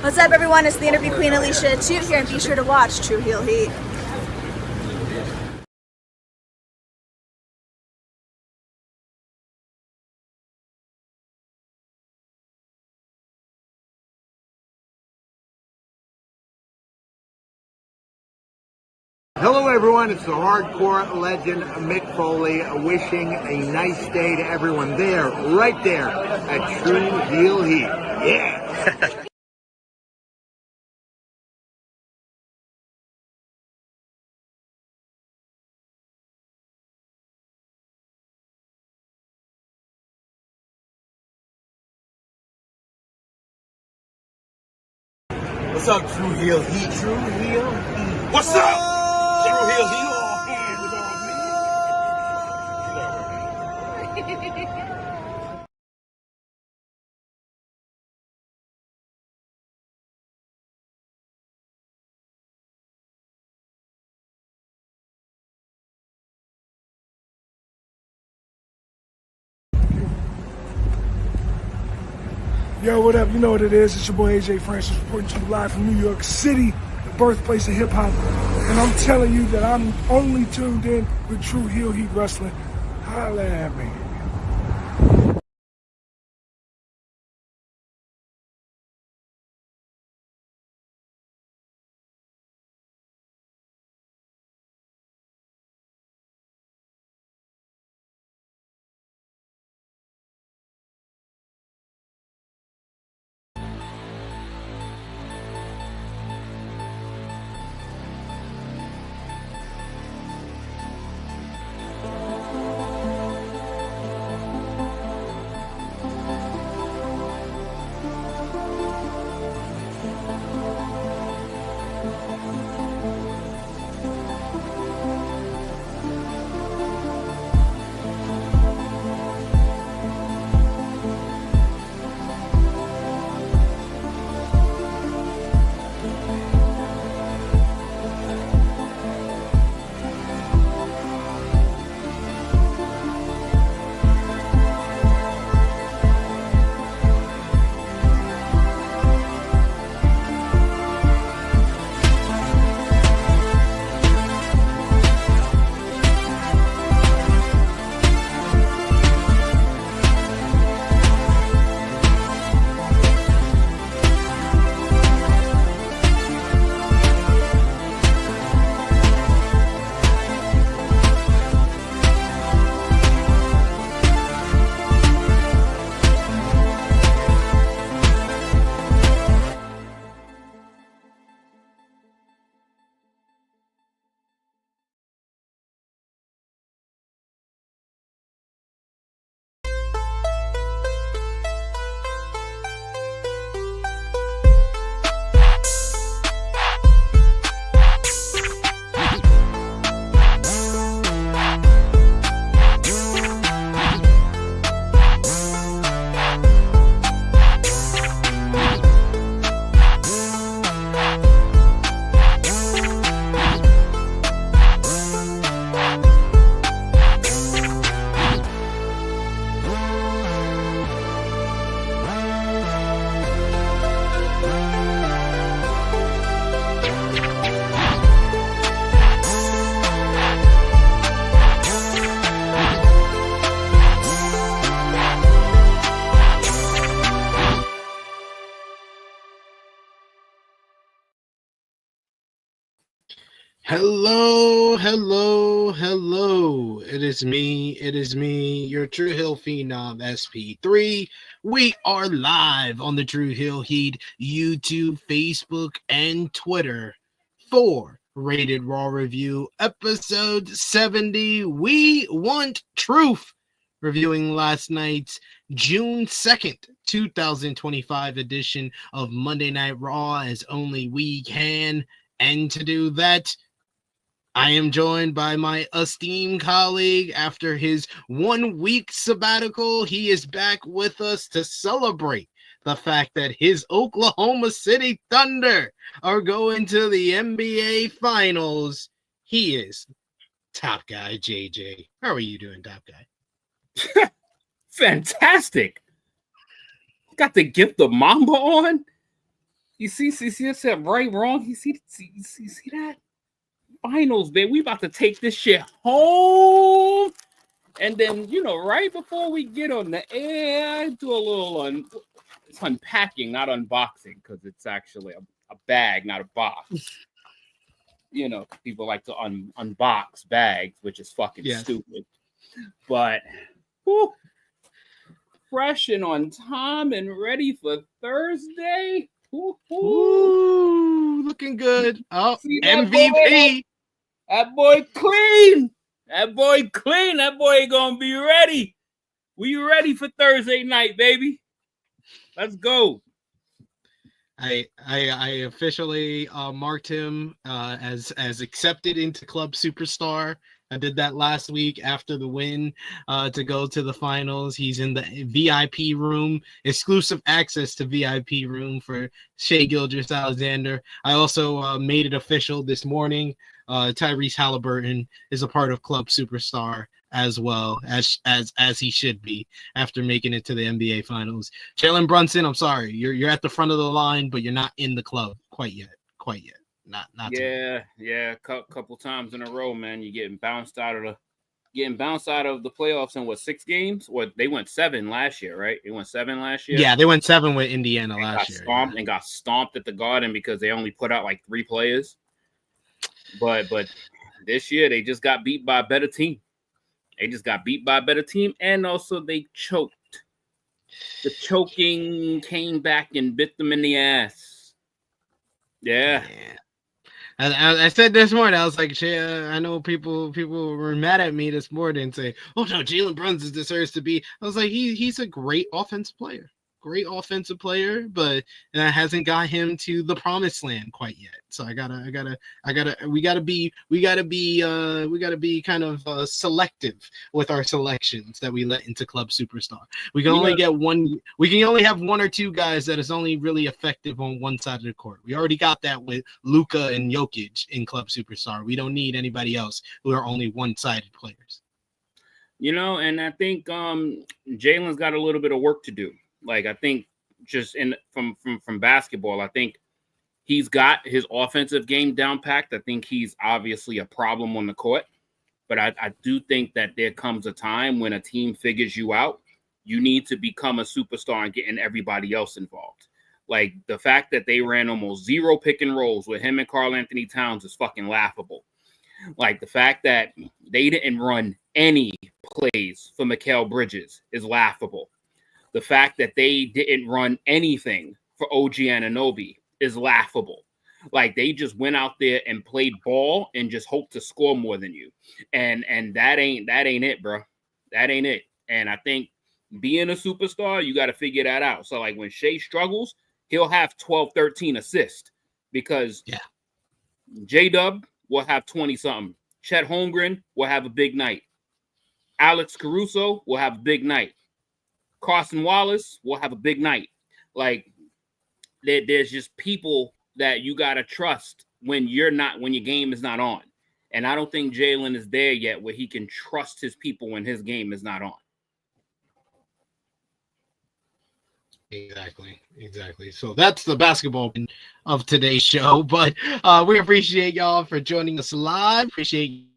What's up, everyone? It's the Interview Queen Alicia Toot here, and be sure to watch True Heel Heat. Hello everyone, it's the hardcore legend Mick Foley wishing a nice day to everyone there, right there at True Heel Heat. Yeah! What's up, True Heel Heat? True Heel Heat. What's up? True Heel Heat. All hands is on me. Yo, what up? You know what it is. It's your boy AJ Francis reporting to you live from New York City, the birthplace of hip-hop. And I'm telling you that I'm only tuned in with True Heel Heat Wrestling. Holla at me. Hello, hello, hello. It is me, your True Hill Phenom SP3. We are live on the True Hill Heat YouTube, Facebook, and Twitter for Rated Raw Review, episode 70. We Want Truth, reviewing last night's June 2nd, 2025 edition of Monday Night Raw as only we can. And to do that, I am joined by my esteemed colleague. After his 1 week sabbatical, he is back with us to celebrate the fact that his Oklahoma City Thunder are going to the NBA Finals. He is Top Guy JJ. How are you doing, Top Guy? Fantastic. Got the gift of Mamba on. You see that right, wrong? You see that? Finals, baby. We about to take this shit home. And then, right before we get on the air, do a little it's unpacking, not unboxing, because it's actually a bag, not a box. People like to unbox bags, which is fucking stupid. But fresh and on time and ready for Thursday. Ooh, looking good. Oh, MVP. That boy clean. That boy clean. That boy gonna be ready. We ready for Thursday night, baby. Let's go. I officially marked him as accepted into Club Superstar. I did that last week after the win to go to the finals. He's in the VIP room, exclusive access to VIP room for Shai Gilgeous-Alexander. I also made it official this morning. Tyrese Halliburton is a part of Club Superstar as well as he should be after making it to the NBA Finals. Jalen Brunson, I'm sorry, you're at the front of the line, but you're not in the club quite yet. Not yeah. Couple times in a row, man. You're getting bounced out of the playoffs in 6 games? Or they went 7 last year, right? They went 7 last year. Yeah, they went 7 with Indiana last year. And got stomped at the Garden because they only put out like 3 players. But this year they just got beat by a better team. And also they choked. The choking came back and bit them in the ass. Yeah. I said this morning, I was like, I know people were mad at me this morning and say, oh no, Jalen Brunson deserves to be. I was like, he's a great offensive player, but that hasn't got him to the promised land quite yet. So we gotta be kind of selective with our selections that we let into Club Superstar. We can only have 1 or 2 guys that is only really effective on one side of the court. We already got that with Luka and Jokic in Club Superstar. We don't need anybody else who are only one-sided players. And I think Jalen's got a little bit of work to do. Like, I think just from basketball, I think he's got his offensive game down packed. I think he's obviously a problem on the court. But I do think that there comes a time when a team figures you out, you need to become a superstar and getting everybody else involved. Like, the fact that they ran almost 0 pick and rolls with him and Karl Anthony Towns is fucking laughable. Like, the fact that they didn't run any plays for Mikal Bridges is laughable. The fact that they didn't run anything for OG Anunoby is laughable. Like, they just went out there and played ball and just hoped to score more than you. And that ain't it, bro. That ain't it. And I think being a superstar, you got to figure that out. So, like, when Shai struggles, he'll have 12, 13 assists because J-Dub will have 20-something. Chet Holmgren will have a big night. Alex Caruso will have a big night. Carson Wallace will have a big night. Like, there's just people that you got to trust when your game is not on. And I don't think Jalen is there yet where he can trust his people when his game is not on. Exactly. So that's the basketball of today's show. But we appreciate y'all for joining us live. Appreciate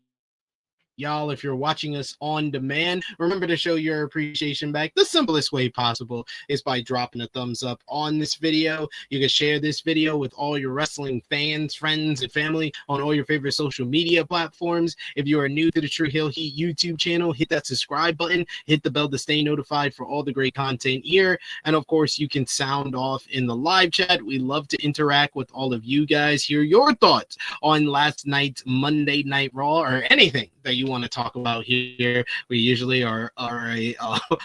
y'all if you're watching us on demand. Remember to show your appreciation back. The simplest way possible is by dropping a thumbs up on this video. You can share this video with all your wrestling fans, friends, and family on all your favorite social media platforms. If you are new to the True Heel Heat YouTube channel, hit that subscribe button, hit the bell to stay notified for all the great content here. And of course, you can sound off in the live chat. We love to interact with all of you guys, hear your thoughts on last night's Monday Night Raw or anything that you want to talk about here. We usually are a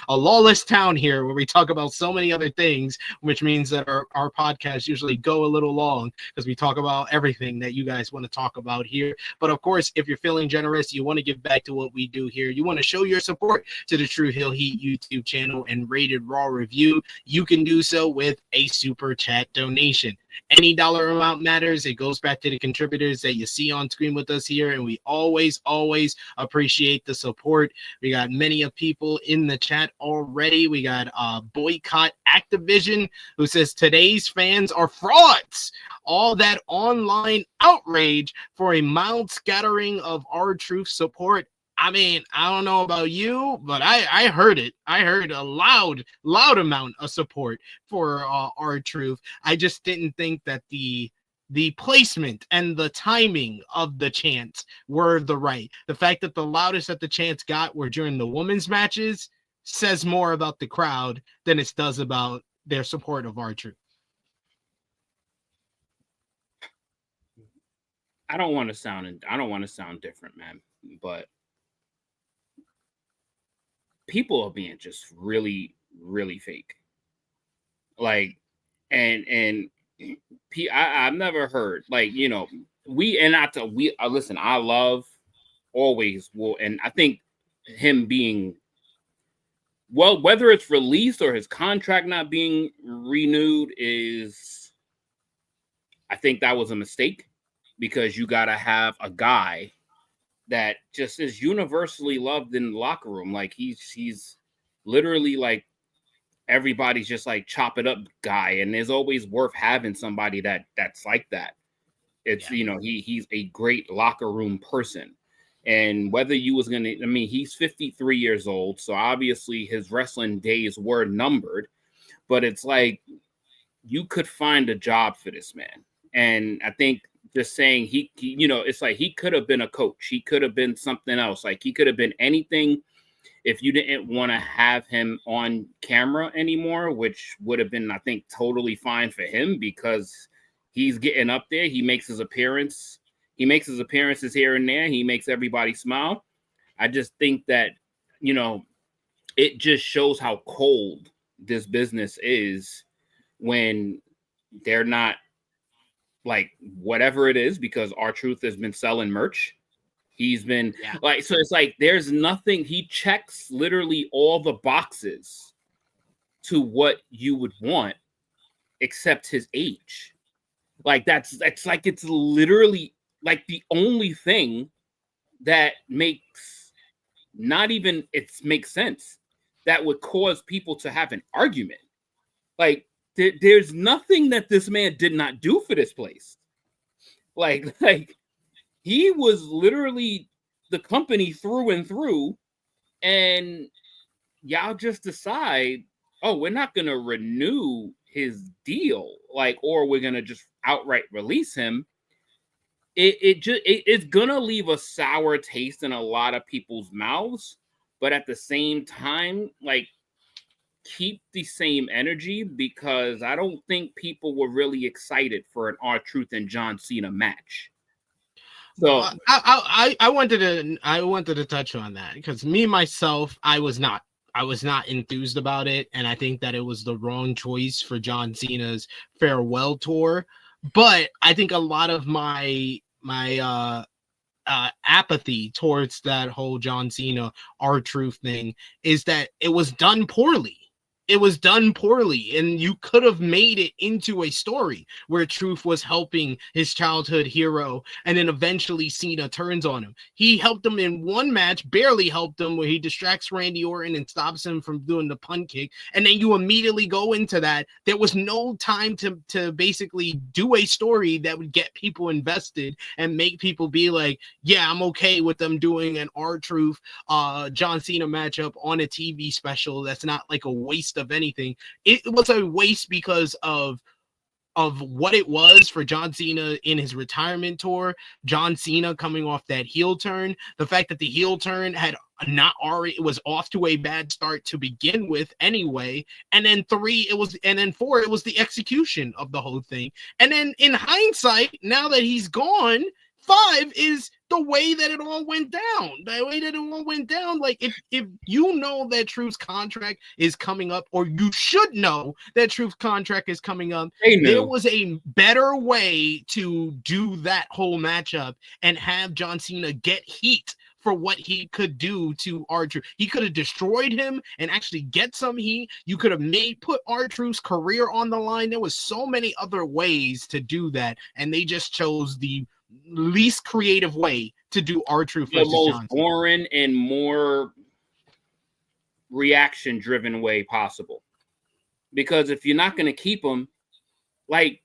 lawless town here where we talk about so many other things, which means that our podcasts usually go a little long because we talk about everything that you guys want to talk about here. But of course, if you're feeling generous, you want to give back to what we do here, you want to show your support to the True Heel Heat YouTube channel and Rated Raw review, you can do so with a super chat donation. Any dollar amount matters. It goes back to the contributors that you see on screen with us here, and we always appreciate the support. We got many of people in the chat already. We got Boycott Activision, who says today's fans are frauds. All that online outrage for a mild scattering of R-Truth support. I mean, I don't know about you, but I heard it. I heard a loud amount of support for R-Truth. I just didn't think that the placement and the timing of the chants were the right. The fact that the loudest that the chants got were during the women's matches says more about the crowd than it does about their support of R-Truth. I don't want to sound different, man, but people are being just really, really fake. Like, and I've never heard, like, you know, listen, I love always will, and I think him being, well, whether it's released or his contract not being renewed is, I think that was a mistake, because you got to have a guy that just is universally loved in the locker room. Like he's literally like everybody's just like chop it up guy, and there's always worth having somebody that's like that. It's you know, he's a great locker room person. And whether you was gonna, I mean, he's 53 years old, so obviously his wrestling days were numbered, but it's like you could find a job for this man. And I think just saying he, you know, it's like he could have been a coach. He could have been something else. Like he could have been anything if you didn't want to have him on camera anymore, which would have been, I think, totally fine for him, because he's getting up there. He makes his appearance. He makes his appearances here and there. He makes everybody smile. I just think that, you know, it just shows how cold this business is when they're not, like, whatever it is, because R-Truth has been selling merch. He's been like, so it's like there's nothing. He checks literally all the boxes to what you would want, except his age. Like that's like, it's literally like the only thing that makes makes sense that would cause people to have an argument. Like, there's nothing that this man did not do for this place. Like he was literally the company through and through, and y'all just decide, oh, we're not going to renew his deal, like, or we're going to just outright release him. It's going to leave a sour taste in a lot of people's mouths, but at the same time, like, keep the same energy, because I don't think people were really excited for an R-Truth and John Cena match. So I wanted to touch on that, because myself, I was not enthused about it, and I think that it was the wrong choice for John Cena's farewell tour. But I think a lot of my apathy towards that whole John Cena R-Truth thing is that it was done poorly. It was done poorly, and you could have made it into a story where Truth was helping his childhood hero, and then eventually Cena turns on him. He helped him in one match, barely helped him, where he distracts Randy Orton and stops him from doing the punt kick, and then you immediately go into that. There was no time to basically do a story that would get people invested and make people be like, yeah, I'm okay with them doing an R-Truth John Cena matchup on a TV special. That's not like a waste of anything. It was a waste because of what it was for John Cena in his retirement tour. John Cena coming off that heel turn, the fact that the heel turn had not already, it was off to a bad start to begin with anyway, and then 4, it was the execution of the whole thing. And then in hindsight, now that he's gone, 5 is the way that it all went down. Like, if you know that Truth's contract is coming up, or you should know that Truth's contract is coming up, there was a better way to do that whole matchup and have John Cena get heat for what he could do to R-Truth. He could have destroyed him and actually get some heat. You could have put R-Truth's career on the line. There was so many other ways to do that, and they just chose the least creative way to do R-Truth the versus most Johnson. boring and more reaction-driven way possible. Because if you're not going to keep him, like,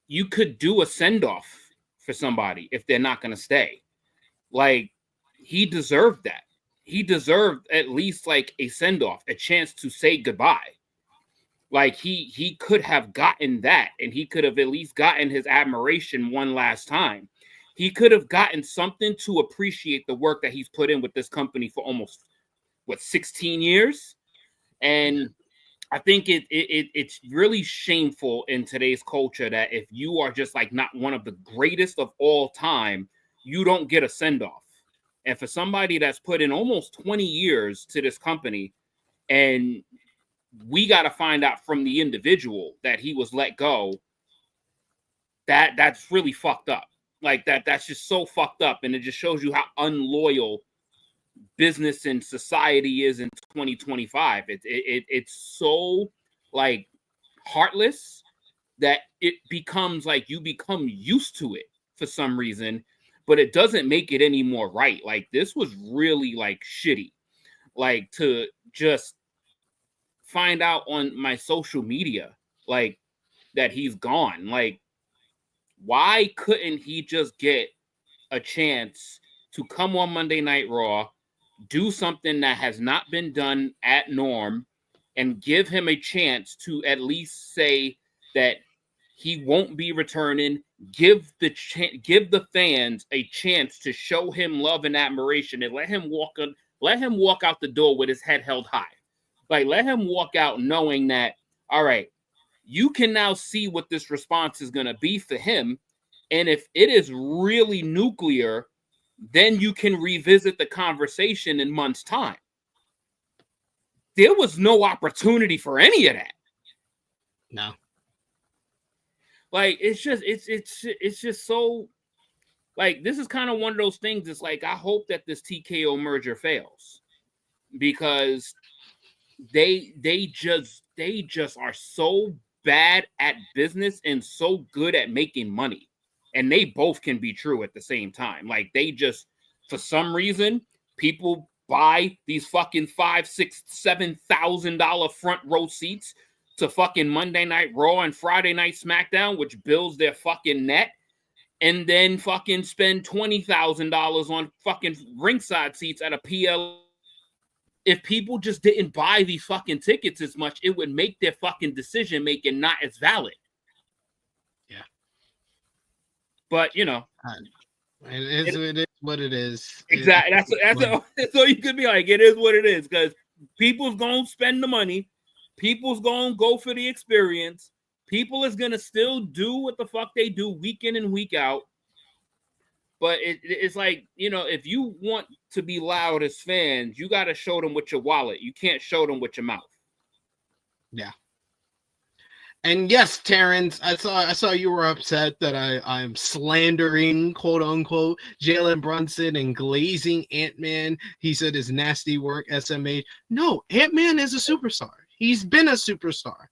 you could do a send-off for somebody if they're not going to stay. Like, he deserved that. He deserved at least like a send-off, a chance to say goodbye. Like, he could have gotten that, and he could have at least gotten his admiration one last time. He could have gotten something to appreciate the work that he's put in with this company for almost, 16 years? And I think it's really shameful in today's culture that if you are just like not one of the greatest of all time, you don't get a send-off. And for somebody that's put in almost 20 years to this company, and we got to find out from the individual that he was let go, that's really fucked up. Like, that's just so fucked up. And it just shows you how unloyal business and society is in 2025. It's so like heartless that it becomes like you become used to it for some reason, but it doesn't make it any more right. Like, this was really like shitty. Like, to just find out on my social media like that he's gone. Like, why couldn't he just get a chance to come on Monday Night Raw, do something that has not been done at Norm, and give him a chance to at least say that he won't be returning, give the fans a chance to show him love and admiration, and let him walk out the door with his head held high. Like, let him walk out knowing that, all right, you can now see what this response is going to be for him. And if it is really nuclear, then you can revisit the conversation in months' time. There was no opportunity for any of that. No. Like, it's just so, like, this is kind of one of those things. It's like, I hope that this TKO merger fails, because they just are so bad at business and so good at making money. And they both can be true at the same time. Like, they just, for some reason, people buy these fucking $5,000, $6,000, $7,000 front row seats to fucking Monday Night Raw and Friday Night SmackDown, which builds their fucking net, and then fucking spend $20,000 on fucking ringside seats at a PL. If people just didn't buy these fucking tickets as much, it would make their fucking decision making not as valid. Yeah. But, you know, it is what it is. Exactly. That's all you could be like. It is what it is, because people's going to spend the money. People's going to go for the experience. People is going to still do what the fuck they do week in and week out. But it's like, you know, if you want to be loud as fans, you got to show them with your wallet. You can't show them with your mouth. Yeah. And yes, Terrence, I saw you were upset that I'm slandering, quote unquote, Jalen Brunson and glazing Ant-Man. He said his nasty work, SMH. No, Ant-Man is a superstar. He's been a superstar.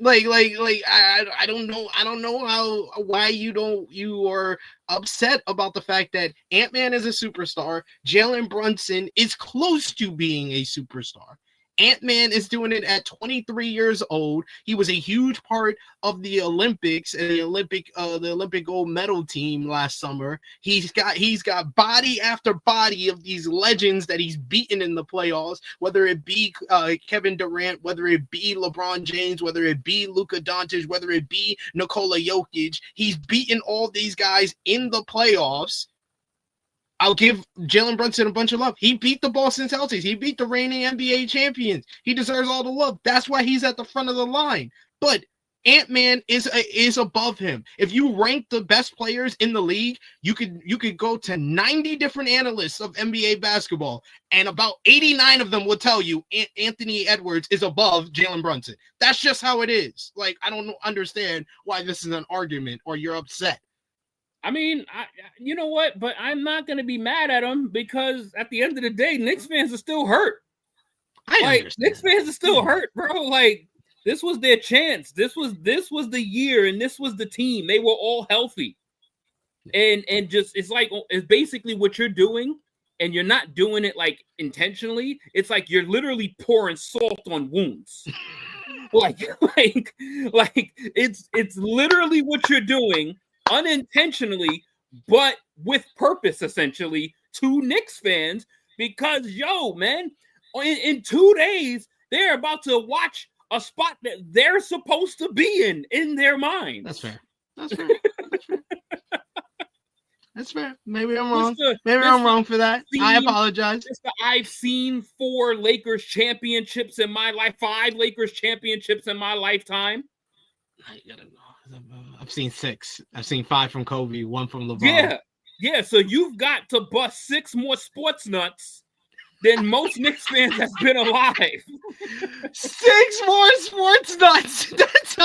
I don't know why you are upset about the fact that Ant-Man is a superstar. Jalen Brunson is close to being a superstar. Ant-Man is doing it at 23 years old. He was a huge part of the Olympics and the Olympic gold medal team last summer. He's got body after body of these legends that he's beaten in the playoffs, whether it be Kevin Durant, whether it be LeBron James, whether it be Luka Doncic, whether it be Nikola Jokic. He's beaten all these guys in the playoffs. I'll give Jalen Brunson a bunch of love. He beat the Boston Celtics. He beat the reigning NBA champions. He deserves all the love. That's why he's at the front of the line. But Ant-Man is above him. If you rank the best players in the league, you could go to 90 different analysts of NBA basketball, and about 89 of them will tell you Anthony Edwards is above Jalen Brunson. That's just how it is. Like, I don't understand why this is an argument or you're upset. I mean, you know what? But I'm not going to be mad at them because at the end of the day, Knicks fans are still hurt. Knicks fans are still hurt, bro. Like, this was their chance. This was the year, and this was the team. They were all healthy. And just it's basically what you're doing, and you're not doing it like intentionally. It's like you're literally pouring salt on wounds. like it's literally what you're doing unintentionally, but with purpose, essentially, to Knicks fans, because man, in 2 days they're about to watch a spot that they're supposed to be in their minds. That's fair. That's fair. Maybe I'm wrong. I'm wrong for that. I apologize. I've seen 4 Lakers championships in my life, 5 Lakers championships in my lifetime. I gotta know. I've seen 6. I've seen 5 from Kobe, 1 from LeBron. Yeah. So you've got to bust 6 more sports nuts than most Knicks fans has been alive. 6 more sports nuts. That's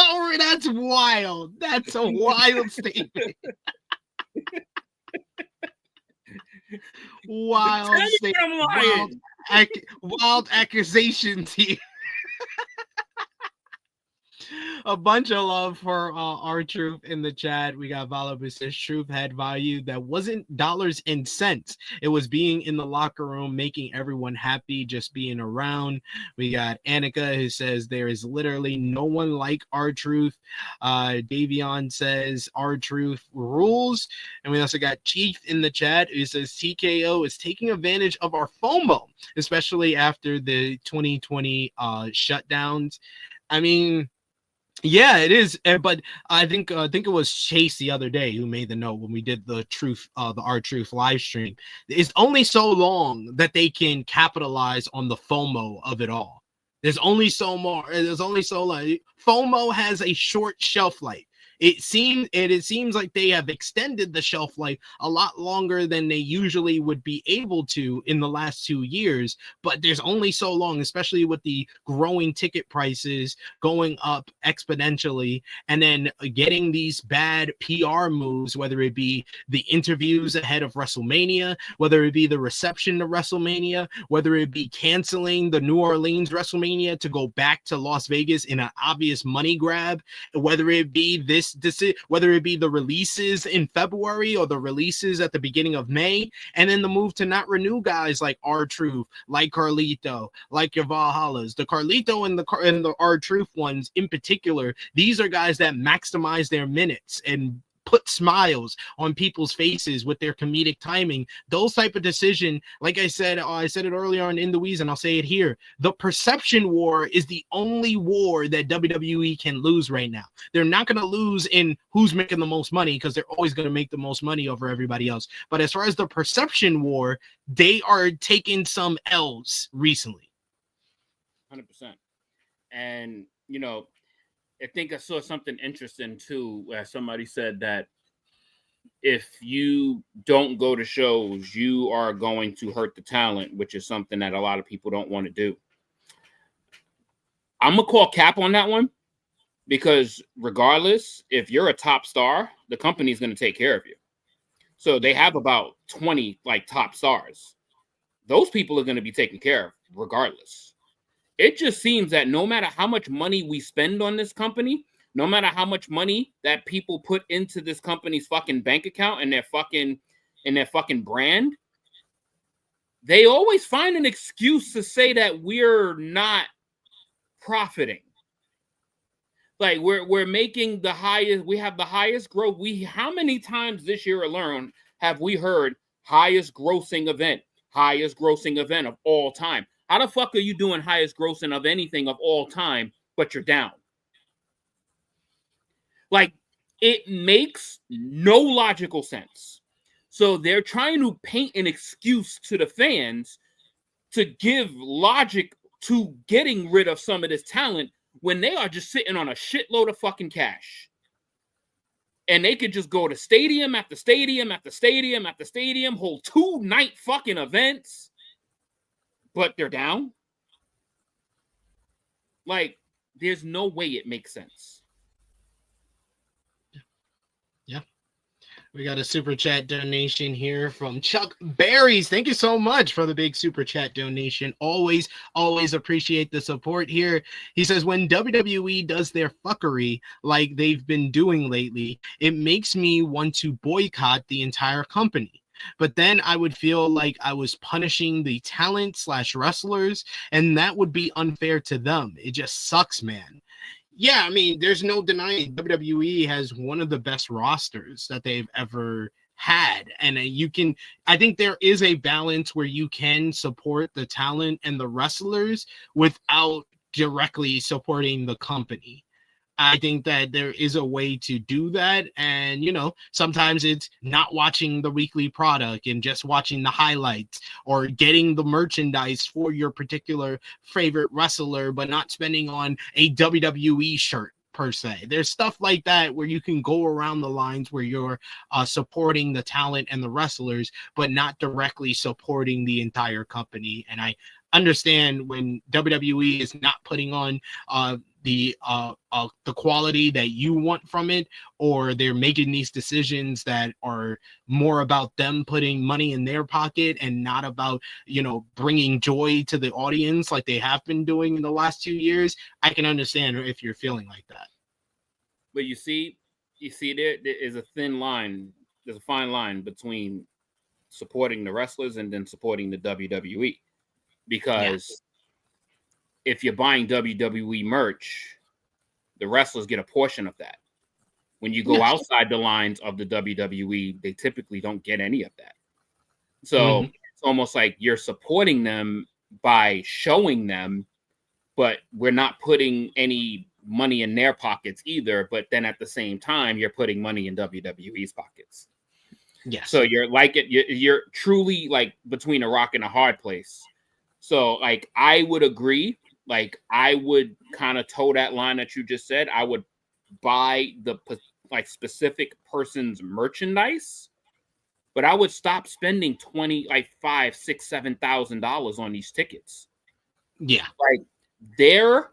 wild. That's a wild statement. Wild accusations here. A bunch of love for our Truth in the chat. We got Vala who says Truth had value that wasn't dollars and cents. It was being in the locker room, making everyone happy, just being around. We got Annika who says there is literally no one like our Truth. Davion says our Truth rules. And we also got Chief in the chat who says TKO is taking advantage of our FOMO, especially after the 2020 shutdowns. I mean, yeah, it is, but I think it was Chase the other day who made the note when we did the our Truth live stream. It's only so long that they can capitalize on the FOMO of it all. There's only so long. FOMO has a short shelf life. It seems like they have extended the shelf life a lot longer than they usually would be able to in the last 2 years, but there's only so long, especially with the growing ticket prices going up exponentially, and then getting these bad PR moves, whether it be the interviews ahead of WrestleMania, whether it be the reception to WrestleMania, whether it be canceling the New Orleans WrestleMania to go back to Las Vegas in an obvious money grab, whether it be whether it be the releases in February or the releases at the beginning of May, and then the move to not renew guys like R-Truth, like Carlito, like your Valhallas. The Carlito and the R-Truth ones in particular, these are guys that maximize their minutes and put smiles on people's faces with their comedic timing. Those type of decision, like I said it earlier on in the Weez, and I'll say it here. The perception war is the only war that WWE can lose right now. They're not going to lose in who's making the most money, because they're always going to make the most money over everybody else. But as far as the perception war, they are taking some L's recently. 100%. And, I think I saw something interesting too, where somebody said that if you don't go to shows, you are going to hurt the talent, which is something that a lot of people don't want to do. I'm going to call cap on that one, because regardless, if you're a top star, the company's going to take care of you. So they have about 20 top stars. Those people are going to be taken care of regardless. It just seems that no matter how much money we spend on this company, no matter how much money that people put into this company's fucking bank account and their fucking brand, they always find an excuse to say that we're not profiting. Like we're making the highest, we have the highest growth. How many times this year alone have we heard highest grossing event of all time? How the fuck are you doing highest grossing of anything of all time, but you're down? It makes no logical sense. So they're trying to paint an excuse to the fans to give logic to getting rid of some of this talent when they are just sitting on a shitload of fucking cash. And they could just go to stadium after stadium after stadium after stadium, hold 2-night fucking events, but they're down. There's no way it makes sense. Yeah. We got a super chat donation here from Chuck Berries. Thank you so much for the big super chat donation. Always appreciate the support here. He says, when WWE does their fuckery like they've been doing lately, it makes me want to boycott the entire company. But then I would feel like I was punishing the talent / wrestlers, and that would be unfair to them. It just sucks, man. Yeah, I mean, there's no denying WWE has one of the best rosters that they've ever had. And I think there is a balance where you can support the talent and the wrestlers without directly supporting the company. I think that there is a way to do that. And, sometimes it's not watching the weekly product and just watching the highlights, or getting the merchandise for your particular favorite wrestler, but not spending on a WWE shirt per se. There's stuff like that where you can go around the lines where you're supporting the talent and the wrestlers, but not directly supporting the entire company. And I understand when WWE is not putting on the quality that you want from it, or they're making these decisions that are more about them putting money in their pocket and not about, bringing joy to the audience like they have been doing in the last 2 years. I can understand if you're feeling like that. But you see there is a thin line. There's a fine line between supporting the wrestlers and then supporting the WWE, because if you're buying WWE merch, the wrestlers get a portion of that. When you go outside the lines of the WWE, they typically don't get any of that. So it's almost like you're supporting them by showing them, but we're not putting any money in their pockets either. But then at the same time, you're putting money in WWE's pockets. Yes. So you're truly like between a rock and a hard place. So like, I would agree. Like, I would kind of toe that line that you just said. I would buy the specific person's merchandise, but I would stop spending $5,000, $6,000, $7,000 on these tickets. Yeah, like their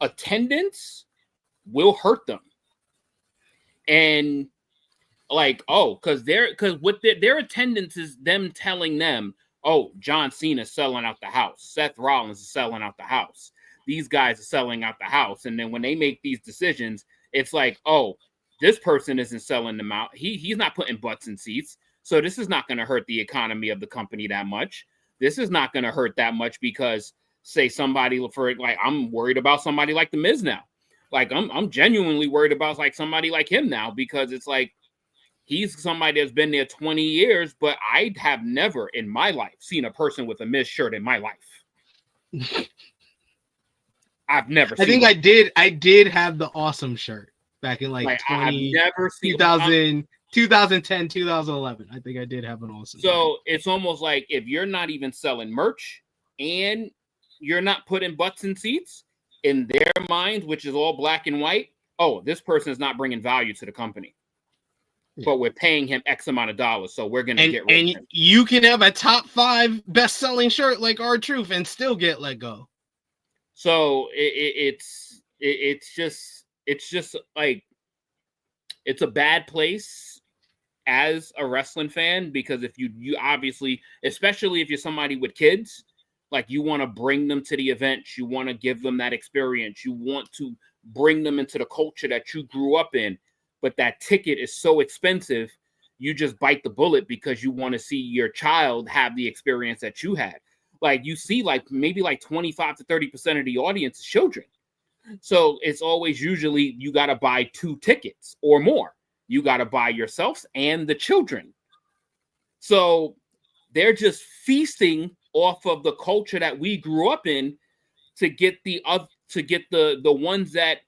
attendance will hurt them, and because their attendance is them telling them, oh, John Cena's selling out the house. Seth Rollins is selling out the house. These guys are selling out the house. And then when they make these decisions, it's like, oh, this person isn't selling them out. He's not putting butts in seats. So this is not going to hurt the economy of the company that much. This is not going to hurt that much because, say, I'm worried about somebody like The Miz now. Like, I'm genuinely worried about somebody like him now, because it's like, he's somebody that's been there 20 years, but I have never in my life seen a person with a Miz shirt in my life. I've never seen I think it. I did have the awesome shirt back in 2010, 2011. I think I did have an awesome shirt. So it's almost like if you're not even selling merch and you're not putting butts in seats, in their mind, which is all black and white, oh, this person is not bringing value to the company. But we're paying him X amount of dollars, so we're gonna get rid of him. You can have a top 5 best-selling shirt like R-Truth and still get let go. So it's just like, it's a bad place as a wrestling fan, because if you obviously, especially if you're somebody with kids, like, you want to bring them to the event, you want to give them that experience, you want to bring them into the culture that you grew up in. But that ticket is so expensive, you just bite the bullet because you want to see your child have the experience that you had. Like, you see, maybe 25 to 30% of the audience is children. So it's always usually you got to buy 2 tickets or more. You got to buy yourselves and the children. So they're just feasting off of the culture that we grew up in to get the ones that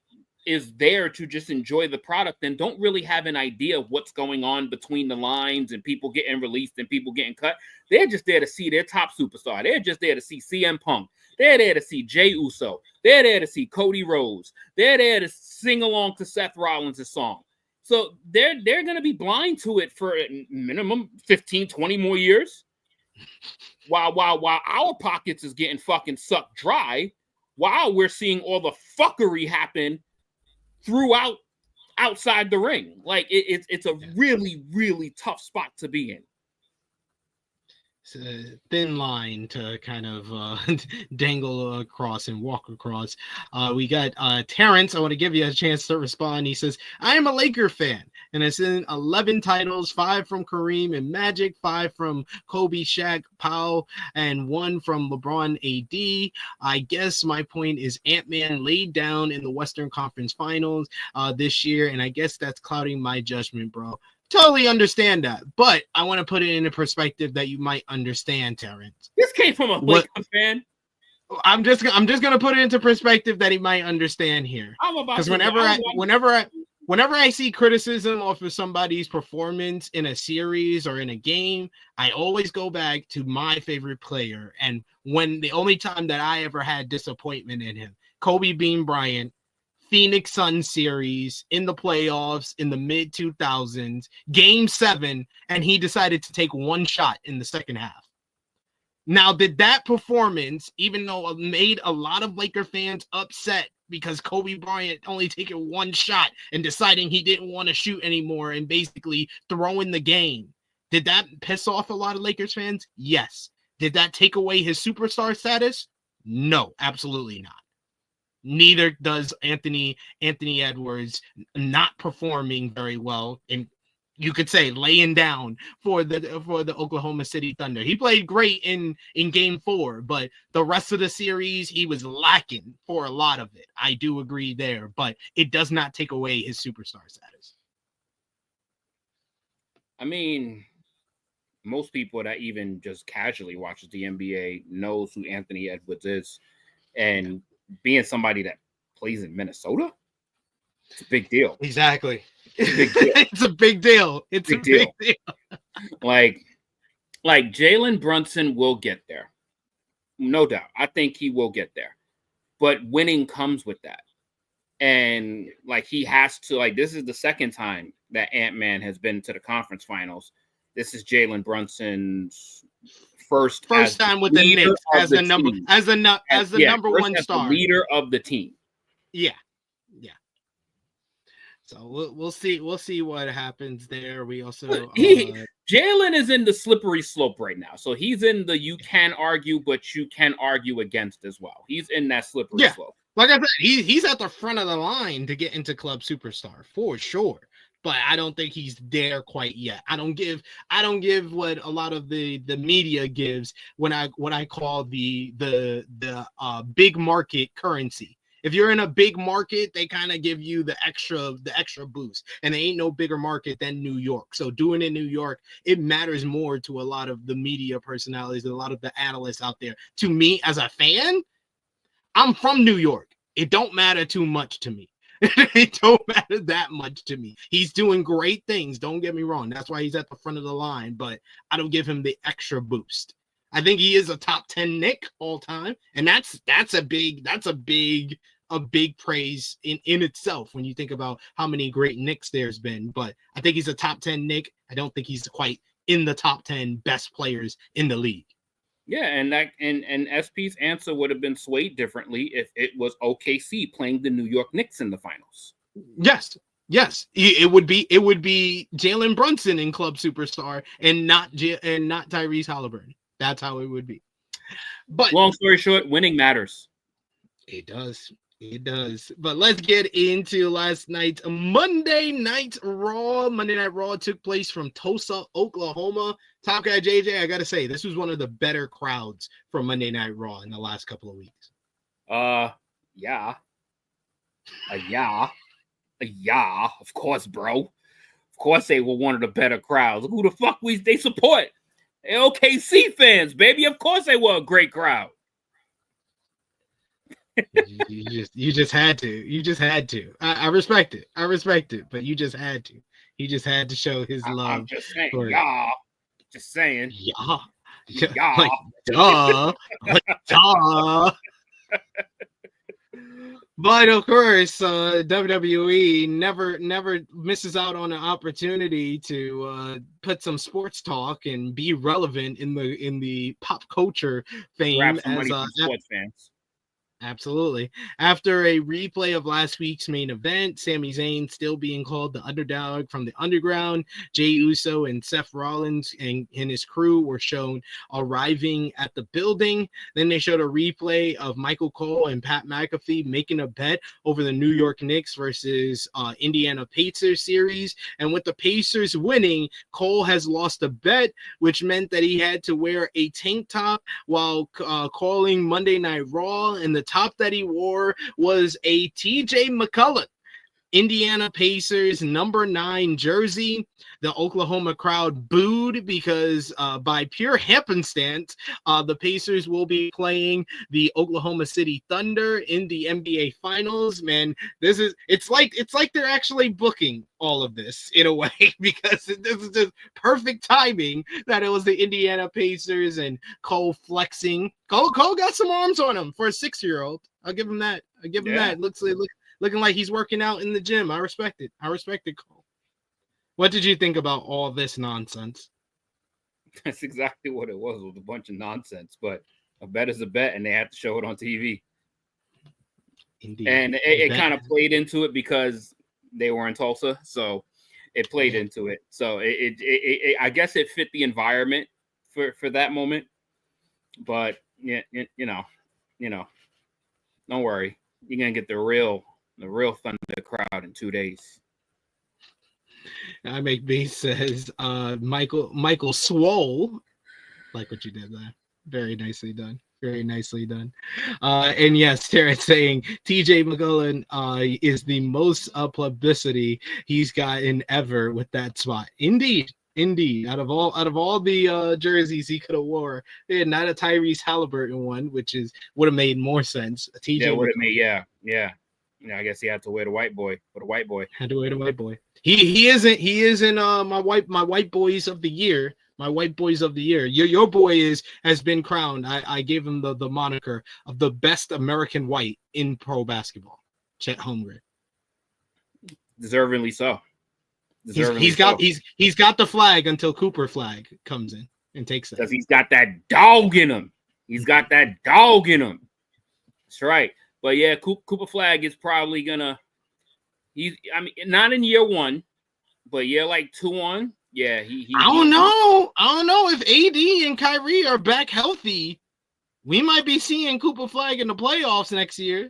is there to just enjoy the product and don't really have an idea of what's going on between the lines and people getting released and people getting cut. They're just there to see their top superstar. They're just there to see CM Punk. They're there to see Jey Uso. They're there to see Cody Rhodes. They're there to sing along to Seth Rollins' song. So they're going to be blind to it for a minimum 15, 20 more years. While our pockets is getting fucking sucked dry, while we're seeing all the fuckery happen throughout outside the ring. Like it's a really, really tough spot to be in. It's a thin line to kind of dangle across and walk across. We got Terrence. I want to give you a chance to respond. He says, I am a Laker fan, and it's in 11 titles, 5 from Kareem and Magic, 5 from Kobe, Shaq, Powell, and 1 from LeBron AD. I guess my point is Ant-Man laid down in the Western Conference Finals this year, and I guess that's clouding my judgment, bro. Totally understand that, but I want to put it in a perspective that you might understand, Terrence. This came from a Laker fan. I'm just gonna put it into perspective that he might understand here. Because whenever I see criticism of somebody's performance in a series or in a game, I always go back to my favorite player. And when the only time that I ever had disappointment in him, Kobe Bean Bryant, Phoenix Suns series in the playoffs in the mid 2000s, game 7, and he decided to take one shot in the second half. Now, did that performance, even though it made a lot of Laker fans upset because Kobe Bryant only taking one shot and deciding he didn't want to shoot anymore and basically throwing the game, did that piss off a lot of Lakers fans? Yes. Did that take away his superstar status? No, absolutely not. Neither does Anthony Edwards not performing very well, and you could say laying down for the Oklahoma City Thunder. He played great in game 4, but the rest of the series he was lacking for a lot of it. I do agree there, but it does not take away his superstar status. I mean, most people that even just casually watches the NBA knows who Anthony Edwards is, and being somebody that plays in Minnesota, it's a big deal. Exactly. It's a big deal. It's a big deal. Like Jalen Brunson will get there. No doubt. I think he will get there. But winning comes with that. And like he has to, like, this is the second time that Ant-Man has been to the conference finals. This is Jalen Brunson's first time with the Knicks as the number number one star, the leader of the team. Yeah. So we'll see what happens there. We also Jalen is in the slippery slope right now. So he's in the you can argue, but you can argue against as well. He's in that slippery slope. Like I said, he's at the front of the line to get into club superstar for sure. But I don't think he's there quite yet. I don't give what a lot of the media gives when what I call the big market currency. If you're in a big market, they kind of give you the extra boost, and there ain't no bigger market than New York. So doing it in New York, it matters more to a lot of the media personalities, a lot of the analysts out there. To me, as a fan, I'm from New York. It don't matter too much to me. It don't matter that much to me. He's doing great things. Don't get me wrong. That's why he's at the front of the line, but I don't give him the extra boost. I think he is a top 10 Knick all time, and that's a big praise in itself when you think about how many great Knicks there's been. But I think he's a top 10 Knick. I don't think he's quite in the top 10 best players in the league. Yeah, and SP's answer would have been swayed differently if it was OKC playing the New York Knicks in the finals. Yes, it would be Jalen Brunson in club superstar and not Tyrese Halliburton. That's how it would be. But long story short, winning matters. It does. But let's get into last night's Monday Night Raw. Monday Night Raw took place from Tulsa, Oklahoma. Top guy JJ, I gotta say, this was one of the better crowds for Monday Night Raw in the last couple of weeks. Yeah, of course, bro. Of course they were one of the better crowds. Who the fuck they support? They OKC fans, baby. Of course they were a great crowd. you just had to. I respect it, but you just had to. He just had to show his love. I'm just saying, y'all. Just saying. Yeah. Like, duh. Duh. But of course, WWE never misses out on an opportunity to put some sports talk and be relevant in the pop culture fame as sports fans. Absolutely. After a replay of last week's main event, Sami Zayn still being called the underdog from the underground, Jey Uso and Seth Rollins and his crew were shown arriving at the building. Then they showed a replay of Michael Cole and Pat McAfee making a bet over the New York Knicks versus Indiana Pacers series. And with the Pacers winning, Cole has lost a bet, which meant that he had to wear a tank top while calling Monday Night Raw, and the top that he wore was a TJ McCullough Indiana Pacers number 9 jersey. The Oklahoma crowd booed because by pure happenstance, the Pacers will be playing the Oklahoma City Thunder in the NBA Finals. Man, it's like they're actually booking all of this in a way, because this is just perfect timing that it was the Indiana Pacers and Cole flexing. Cole got some arms on him for a 6-year-old. I'll give him that. That. Looking like he's working out in the gym. I respect it. Cole. What did you think about all this nonsense? That's exactly what it was. It was a bunch of nonsense, but a bet is a bet, and they had to show it on TV. Indeed. And it kind of played into it because they were in Tulsa, so it played into it. So it I guess it fit the environment for that moment. But yeah, you know, don't worry, you're gonna get the real Thunder crowd in 2 days. I make B says Michael Swole. Like what you did there. Very nicely done. And yes, Terrence saying TJ McCullough is the most publicity he's gotten ever with that spot. Indeed. Out of all the jerseys he could have wore, not a Tyrese Halliburton one, which would have made more sense. TJ would have made, yeah. I guess he had to wear the white boy for the white boy. Had to wear the white boy. He isn't my white boys of the year. My white boys of the year. Your boy has been crowned. I gave him the moniker of the best American white in pro basketball. Chet Holmgren. Deservingly so. He's got the flag until Cooper flag comes in and takes it. Because he's got that dog in him. That's right. But yeah, Cooper Flag is probably gonna. Not in year 1, but year like 2 on. Yeah, I don't know if AD and Kairi are back healthy. We might be seeing Cooper Flag in the playoffs next year.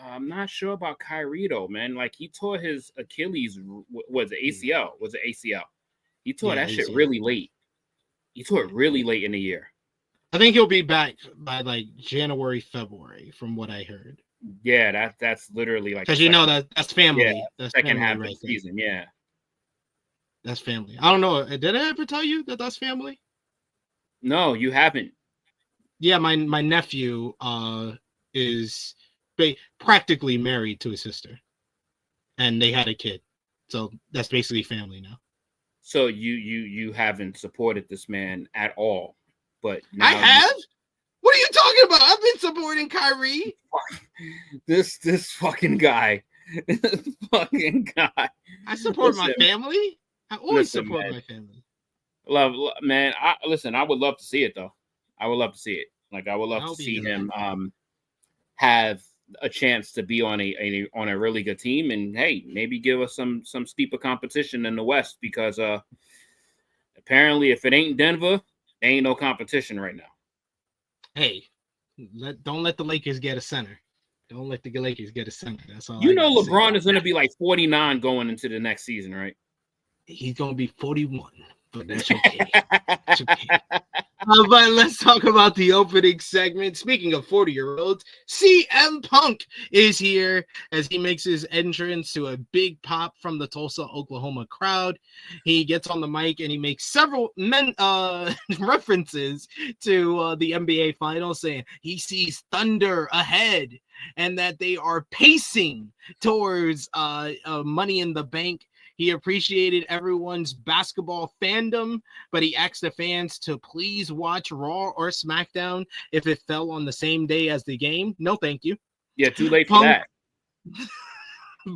I'm not sure about Kairi though, man. Like he tore his Achilles. Was it ACL? He tore that shit really late. He tore it really late in the year. I think he'll be back by like January, February, from what I heard. Yeah, that's literally like, because that's family. Yeah, that's second family half right of the season. Yeah, that's family. I don't know. Did I ever tell you that that's family? No, you haven't. Yeah, my nephew is practically married to his sister, and they had a kid, so that's basically family now. So you haven't supported this man at all. But now I have. What are you talking about? I've been supporting Kairi. This fucking guy. I support my family. I always support my family. Love, man. I would love to see it though. I would love to see it. Like I would love to see him have a chance to be on a really good team, and hey, maybe give us some steeper competition in the West, because apparently if it ain't Denver, ain't no competition right now. Hey, don't let the Lakers get a center. Don't let the Lakers get a center. That's all. LeBron is going to be like 49 going into the next season, right? He's going to be 41, but that's okay. That's okay. But let's talk about the opening segment. Speaking of 40-year-olds, CM Punk is here as he makes his entrance to a big pop from the Tulsa, Oklahoma crowd. He gets on the mic and he makes several references to the NBA Finals, saying he sees Thunder ahead and that they are pacing towards Money in the Bank. He appreciated everyone's basketball fandom, but he asked the fans to please watch Raw or SmackDown if it fell on the same day as the game. No, thank you. Yeah, too late for that.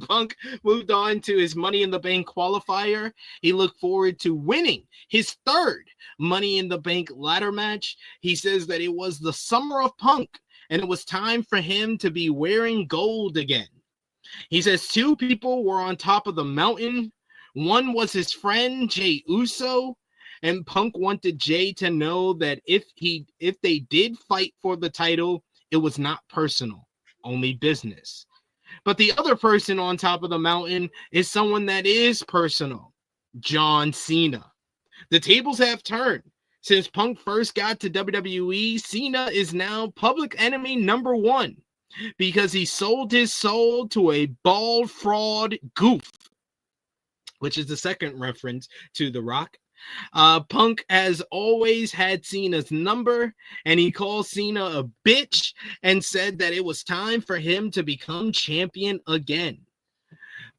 Punk moved on to his Money in the Bank qualifier. He looked forward to winning his 3rd Money in the Bank ladder match. He says that it was the summer of Punk, and it was time for him to be wearing gold again. He says 2 people were on top of the mountain. One was his friend, Jey Uso, and Punk wanted Jey to know that if they did fight for the title, it was not personal, only business. But the other person on top of the mountain is someone that is personal, John Cena. The tables have turned. Since Punk first got to WWE, Cena is now public enemy number 1 because he sold his soul to a bald fraud goof, which is the second reference to The Rock. Punk has always had Cena's number, and he called Cena a bitch and said that it was time for him to become champion again.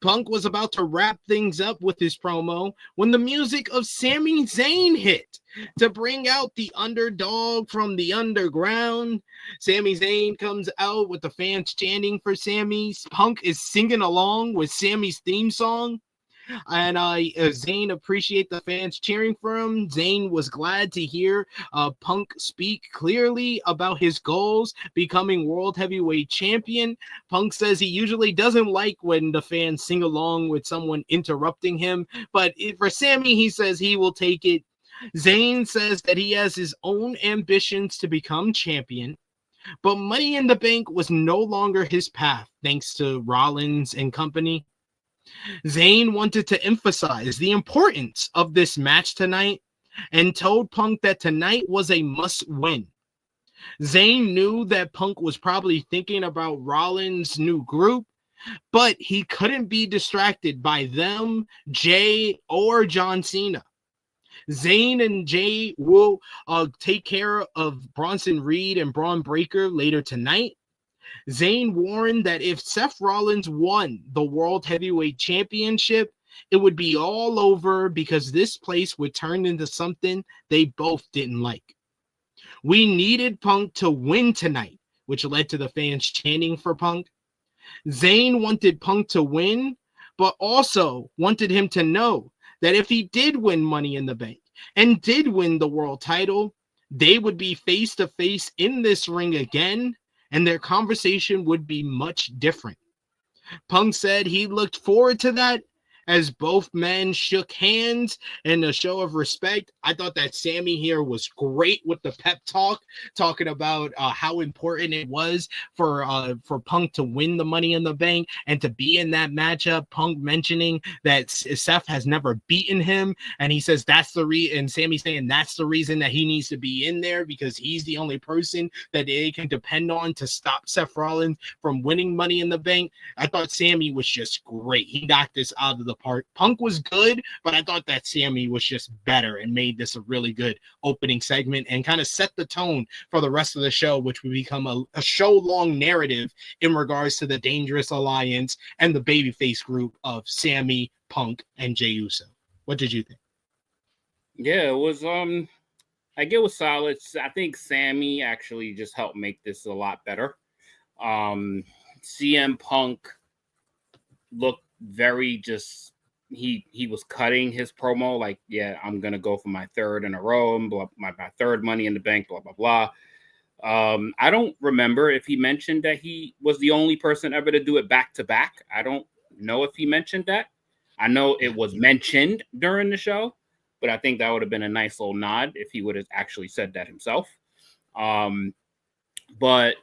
Punk was about to wrap things up with his promo when the music of Sami Zayn hit to bring out the underdog from the underground. Sami Zayn comes out with the fans chanting for Sami. Punk is singing along with Sami's theme song. And Zayn appreciate the fans cheering for him. Zayn was glad to hear Punk speak clearly about his goals, becoming World Heavyweight Champion. Punk says he usually doesn't like when the fans sing along with someone interrupting him, but for Sami, he says he will take it. Zayn says that he has his own ambitions to become champion, but Money in the Bank was no longer his path, thanks to Rollins and company. Zayn wanted to emphasize the importance of this match tonight and told Punk that tonight was a must-win. Zayn knew that Punk was probably thinking about Rollins' new group, but he couldn't be distracted by them, Jey, or John Cena. Zayn and Jey will take care of Bronson Reed and Braun Breaker later tonight. Zayn warned that if Seth Rollins won the World Heavyweight Championship, it would be all over because this place would turn into something they both didn't like. We needed Punk to win tonight, which led to the fans chanting for Punk. Zayn wanted Punk to win, but also wanted him to know that if he did win Money in the Bank and did win the world title, they would be face to face in this ring again, and their conversation would be much different. Punk said he looked forward to that as both men shook hands in a show of respect. I thought that Sami here was great with the pep talk, talking about how important it was for Punk to win the Money in the Bank and to be in that matchup. Punk mentioning that Seth has never beaten him, and he says that's the reason, and Sami saying that's the reason that he needs to be in there because he's the only person that they can depend on to stop Seth Rollins from winning Money in the Bank. I thought Sami was just great. He knocked this out of the park. Punk was good, but I thought that Sami was just better and made this a really good opening segment and kind of set the tone for the rest of the show, which would become a show-long narrative in regards to the Dangerous Alliance and the babyface group of Sami, Punk, and Jey Uso. What did you think? Yeah, it was like it was solid. I think Sami actually just helped make this a lot better. CM Punk looked very just he was cutting his promo like, yeah, I'm gonna go for my third in a row and my third Money in the Bank, blah blah blah. I don't remember if he mentioned that he was the only person ever to do it back to back. I don't know if he mentioned that. I know it was mentioned during the show, but I think that would have been a nice little nod if he would have actually said that himself. But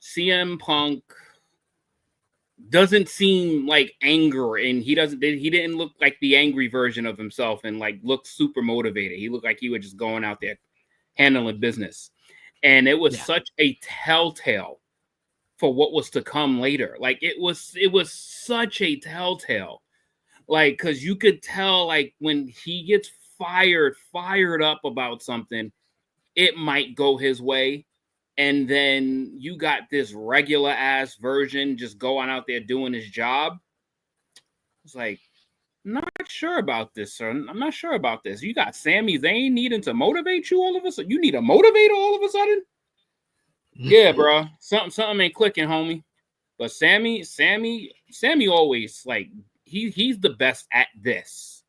CM Punk doesn't seem like anger, and he didn't look like the angry version of himself and like look super motivated. He looked like he was just going out there handling business, and it was such a telltale for what was to come later. Like it was such a telltale, like because you could tell like when he gets fired up about something, it might go his way. And then you got this regular ass version just going out there doing his job. It's like, I'm not sure about this, son. I'm not sure about this. You got Sami Zayn needing to motivate you all of a sudden. You need a motivator all of a sudden? Yeah, bro. Something ain't clicking, homie. But Sami always like he's the best at this.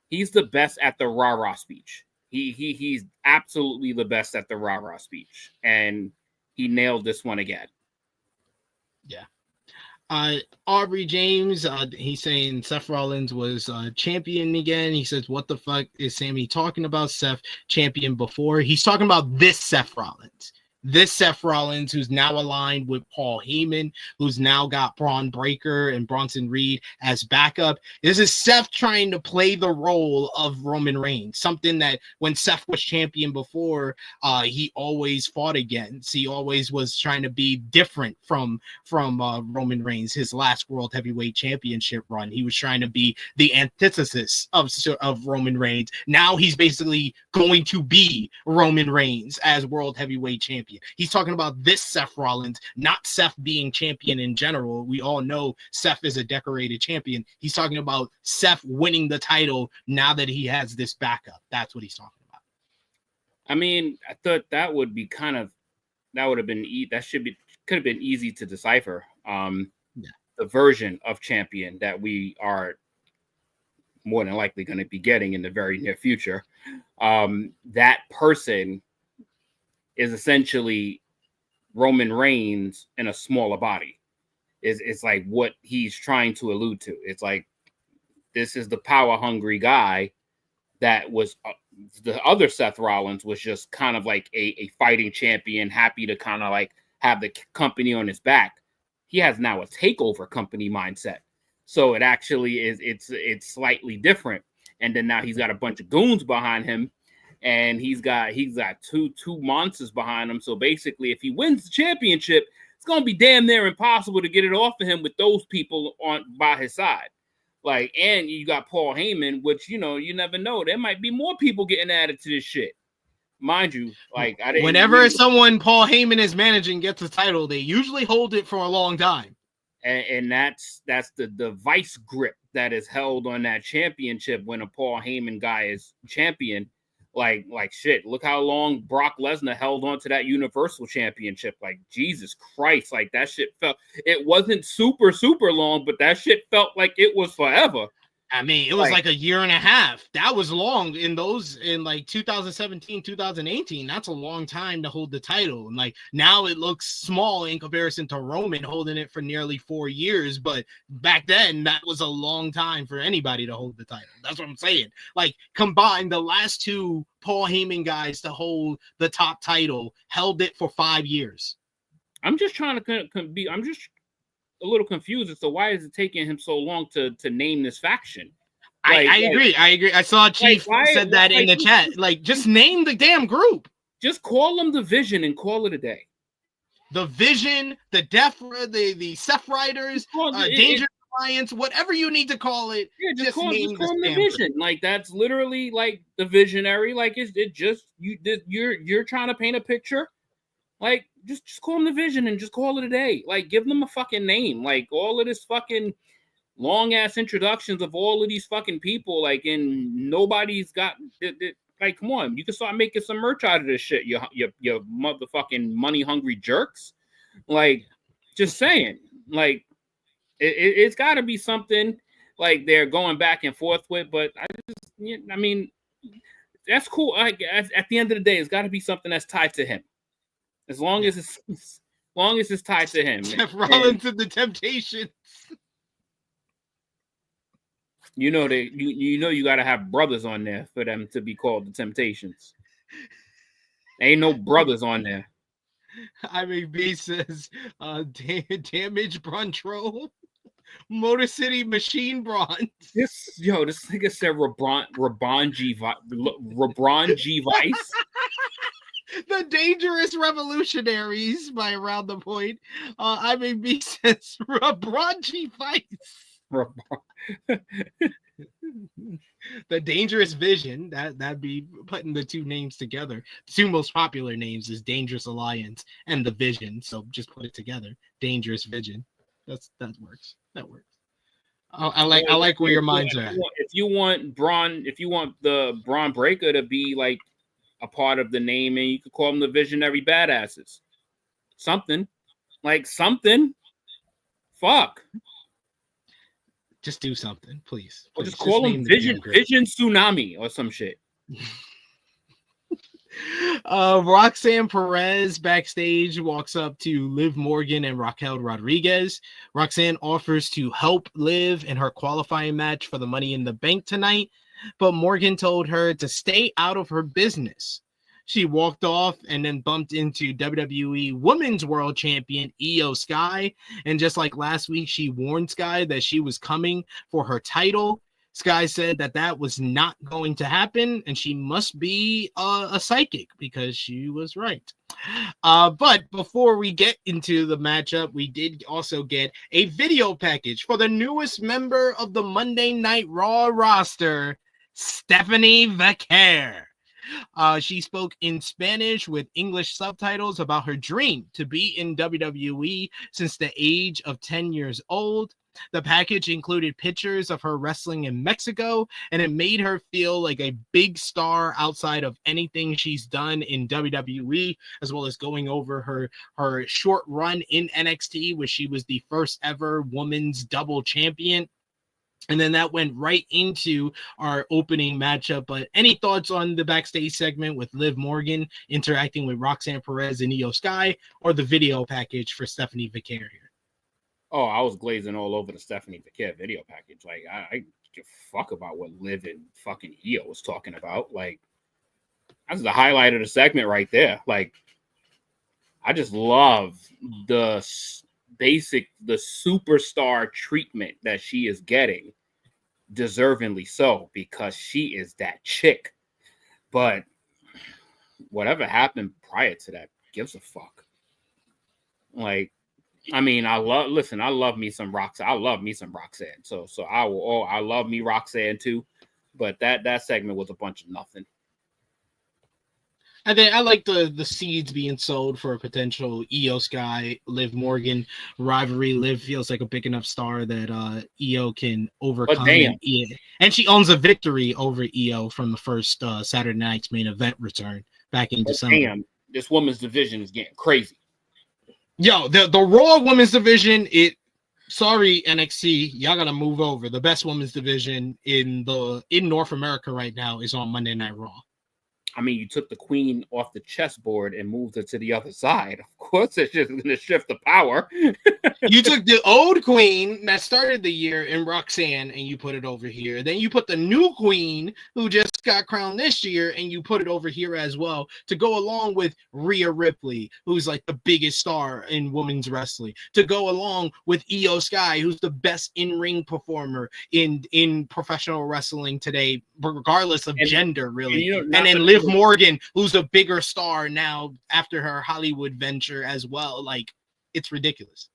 He's the best at the rah-rah speech. He's absolutely the best at the rah-rah speech. And he nailed this one again. Yeah. Aubrey James, he's saying Seth Rollins was champion again. He says, what the fuck is Sammy talking about? Seth champion before. He's talking about this Seth Rollins. This Seth Rollins, who's now aligned with Paul Heyman, who's now got Braun Breaker and Bronson Reed as backup. This is Seth trying to play the role of Roman Reigns, something that when Seth was champion before, he always fought against. He always was trying to be different from Roman Reigns, his last World Heavyweight Championship run. He was trying to be the antithesis of Roman Reigns. Now he's basically going to be Roman Reigns as World Heavyweight Champion. He's talking about this Seth Rollins, not Seth being champion in general. We all know Seth is a decorated champion. He's talking about Seth winning the title now that he has this backup. That's what he's talking about. I mean, I thought that would be could have been easy to decipher. The version of champion that we are more than likely going to be getting in the very near future. That person is essentially Roman Reigns in a smaller body. It's like what he's trying to allude to. It's like, this is the power hungry guy that was the other Seth Rollins was just kind of like a fighting champion, happy to kind of like have the company on his back. He has now a takeover company mindset. So it actually is, it's slightly different. And then now he's got a bunch of goons behind him. And he's got two monsters behind him. So basically, if he wins the championship, it's gonna be damn near impossible to get it off of him with those people by his side. Like, and you got Paul Heyman, which, you know, you never know. There might be more people getting added to this shit. Mind you, like, whenever someone Paul Heyman is managing gets a title, they usually hold it for a long time. And that's the vice grip that is held on that championship when a Paul Heyman guy is champion. Like shit, look how long Brock Lesnar held on to that Universal Championship. Like, Jesus Christ, like that shit it wasn't super long, but that shit felt like it was forever. I mean, it was like a year and a half. That was long in like 2017, 2018. That's a long time to hold the title. And like now it looks small in comparison to Roman holding it for nearly 4 years. But back then, that was a long time for anybody to hold the title. That's what I'm saying. Like, combine the last two Paul Heyman guys to hold the top title, held it for 5 years. I'm just trying to I'm just a little confused as to why is it taking him so long to name this faction. I agree. I saw Chief said that in the chat. Like, just name the damn group. Just call them the Vision and call it a day. The Vision, the the Seth Riders, Danger Alliance, whatever you need to call it. Yeah, just call them the Vision. Like, that's literally like the visionary. Like, you're trying to paint a picture. Like, just call them the Vision and just call it a day. Like, give them a fucking name. Like, all of this fucking long ass introductions of all of these fucking people. Like, and nobody's got like, come on, you can start making some merch out of this shit. You motherfucking money hungry jerks. Like, just saying. Like, it's got to be something like they're going back and forth with. But I mean, that's cool. At the end of the day, it's got to be something that's tied to him. As long as it's tied to him. Seth Rollins and the Temptations. You know you gotta have brothers on there for them to be called the Temptations. Ain't no brothers on there. MITB says Damage Brontro. Motor City Machine Bron. This nigga said Rabron Vice. The Dangerous Revolutionaries by Around the Point. MITB says Rabron Vice. The Dangerous Vision. That'd be putting the two names together. The two most popular names is Dangerous Alliance and the Vision. So just put it together. Dangerous Vision. That works. That works. I like where your minds are at. If you want the Bron Breaker to be like a part of the name, and you could call them the Visionary Badasses. Something. Fuck. Just do something, please. Or just call them Vision Tsunami or some shit. Roxanne Perez backstage walks up to Liv Morgan and Raquel Rodriguez. Roxanne offers to help Liv in her qualifying match for the Money in the Bank tonight, but Morgan told her to stay out of her business. She walked off and then bumped into WWE Women's World Champion Io Sky. And just like last week, she warned Sky that she was coming for her title. Sky said that was not going to happen, and she must be a psychic because she was right. But before we get into the matchup, we did also get a video package for the newest member of the Monday Night Raw roster, Stephanie Vaquer. She spoke in Spanish with English subtitles about her dream to be in WWE since the age of 10 years old. The package included pictures of her wrestling in Mexico, and it made her feel like a big star outside of anything she's done in WWE, as well as going over her short run in NXT, where she was the first ever women's double champion. And then that went right into our opening matchup. But any thoughts on the backstage segment with Liv Morgan interacting with Roxanne Perez and Io Sky, or the video package for Stephanie Vaquer here? Oh, I was glazing all over the Stephanie Vaquer video package. Like, I give a fuck about what Liv and fucking Io was talking about. Like, that's the highlight of the segment right there. Like, I just love the superstar treatment that she is getting, deservingly so, because she is that chick. But whatever happened prior to that gives a fuck. Like, I mean, I love me some Roxanne. I love me some Roxanne. So I love me Roxanne too. But that segment was a bunch of nothing. I like the seeds being sold for a potential Io Sky, Liv Morgan rivalry. Liv feels like a big enough star that Io can overcome. And she owns a victory over Io from the first Saturday Night's Main Event return back in December. Damn, this women's division is getting crazy. Yo, the Raw women's division, sorry NXT, y'all gotta move over. The best women's division in North America right now is on Monday Night Raw. I mean, you took the queen off the chessboard and moved her to the other side. Of course, it's just going to shift the power. You took the old queen that started the year in Roxanne and you put it over here. Then you put the new queen who just got crowned this year and you put it over here as well to go along with Rhea Ripley, who's like the biggest star in women's wrestling, to go along with Io Sky, who's the best in-ring performer in professional wrestling today, regardless of gender, really. And then Liv Morgan, who's a bigger star now after her Hollywood venture as well. Like, it's ridiculous.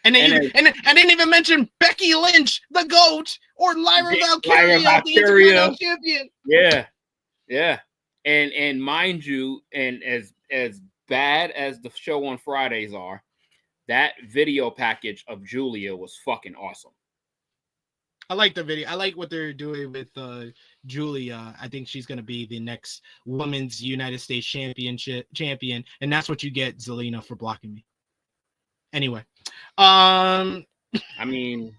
And then I didn't even mention Becky Lynch, the GOAT, or Lyra Valkyria, the Intercontinental Champion. Yeah. And mind you, and as bad as the show on Fridays are, that video package of Julia was fucking awesome. I like the video. I like what they're doing with Julia. I think she's going to be the next Women's United States champion, and that's what you get, Zelina, for blocking me. Anyway, I mean,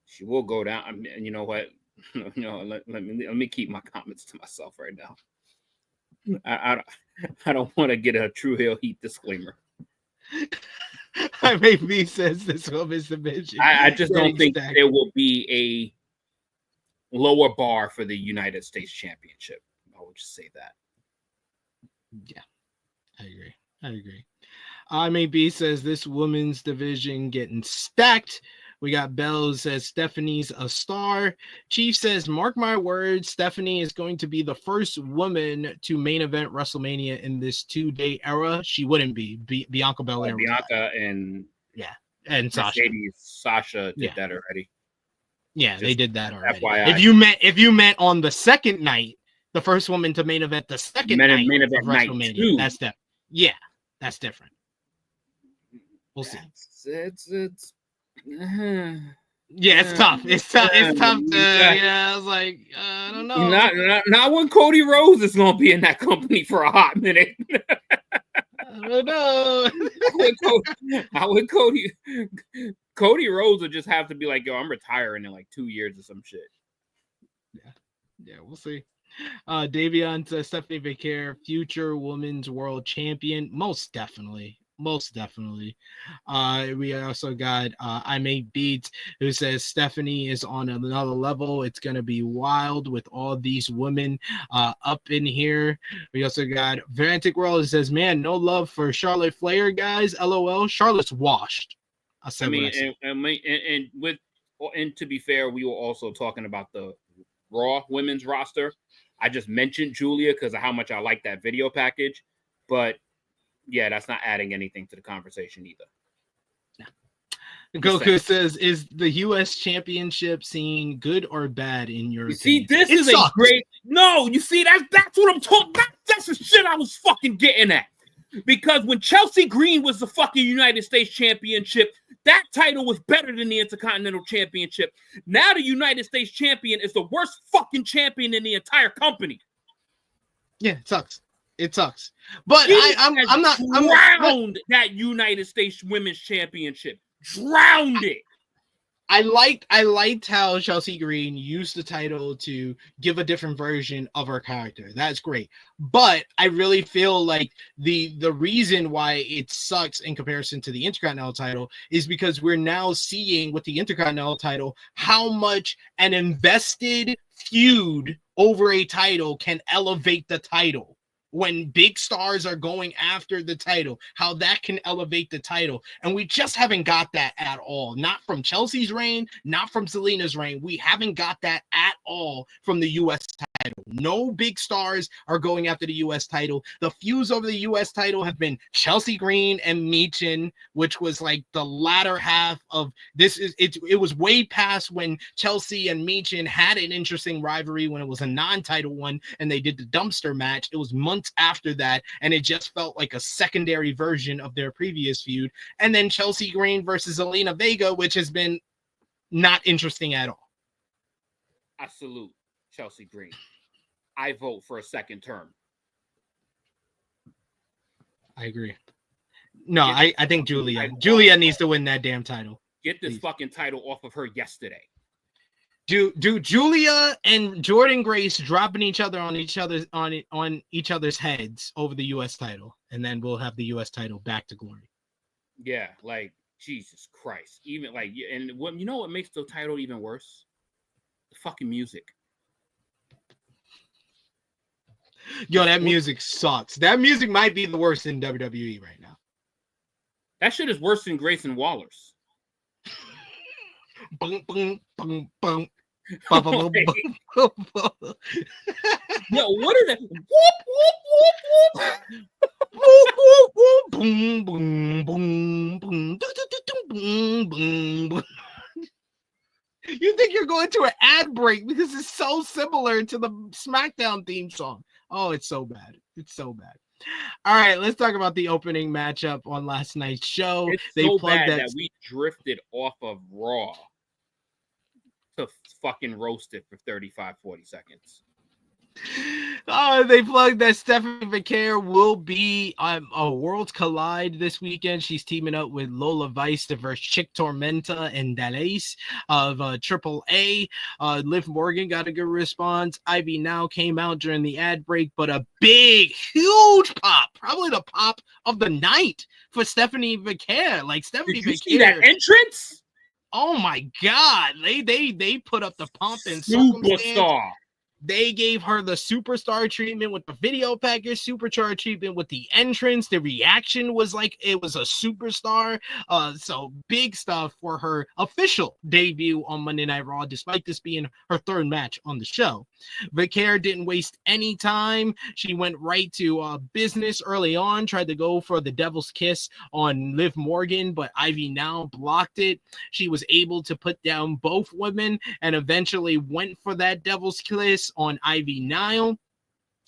she will go down. I mean, you know what? Let me keep my comments to myself right now. I don't want to get a True Hill Heat disclaimer. MITB says this woman's division. I just don't think there will be a lower bar for the United States Championship. I would just say that. Yeah, I agree. MITB says this women's division getting stacked. We got Bell says Stephanie's a star. Chief says, mark my words, Stephanie is going to be the first woman to main event WrestleMania in this 2-day era. She wouldn't be. Bianca Belair. Bianca and Sasha did that already. Yeah, they did that already. FYI. If you meant on the second night, the first woman to main event the second night main event of WrestleMania. Night that's different. Yeah, that's different. We'll see. Yeah, it's tough. It's tough to. Yeah, I was like, I don't know. Not when Cody Rhodes is gonna be in that company for a hot minute. I don't know. How would Cody Rhodes would just have to be like, yo, I'm retiring in like 2 years or some shit. Yeah, we'll see. Davion says Stephanie Vaquer, future women's world champion. Most definitely. Most definitely. We also got I Make Beats, who says Stephanie is on another level. It's gonna be wild with all these women up in here. We also got Varantic World, who says, man, no love for Charlotte Flair, guys. LOL. Charlotte's washed. I mean, and to be fair, we were also talking about the Raw women's roster. I just mentioned Julia because of how much I like that video package, but yeah, that's not adding anything to the conversation either. Goku says, is the U.S. championship scene good or bad in your opinion? See, this is a great... No, you see, that's what I'm talking about. That's the shit I was fucking getting at. Because when Chelsea Green was the fucking United States championship, that title was better than the Intercontinental Championship. Now the United States champion is the worst fucking champion in the entire company. Yeah, it sucks. It sucks. But I'm not drowned that United States Women's Championship. Drowned it. I liked how Chelsea Green used the title to give a different version of her character. That's great. But I really feel like the reason why it sucks in comparison to the Intercontinental title is because we're now seeing with the Intercontinental title how much an invested feud over a title can elevate the title. When big stars are going after the title, how that can elevate the title. And we just haven't got that at all. Not from Chelsea's reign, not from Selena's reign. We haven't got that at all from the U.S. title. No big stars are going after the U.S. title. The feuds over the U.S. title have been Chelsea Green and Michin, which was like the latter half of this. It was way past when Chelsea and Michin had an interesting rivalry when it was a non-title one and they did the dumpster match. It was months after that, and it just felt like a secondary version of their previous feud. And then Chelsea Green versus Zelina Vega, which has been not interesting at all. I salute Chelsea Green. I vote for a second term. I agree. No, I think Julia needs to win that damn title. Get this fucking title off of her yesterday. Do Julia and Jordan Grace dropping each other on each other's heads over the U.S. title, and then we'll have the U.S. title back to glory. Yeah, like Jesus Christ. Even like, and what you know what makes the title even worse? The fucking music. Yo, that music sucks. That music might be the worst in WWE right now. That shit is worse than Grayson Waller's. Boom, boom, boom, boom. Yo, what is that? Whoop, whoop, whoop, whoop. Whoop, whoop, whoop. Boom, boom, boom, boom. Boom, boom, boom. You think you're going to an ad break because it's so similar to the SmackDown theme song. Oh, it's so bad. It's so bad. All right, let's talk about the opening matchup on last night's show. It's so bad that we drifted off of Raw to fucking roast it for 35, 40 seconds. Oh, they plugged that Stephanie Vaquer will be a Worlds Collide this weekend. She's teaming up with Lola Vice versus Chick Tormenta and Dallas of AAA. Liv Morgan got a good response. Ivy Now came out during the ad break, but a big, huge pop, probably the pop of the night for Stephanie Vaquer. Like Stephanie Vaquer. See that entrance? Oh my God! They put up the pump and superstar. They gave her the superstar treatment with the video package, superstar treatment with the entrance. The reaction was like it was a superstar. So big stuff for her official debut on Monday Night Raw, despite this being her third match on the show. Vaquer didn't waste any time. She went right to business early on, tried to go for the Devil's Kiss on Liv Morgan, but Ivy Now blocked it. She was able to put down both women and eventually went for that Devil's Kiss on Ivy Nile.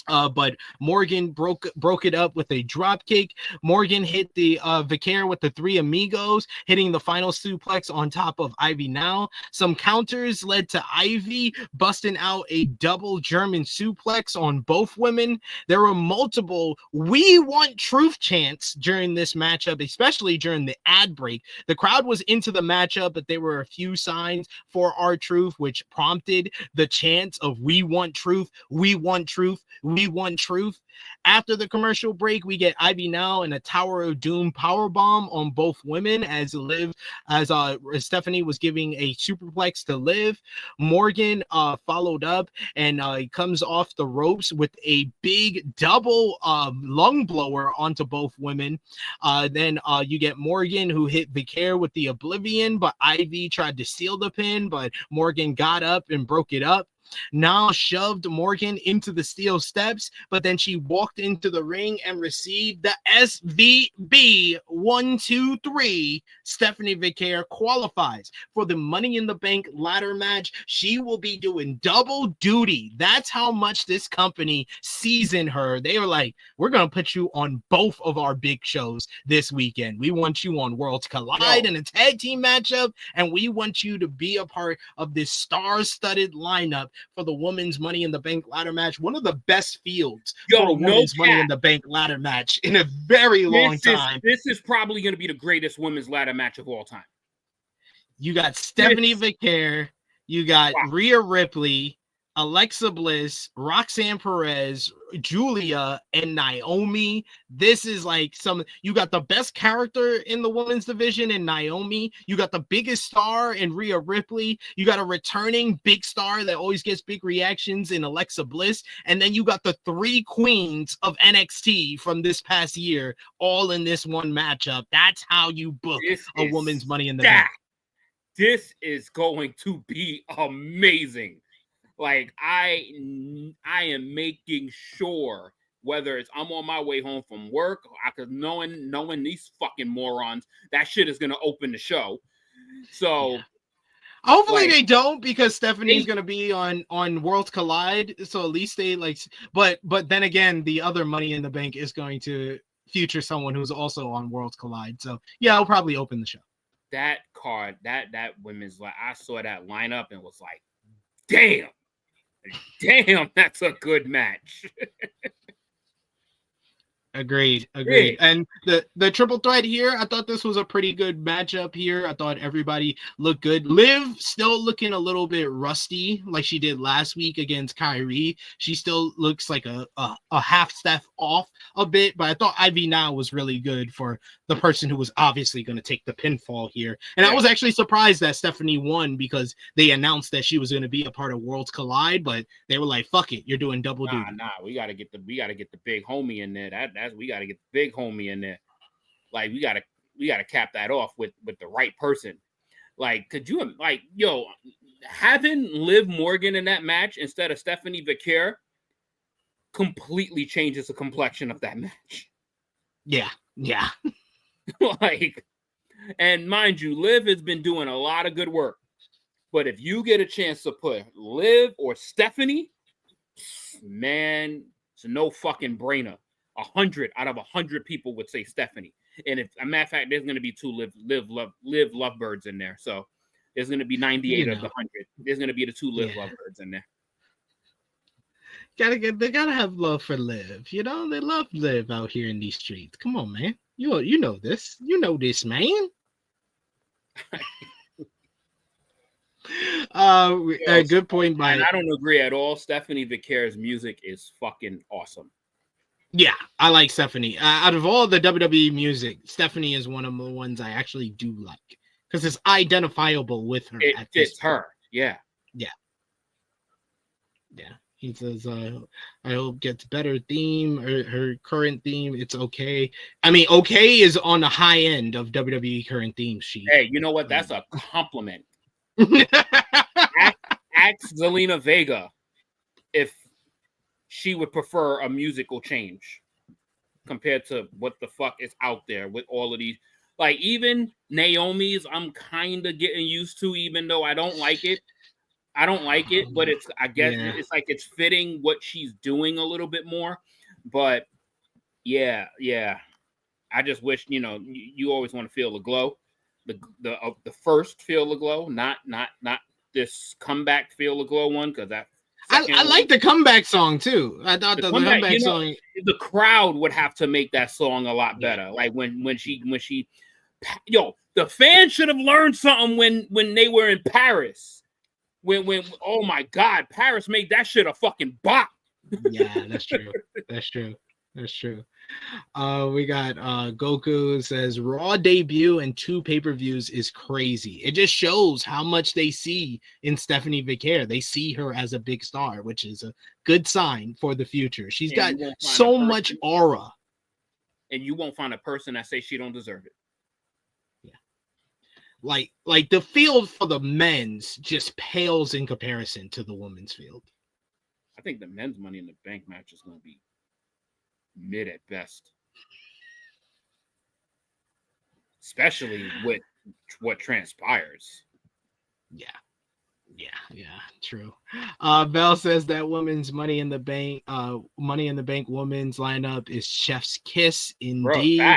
But Morgan broke it up with a drop kick. Morgan hit the Vaquer with the three amigos, hitting the final suplex on top of Ivy Now. Some counters led to Ivy busting out a double German suplex on both women. There were multiple "We Want Truth" chants during this matchup, especially during the ad break. The crowd was into the matchup, but there were a few signs for R-Truth, which prompted the chants of "We Want Truth, we want truth, we want truth." After the commercial break, we get Ivy Now and a Tower of Doom powerbomb on both women as Stephanie was giving a superplex to Liv. Morgan followed up and he comes off the ropes with a big double lung blower onto both women. Then you get Morgan, who hit Vaquer with the Oblivion, but Ivy tried to seal the pin, but Morgan got up and broke it up. Nile shoved Morgan into the steel steps, but then she walked into the ring and received the SVB 1, 2, 3. Stephanie Vaquer qualifies for the Money in the Bank ladder match. She will be doing double duty. That's how much this company seasoned her. They were like, we're going to put you on both of our big shows this weekend. We want you on Worlds Collide in a tag team matchup, and we want you to be a part of this star-studded lineup for the women's Money in the Bank ladder match. One of the best fields for a women's Money in the Bank ladder match in a very long time. This is probably going to be the greatest women's ladder match of all time. You got Stephanie Vaquer, you got Rhea Ripley, Alexa Bliss, Roxanne Perez, Julia, and Naomi. This is like you got the best character in the women's division in Naomi. You got the biggest star in Rhea Ripley. You got a returning big star that always gets big reactions in Alexa Bliss. And then you got the three queens of NXT from this past year all in this one matchup. That's how you book a women's Money in the Bank. This is going to be amazing. Like, I am making sure, whether it's I'm on my way home from work, because knowing these fucking morons, that shit is going to open the show. So hopefully they don't, because Stephanie's going to be on Worlds Collide. So at least they but then again, the other Money in the Bank is going to feature someone who's also on Worlds Collide. So yeah, I'll probably open the show. That card, that women's, I saw that lineup and was like, damn, that's a good match. Agreed. And the triple threat here, I thought this was a pretty good matchup here. I thought everybody looked good. Liv still looking a little bit rusty, like she did last week against Kairi. She still looks like a half step off a bit, but I thought Ivy Now was really good for the person who was obviously going to take the pinfall here. And I was actually surprised that Stephanie won, because they announced that she was going to be a part of Worlds Collide, but they were like, "Fuck it, you're doing double duty." Nah, we got to get the big homie in there. We got to get the big homie in there. Like, we got to cap that off with the right person. Like, could you, like, having Liv Morgan in that match instead of Stephanie Vaquer completely changes the complexion of that match. Yeah. Like, and mind you, Liv has been doing a lot of good work. But if you get a chance to put Liv or Stephanie, man, it's a no fucking brainer. 100 out of 100 people would say Stephanie. And if, a matter of fact, there's going to be two Liv Lovebirds in there. So there's going to be 98 of the 100. There's going to be the two Liv Lovebirds in there. They gotta have love for Liv. They love Liv out here in these streets. Come on, man. You know this. You know this, man. A good point by. And I don't agree at all. Stephanie Vaquer's music is fucking awesome. Yeah, I like Stephanie. Out of all the WWE music, Stephanie is one of the ones I actually do like, because it's identifiable with her. It fits her. Yeah. He says, I hope gets better theme, or her current theme. It's okay. I mean, okay is on the high end of WWE current theme sheet. Hey, you know what? That's a compliment. Ask Zelina Vega if she would prefer a musical change compared to what the fuck is out there with all of these. Like, even Naomi's, I'm kind of getting used to, even though I don't like it. I don't like it, but I guess Yeah. it's like it's fitting what she's doing a little bit more. But yeah. I just wish, you always want to feel the glow, the first feel the glow, not this comeback feel the glow one, because that. I like the comeback song too. I thought the comeback song. The crowd would have to make that song a lot better. Like when she, the fans should have learned something when they were in Paris. When oh my God, Paris made that shit a fucking bop. Yeah, that's true. That's true. We got Goku says Raw debut and 2 pay-per-views is crazy. It just shows how much they see in Stephanie Vaquer. They see her as a big star, which is a good sign for the future. She's got so much aura. And you won't find a person that says she don't deserve it. Yeah. Like the field for the men's just pales in comparison to the women's field. I think the men's Money in the Bank match is going to be mid at best, especially with what transpires. Yeah, true. Bell says that women's Money in the Bank women's lineup is Chef's Kiss. Indeed. Bro,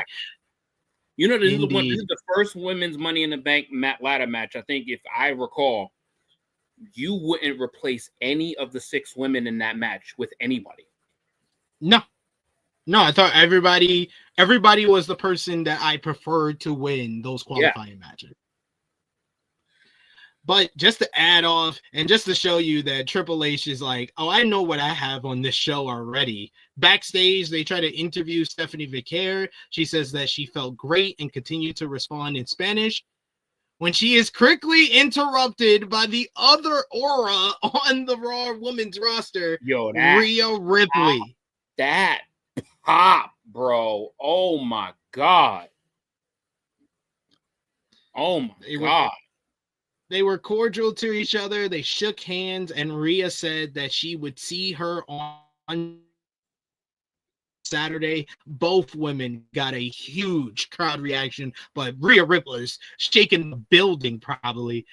this is the first women's Money in the Bank ladder match. I think, if I recall, you wouldn't replace any of the 6 women in that match with anybody. No, I thought everybody was the person that I preferred to win those qualifying matches. But just to add off and just to show you that Triple H is like, oh, I know what I have on this show already. Backstage, they try to interview Stephanie Vaquer. She says that she felt great and continued to respond in Spanish, when she is quickly interrupted by the other aura on the Raw women's roster, Rhea Ripley. That pop, bro. Oh my God. They were cordial to each other. They shook hands, and Rhea said that she would see her on Saturday. Both women got a huge crowd reaction, but Rhea Ripley's shaking the building probably.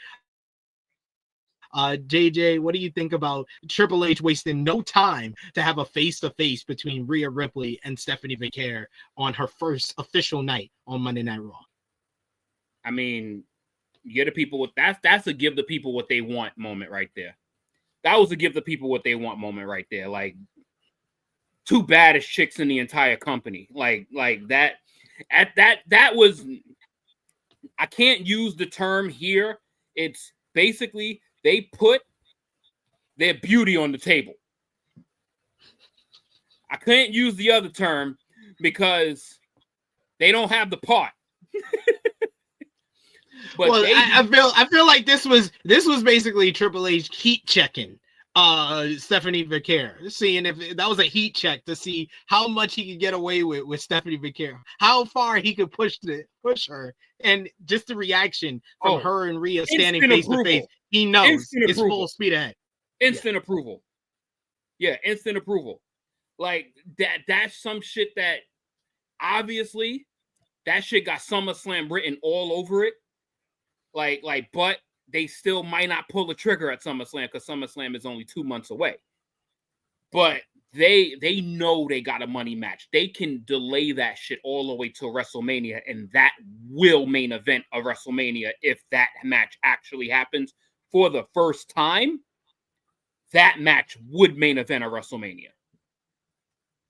JJ, what do you think about Triple H wasting no time to have a face-to-face between Rhea Ripley and Stephanie Vaquer on her first official night on Monday Night Raw? I mean, get the people that's a give the people what they want moment right there. That was a give the people what they want moment right there. Like, 2 baddest chicks in the entire company. Like that. That was. I can't use the term here. It's basically they put their beauty on the table. I can't use the other term because they don't have the part. But well, I feel like this was basically Triple H heat checking Stephanie Vaquer, seeing if that was a heat check to see how much he could get away with Stephanie Vaquer, how far he could push her, and just the reaction from her and Rhea standing face to face. He knows it's full speed ahead. Instant approval. Yeah, instant approval. Like that's some shit that obviously that shit got SummerSlam written all over it. Like, but they still might not pull the trigger at SummerSlam because SummerSlam is only 2 months away. But they know they got a money match. They can delay that shit all the way to WrestleMania, and that will main event of WrestleMania if that match actually happens for the first time. That match would main event of WrestleMania.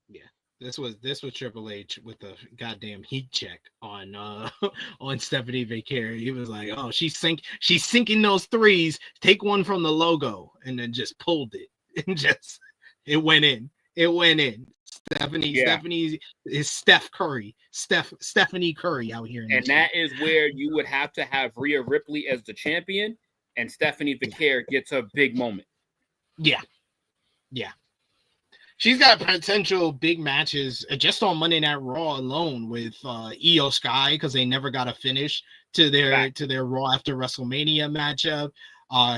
Yeah, this was Triple H with the goddamn heat check on on Stephanie Vaquer. He was like, "Oh, she's sinking those threes. Take one from the logo," and then just pulled it and just it went in. It went in. Stephanie is Stephanie Curry out here. And that is where you would have to have Rhea Ripley as the champion, and Stephanie Vaquer gets a big moment. Yeah. She's got potential big matches just on Monday Night Raw alone with Io Sky, because they never got a finish to their Raw after WrestleMania matchup.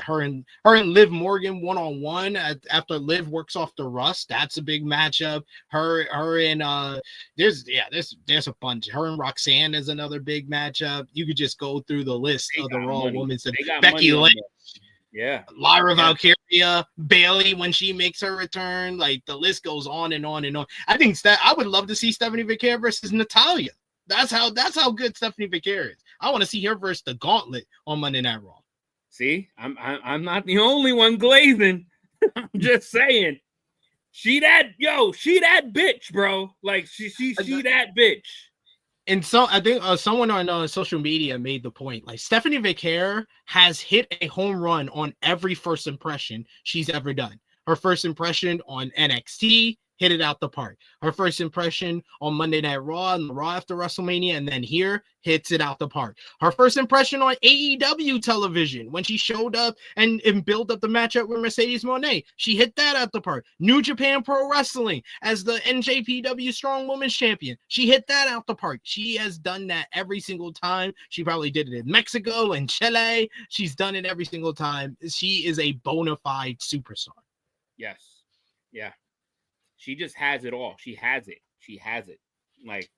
Her and Liv Morgan one-on-one after Liv works off the rust. That's a big matchup. Her and there's a bunch. Her and Roxanne is another big matchup. You could just go through the list of the Raw women's. Becky Lynch. Yeah. Lyra, Valkyria, Bailey when she makes her return. Like the list goes on and on and on. I think I would love to see Stephanie Vaquer versus Natalya. That's how good Stephanie Vaquer is. I want to see her versus the Gauntlet on Monday Night Raw. See, I'm not the only one glazing. I'm just saying. She that bitch, bro. Like she that bitch. And so I think someone on social media made the point, like Stephanie Vaquer has hit a home run on every first impression she's ever done. Her first impression on NXT, hit it out the park. Her first impression on Monday Night Raw and the Raw after WrestleMania, and then here hits it out the park. Her first impression on AEW television when she showed up and built up the matchup with Mercedes Moné, she hit that out the park. New Japan Pro Wrestling as the NJPW Strong Women's Champion, she hit that out the park. She has done that every single time. She probably did it in Mexico and Chile. She's done it every single time. She is a bona fide superstar. Yes. Yeah. She just has it all. She has it. Like,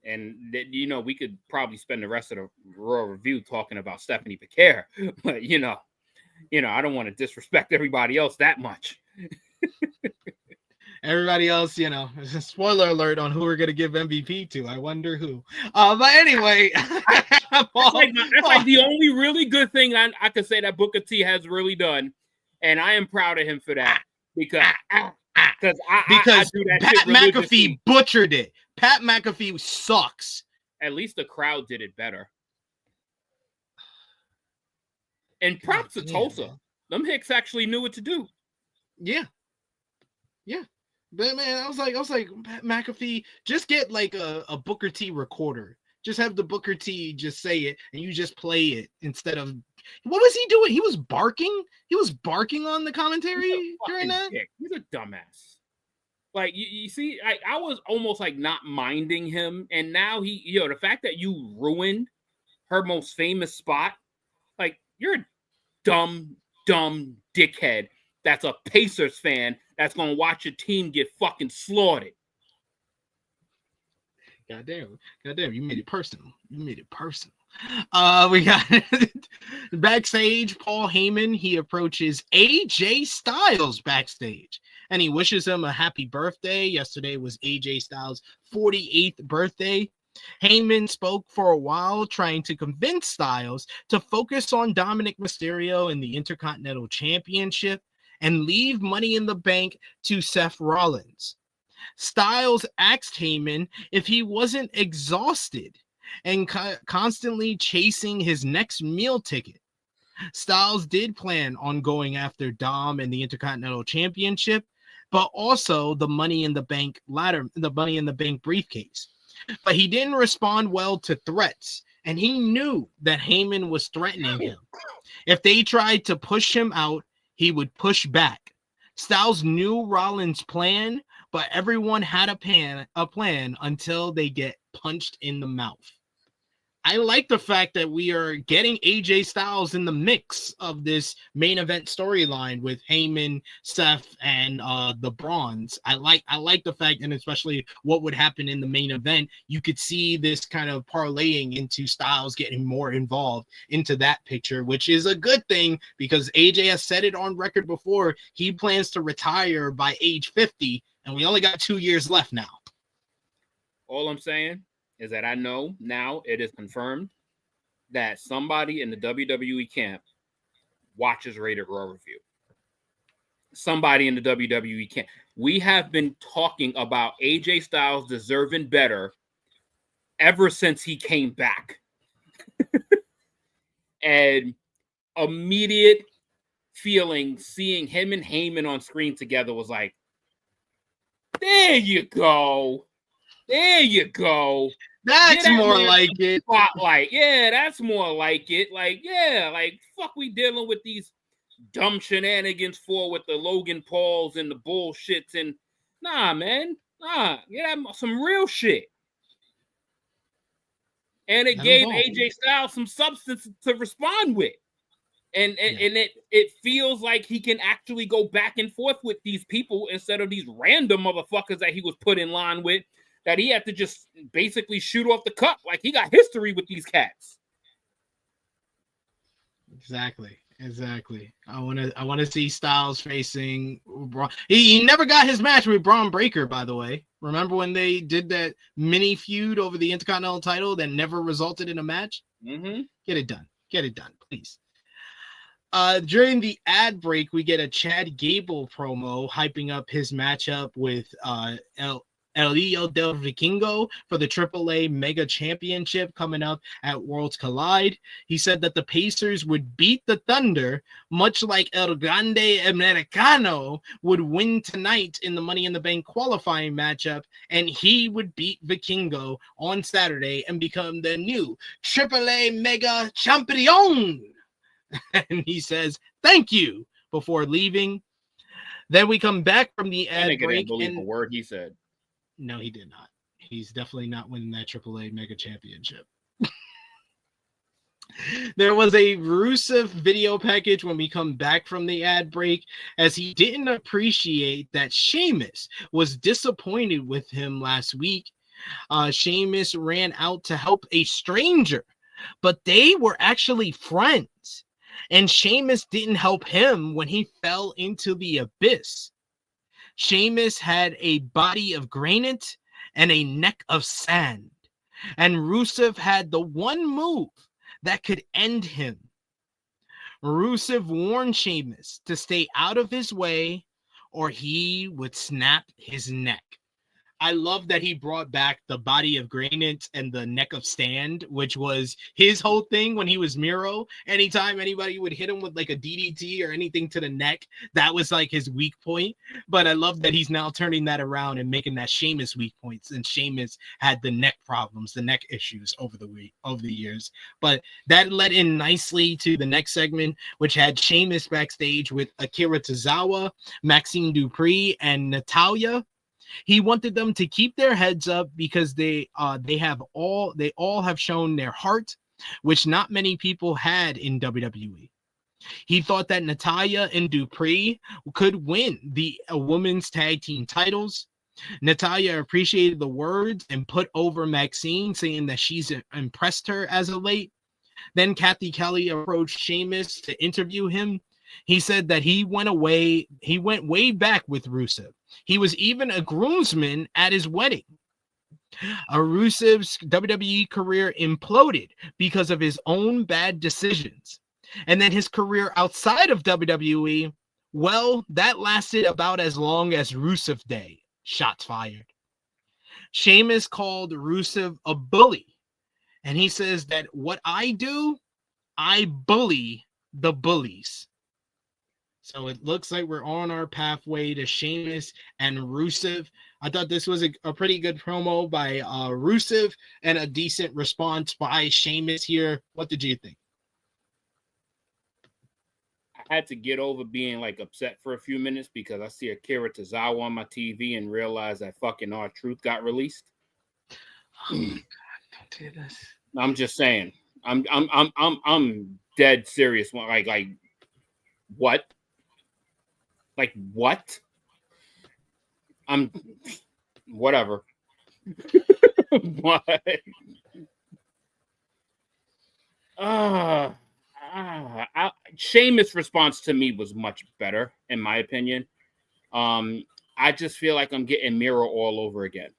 and we could probably spend the rest of the Raw review talking about Stephanie Vaquer, but I don't want to disrespect everybody else that much. Everybody else, spoiler alert on who we're gonna give MVP to. I wonder who. But anyway, that's like the only really good thing I could say that Booker T has really done, and I am proud of him for that because I do that Pat shit McAfee butchered it. Pat McAfee sucks. At least the crowd did it better. And props to Tulsa. Man. Them Hicks actually knew what to do. Yeah. But man, I was like, Pat McAfee, just get like a Booker T recorder. Just have the Booker T just say it and you just play it instead of what was he doing? He was barking. He was barking on the commentary during that. Dick. He's a dumbass. Like you see, I was almost like not minding him, and now the fact that you ruined her most famous spot, like you're a dumb dickhead. That's a Pacers fan that's gonna watch your team get fucking slaughtered. Goddamn, you made it personal. We got backstage. Paul Heyman, he approaches AJ Styles backstage and he wishes him a happy birthday. Yesterday was AJ Styles' 48th birthday. Heyman spoke for a while, trying to convince Styles to focus on Dominic Mysterio in the Intercontinental Championship and leave Money in the Bank to Seth Rollins. Styles asked Heyman if he wasn't exhausted and constantly chasing his next meal ticket. Styles did plan on going after Dom in the Intercontinental Championship, but also the Money in the Bank briefcase. But he didn't respond well to threats, and he knew that Heyman was threatening him. If they tried to push him out, he would push back. Styles knew Rollins' plan, but everyone had a plan until they get punched in the mouth. I like the fact that we are getting AJ Styles in the mix of this main event storyline with Heyman, Seth, and the Brons. I like the fact, and especially what would happen in the main event, you could see this kind of parlaying into Styles getting more involved into that picture, which is a good thing because AJ has said it on record before. He plans to retire by age 50, and we only got 2 years left now. All I'm saying is that I know now it is confirmed that somebody in the WWE camp watches Rated Raw Review. Somebody in the WWE camp. We have been talking about AJ Styles deserving better ever since he came back. And immediate feeling seeing him and Heyman on screen together was like, there you go. There you go. That's more like it. Spotlight. Yeah, that's more like it. Like, yeah, like, fuck we dealing with these dumb shenanigans with the Logan Pauls and the bullshits and nah, man. Nah, get some real shit. And it gave AJ Styles some substance to respond with. And it feels like he can actually go back and forth with these people instead of these random motherfuckers that he was put in line with, that he had to just basically shoot off the cup. Like he got history with these cats. Exactly. Exactly. I want to see Styles facing Braun. He never got his match with Braun Breaker, by the way. Remember when they did that mini feud over the Intercontinental title that never resulted in a match? Mm-hmm. Get it done. Get it done, please. During the ad break, we get a Chad Gable promo hyping up his matchup with El Hijo del Vikingo for the AAA Mega Championship coming up at Worlds Collide. He said that the Pacers would beat the Thunder, much like El Grande Americano would win tonight in the Money in the Bank qualifying matchup, and he would beat Vikingo on Saturday and become the new AAA Mega Champion. And he says, thank you, before leaving. Then we come back from the ad break. Didn't believe a word he said. No, he did not. He's definitely not winning that AAA Mega Championship. There was a Rusev video package when we come back from the ad break, as he didn't appreciate that Sheamus was disappointed with him last week. Sheamus ran out to help a stranger, but they were actually friends. And Sheamus didn't help him when he fell into the abyss. Sheamus had a body of granite and a neck of sand. And Rusev had the one move that could end him. Rusev warned Sheamus to stay out of his way or he would snap his neck. I love that he brought back the body of granite and the neck of stand, which was his whole thing when he was Miro. Anytime anybody would hit him with like a DDT or anything to the neck, that was like his weak point. But I love that he's now turning that around and making that Sheamus weak points. And Sheamus had the neck problems, the neck issues over the years. But that led in nicely to the next segment, which had Sheamus backstage with Akira Tozawa, Maxine Dupree, and Natalya. He wanted them to keep their heads up because they all have shown their heart, which not many people had in WWE. He thought that Natalya and Dupree could win the women's tag team titles. Natalya appreciated the words and put over Maxine, saying that she's impressed her as of late. Then Kathy Kelly approached Sheamus to interview him. He said that he went way back with Rusev. He was even a groomsman at his wedding. Rusev's WWE career imploded because of his own bad decisions. And then his career outside of WWE, well, that lasted about as long as Rusev Day. Shots fired. Sheamus called Rusev a bully. And he says that what I do, I bully the bullies. So it looks like we're on our pathway to Sheamus and Rusev. I thought this was a pretty good promo by Rusev and a decent response by Sheamus here. What did you think? I had to get over being like upset for a few minutes because I see Akira Tozawa on my TV and realize that fucking R-Truth got released. Oh my God, don't do this. I'm just saying. I'm dead serious. Like what? Like what? I'm whatever. What? Sheamus' response to me was much better, in my opinion. I just feel like I'm getting Miro all over again.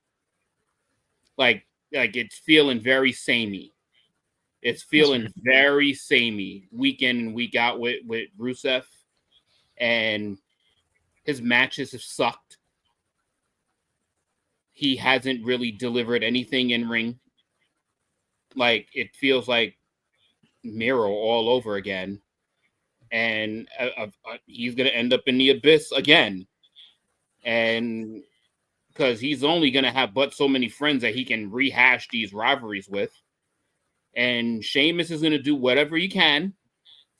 Like it's feeling very samey. It's feeling very samey week in and week out with Rusev, and his matches have sucked. He hasn't really delivered anything in ring. Like, it feels like Miro all over again. And he's going to end up in the abyss again. And because he's only going to have but so many friends that he can rehash these rivalries with. And Sheamus is going to do whatever he can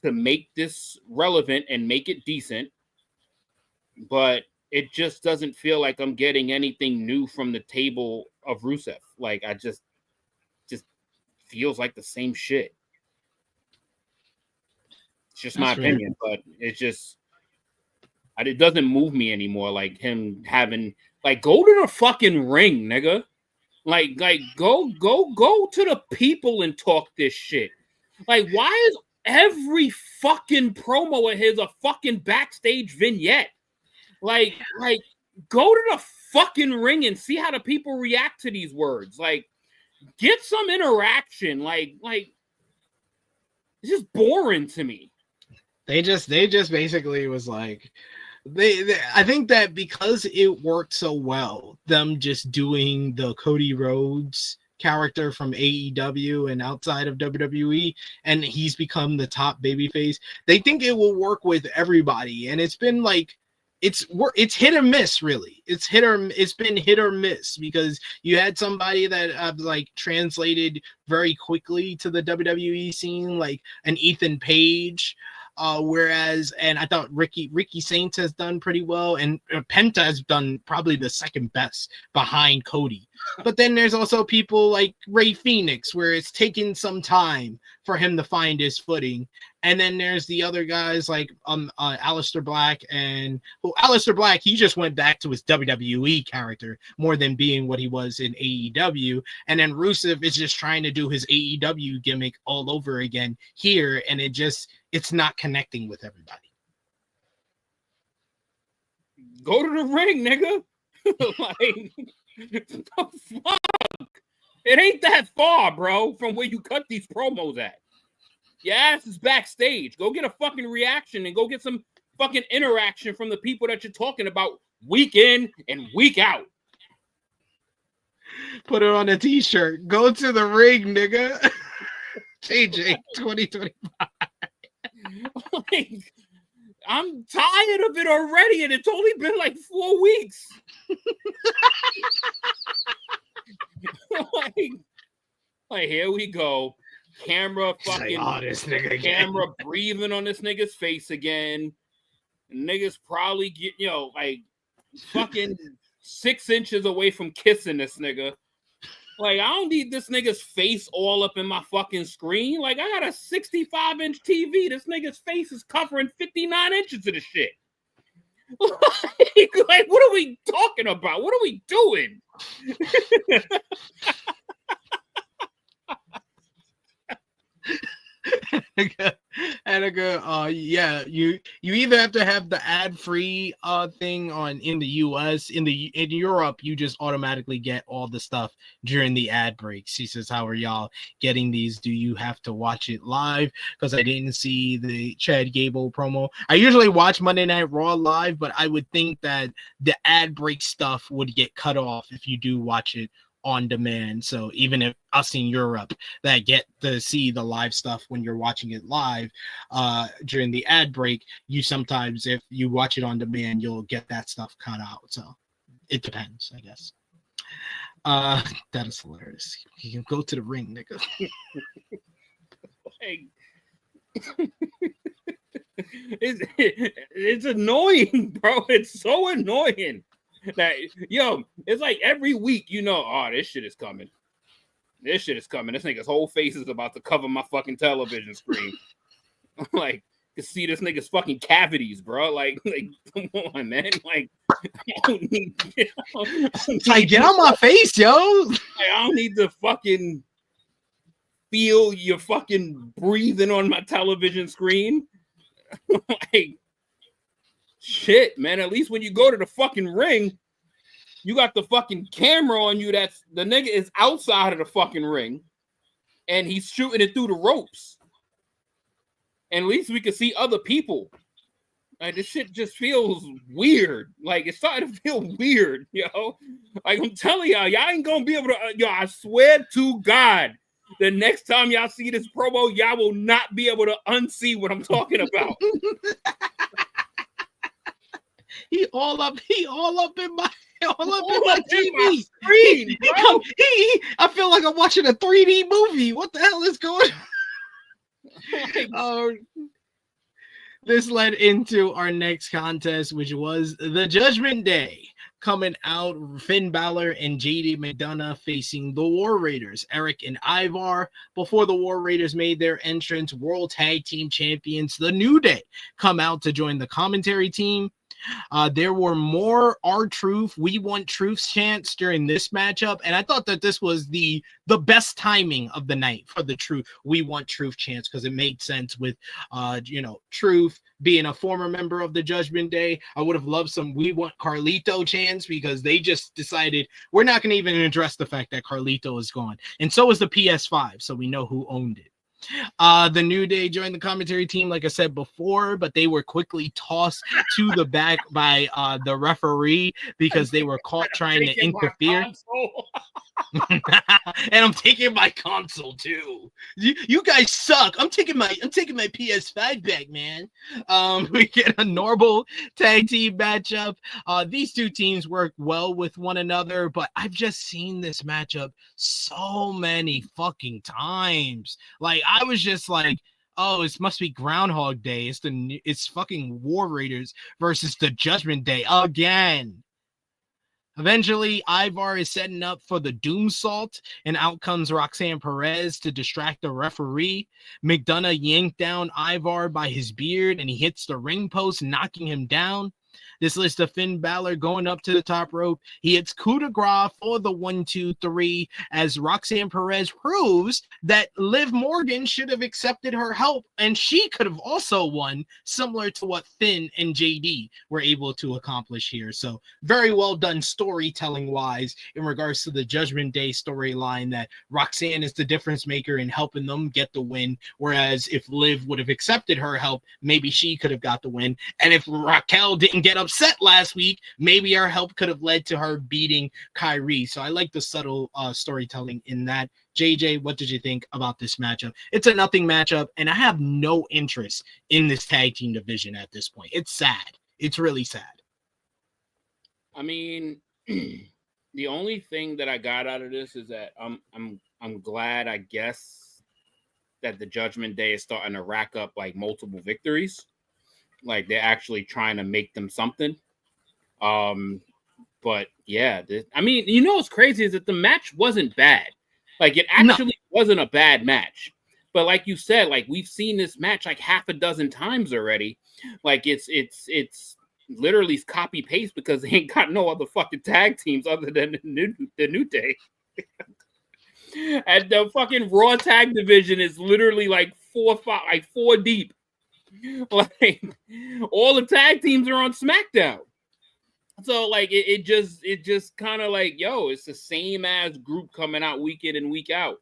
to make this relevant and make it decent. But it just doesn't feel like I'm getting anything new from the table of Rusev. Like, I just feels like the same shit. It's just my opinion, but it doesn't move me anymore. Like him having, like, go to the fucking ring, nigga. Like go to the people and talk this shit. Like, why is every fucking promo of his a fucking backstage vignette. Like, go to the fucking ring and see how the people react to these words. Like, get some interaction. Like, it's just boring to me. They just basically was like, I think that because it worked so well, them just doing the Cody Rhodes character from AEW and outside of WWE, and he's become the top babyface. They think it will work with everybody, and it's been like it's hit or miss, really. It's been hit or miss, because you had somebody that like translated very quickly to the WWE scene, like an Ethan Page. Whereas, and I thought Ricky Saints has done pretty well, and Penta has done probably the second best behind Cody. But then there's also people like Rey Fenix, where it's taken some time for him to find his footing. And then there's the other guys like Aleister Black, and Aleister Black, he just went back to his WWE character more than being what he was in AEW. And then Rusev is just trying to do his AEW gimmick all over again here, and it's not connecting with everybody. Go to the ring, nigga. Like, the fuck? It ain't that far, bro, from where you cut these promos at. Your ass is backstage. Go get a fucking reaction and go get some fucking interaction from the people that you're talking about week in and week out. Put it on a t-shirt. Go to the ring, nigga. JJ 2025. Like, I'm tired of it already, and it's only been like 4 weeks. like here we go. Camera fucking like, this nigga again. Camera breathing on this nigga's face again. Niggas probably get, like fucking 6 inches away from kissing this nigga. Like, I don't need this nigga's face all up in my fucking screen. Like, I got a 65-inch TV. This nigga's face is covering 59 inches of the shit. Like, what are we talking about? What are we doing? Yeah, you either have to have the ad-free thing on in the US. In Europe, you just automatically get all the stuff during the ad breaks. He says, how are y'all getting these? Do you have to watch it live? Because I didn't see the Chad Gable promo. I usually watch Monday Night Raw live, but I would think that the ad break stuff would get cut off if you do watch it on demand. So even if us in Europe that get to see the live stuff when you're watching it live during the ad break, you sometimes, if you watch it on demand, you'll get that stuff cut out. So it depends, I guess. That is hilarious. You can go to the ring, nigga. It's annoying, bro. It's so annoying. That, it's like every week, this shit is coming. This shit is coming. This nigga's whole face is about to cover my fucking television screen. Like, to see this nigga's fucking cavities, bro. Like, come on, man. Like, get out my face, yo. I don't need to fucking feel your fucking breathing on my television screen. Like, shit, man. At least when you go to the fucking ring, you got the fucking camera on you. That's the nigga is outside of the fucking ring, and he's shooting it through the ropes. And at least we can see other people. Like, this shit just feels weird. Like, it's starting to feel weird, Like, I'm telling y'all ain't gonna be able to. I swear to God, the next time y'all see this promo, y'all will not be able to unsee what I'm talking about. He all up in my TV screen. I feel like I'm watching a 3D movie. What the hell is going on? This led into our next contest, which was the Judgment Day. Coming out, Finn Balor and JD McDonough facing the War Raiders, Eric and Ivar. Before the War Raiders made their entrance, World Tag Team Champions, The New Day, come out to join the commentary team. There were more R-Truth, We Want Truth chants during this matchup, and I thought that this was the best timing of the night for the We Want Truth chants, because it made sense with, Truth being a former member of the Judgment Day. I would have loved some We Want Carlito chants, because they just decided we're not going to even address the fact that Carlito is gone. And so is the PS5, so we know who owned it. The New Day joined the commentary team, like I said before, but they were quickly tossed to the back by the referee because they were caught trying to interfere. And I'm taking my console too. You guys suck. I'm taking my PS5 back, man. We get a normal tag team matchup. These two teams work well with one another, but I've just seen this matchup so many fucking times. Like, I was just like, oh, it must be Groundhog Day. It's fucking War Raiders versus the Judgment Day again. Eventually, Ivar is setting up for the Doomsault, and out comes Roxanne Perez to distract the referee. McDonough yanked down Ivar by his beard, and he hits the ring post, knocking him down. This leads to Finn Balor going up to the top rope. He hits coup de grace for the 1-2-3 as Roxanne Perez proves that Liv Morgan should have accepted her help, and she could have also won, similar to what Finn and JD were able to accomplish here. So very well done storytelling-wise in regards to the Judgment Day storyline, that Roxanne is the difference maker in helping them get the win, whereas if Liv would have accepted her help, maybe she could have got the win. And if Raquel didn't get upset last week, maybe our help could have led to her beating Kairi. So I like the subtle storytelling in that. JJ, what did you think about this matchup? It's a nothing matchup, and I have no interest in this tag team division at this point. It's sad. It's really sad. I mean, the only thing that I got out of this is that I'm glad, I guess, that the Judgment Day is starting to rack up like multiple victories. Like, they're actually trying to make them something. But yeah, I mean, you know what's crazy is that the match wasn't bad. Like, it actually wasn't a bad match. But like you said, like, we've seen this match like half a dozen times already. Like, it's literally copy paste, because they ain't got no other fucking tag teams other than the New Day. And the fucking Raw tag division is literally like four deep. Like, all the tag teams are on SmackDown. So like it just kind of like, yo, it's the same ass group coming out week in and week out.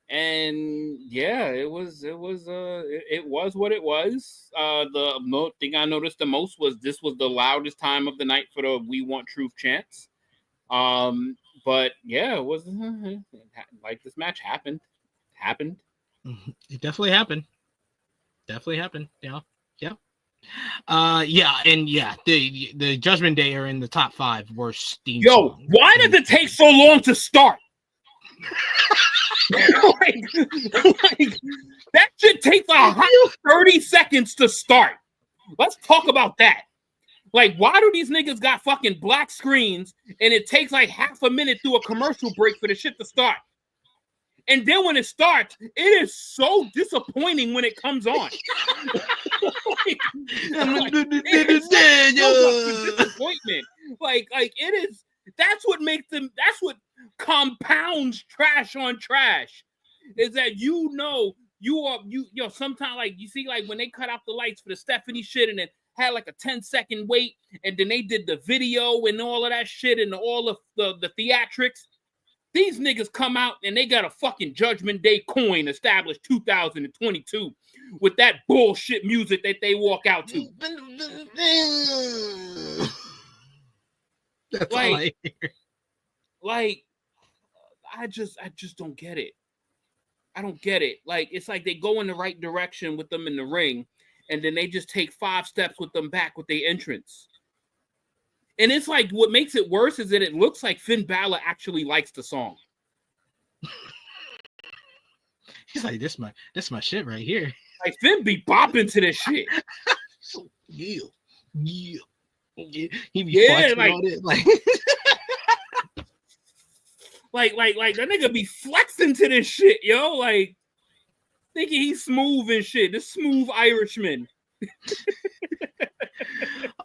And yeah, it was what it was. The thing I noticed the most was this was the loudest time of the night for the We Want Truth chants. But yeah, it was like, this match happened. It definitely happened. Yeah. The Judgment Day are in the top 5 worst theme songs. Why does it take so long to start? like, that should take a hot 30 seconds to start. Let's talk about that. Like, why do these niggas got fucking black screens and it takes like half a minute through a commercial break for the shit to start? And then when it starts, it is so disappointing when it comes on. Disappointment. Like it is. That's what makes them. That's what compounds trash on trash. Is that you sometimes, like, you see, like when they cut out the lights for the Stephanie shit and it had like a 10-second wait, and then they did the video and all of that shit and all of the theatrics. These niggas come out and they got a fucking Judgment Day coin established 2022 with that bullshit music that they walk out to. That's all I hear. Like, I just don't get it. I don't get it. Like, it's like they go in the right direction with them in the ring, and then they just take 5 steps with them back with their entrance. And it's like, what makes it worse is that it looks like Finn Balor actually likes the song. He's like, this my shit right here. Like, Finn be bopping to this shit. Yeah. He be flexing on it. Like that nigga be flexing to this shit, yo. Like, thinking he's smooth and shit. This smooth Irishman.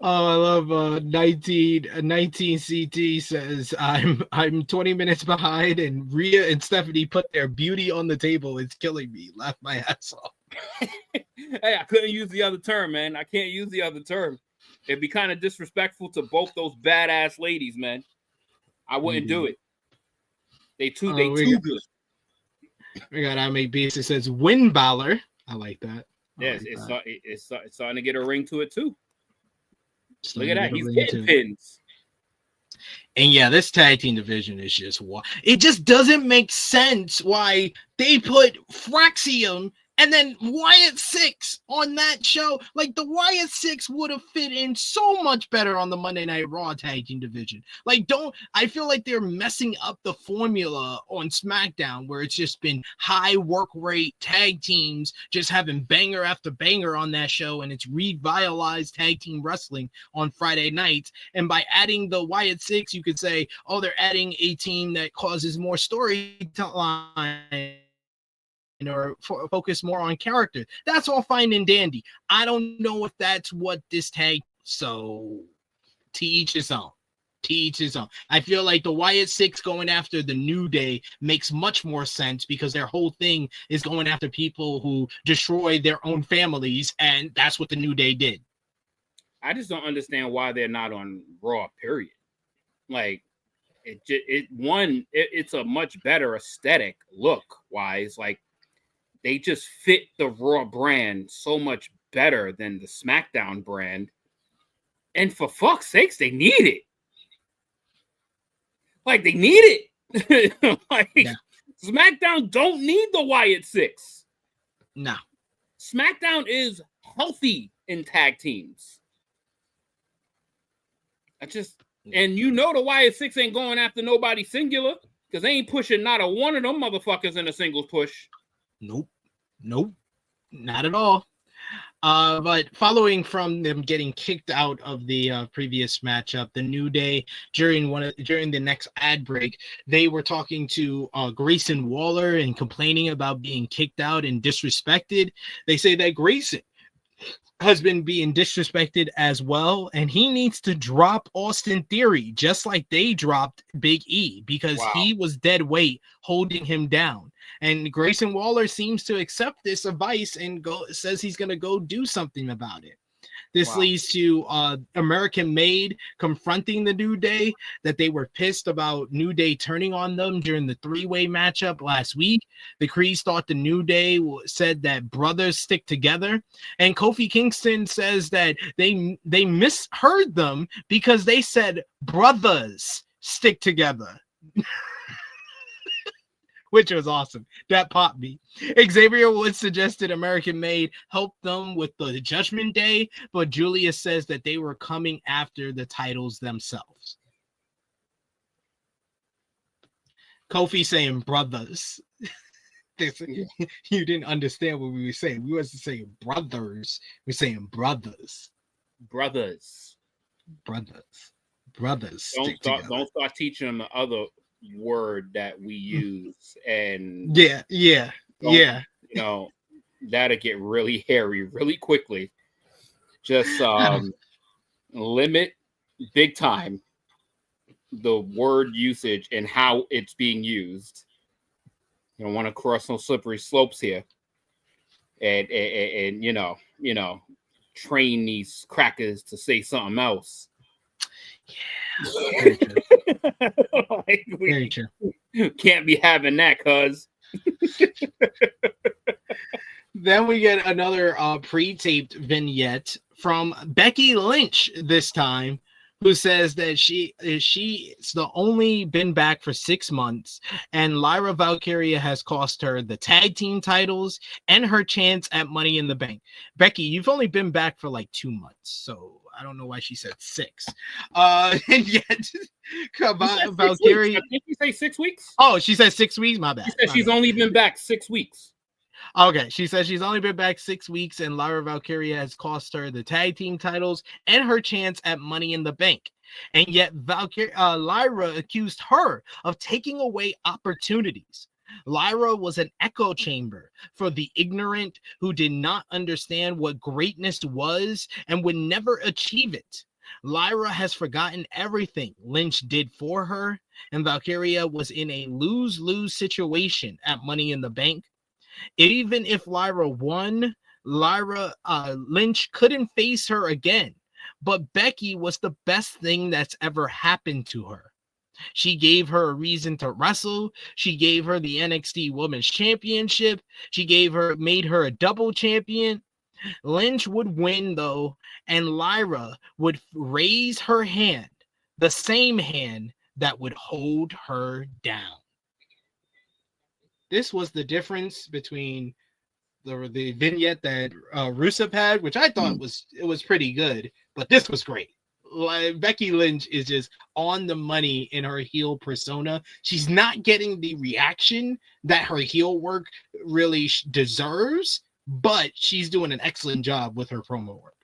Oh, I love 19 CT says I'm 20 minutes behind, and Rhea and Stephanie put their beauty on the table. It's killing me. Laugh my ass off. Hey, I couldn't use the other term, man. I can't use the other term. It'd be kind of disrespectful to both those badass ladies, man. I wouldn't do it. They too good. We got MITB. It says win Balor. I like that. Yes, it's starting to get a ring to it too. Look at that. He's getting too. pins. And yeah, this tag team division is just it just doesn't make sense why they put Fraxium and then Wyatt Six on that show. Like, the Wyatt Six would have fit in so much better on the Monday Night Raw tag team division. Like, I feel like they're messing up the formula on SmackDown, where it's just been high work rate tag teams just having banger after banger on that show, and it's revitalized tag team wrestling on Friday nights. And by adding the Wyatt Six, you could say, oh, they're adding a team that causes more storyline or focus more on character. That's all fine and dandy. I don't know if that's what this tag. So to each his own. To each his own. I feel like the Wyatt Six going after the New Day makes much more sense, because their whole thing is going after people who destroy their own families, and that's what the New Day did. I just don't understand why they're not on Raw, period. Like, it's a much better aesthetic look wise. Like, they just fit the Raw brand so much better than the SmackDown brand. And for fuck's sakes, they need it. Like, they need it. SmackDown don't need the Wyatt Six. No. SmackDown is healthy in tag teams. And you know the Wyatt Six ain't going after nobody singular, because they ain't pushing not a one of them motherfuckers in a singles push. Nope, not at all. But following from them getting kicked out of the previous matchup, the New Day, during the next ad break, they were talking to Grayson Waller and complaining about being kicked out and disrespected. They say that Grayson has been being disrespected as well, and he needs to drop Austin Theory, just like they dropped Big E, because he was dead weight holding him down. And Grayson Waller seems to accept this advice and says he's going to go do something about it. This leads to American Made confronting the New Day, that they were pissed about New Day turning on them during the three-way matchup last week. The Creeds thought the New Day said that brothers stick together. And Kofi Kingston says that they misheard them because they said brothers stick together. Which was awesome. That popped me. Xavier Woods suggested American Made help them with the Judgment Day, but Julius says that they were coming after the titles themselves. Kofi saying brothers. You didn't understand what we were saying. We wasn't saying brothers. We're saying brothers. Brothers. Don't start teaching them the other word that we use, and you know, that'll get really hairy really quickly. Just limit big time the word usage and how it's being used. You don't want to cross no slippery slopes here, and you know, train these crackers to say something else. Yeah, very true. Can't be having that, cuz. Then we get another pre-taped vignette from Becky Lynch this time, who says that she's the only been back for 6 months, and Lyra Valkyria has cost her the tag team titles and her chance at Money in the Bank. Becky, you've only been back for like 2 months, so I don't know why she said 6. And yet, Valkyria. Did she say 6 weeks? Oh, she said 6 weeks. My bad. She said she's only been back 6 weeks. Okay, she says she's only been back 6 weeks, and Lyra Valkyria has cost her the tag team titles and her chance at Money in the Bank. And yet, Lyra accused her of taking away opportunities. Lyra was an echo chamber for the ignorant who did not understand what greatness was and would never achieve it. Lyra has forgotten everything Lynch did for her, and Valkyria was in a lose-lose situation at Money in the Bank. Even if Lyra won, Lynch couldn't face her again. But Becky was the best thing that's ever happened to her. She gave her a reason to wrestle. She gave her the NXT Women's Championship. Made her a double champion. Lynch would win, though, and Lyra would raise her hand, the same hand that would hold her down. This was the difference between the vignette that Rusev had, which I thought was pretty good, but this was great. Becky Lynch is just on the money in her heel persona. She's not getting the reaction that her heel work really deserves, but she's doing an excellent job with her promo work.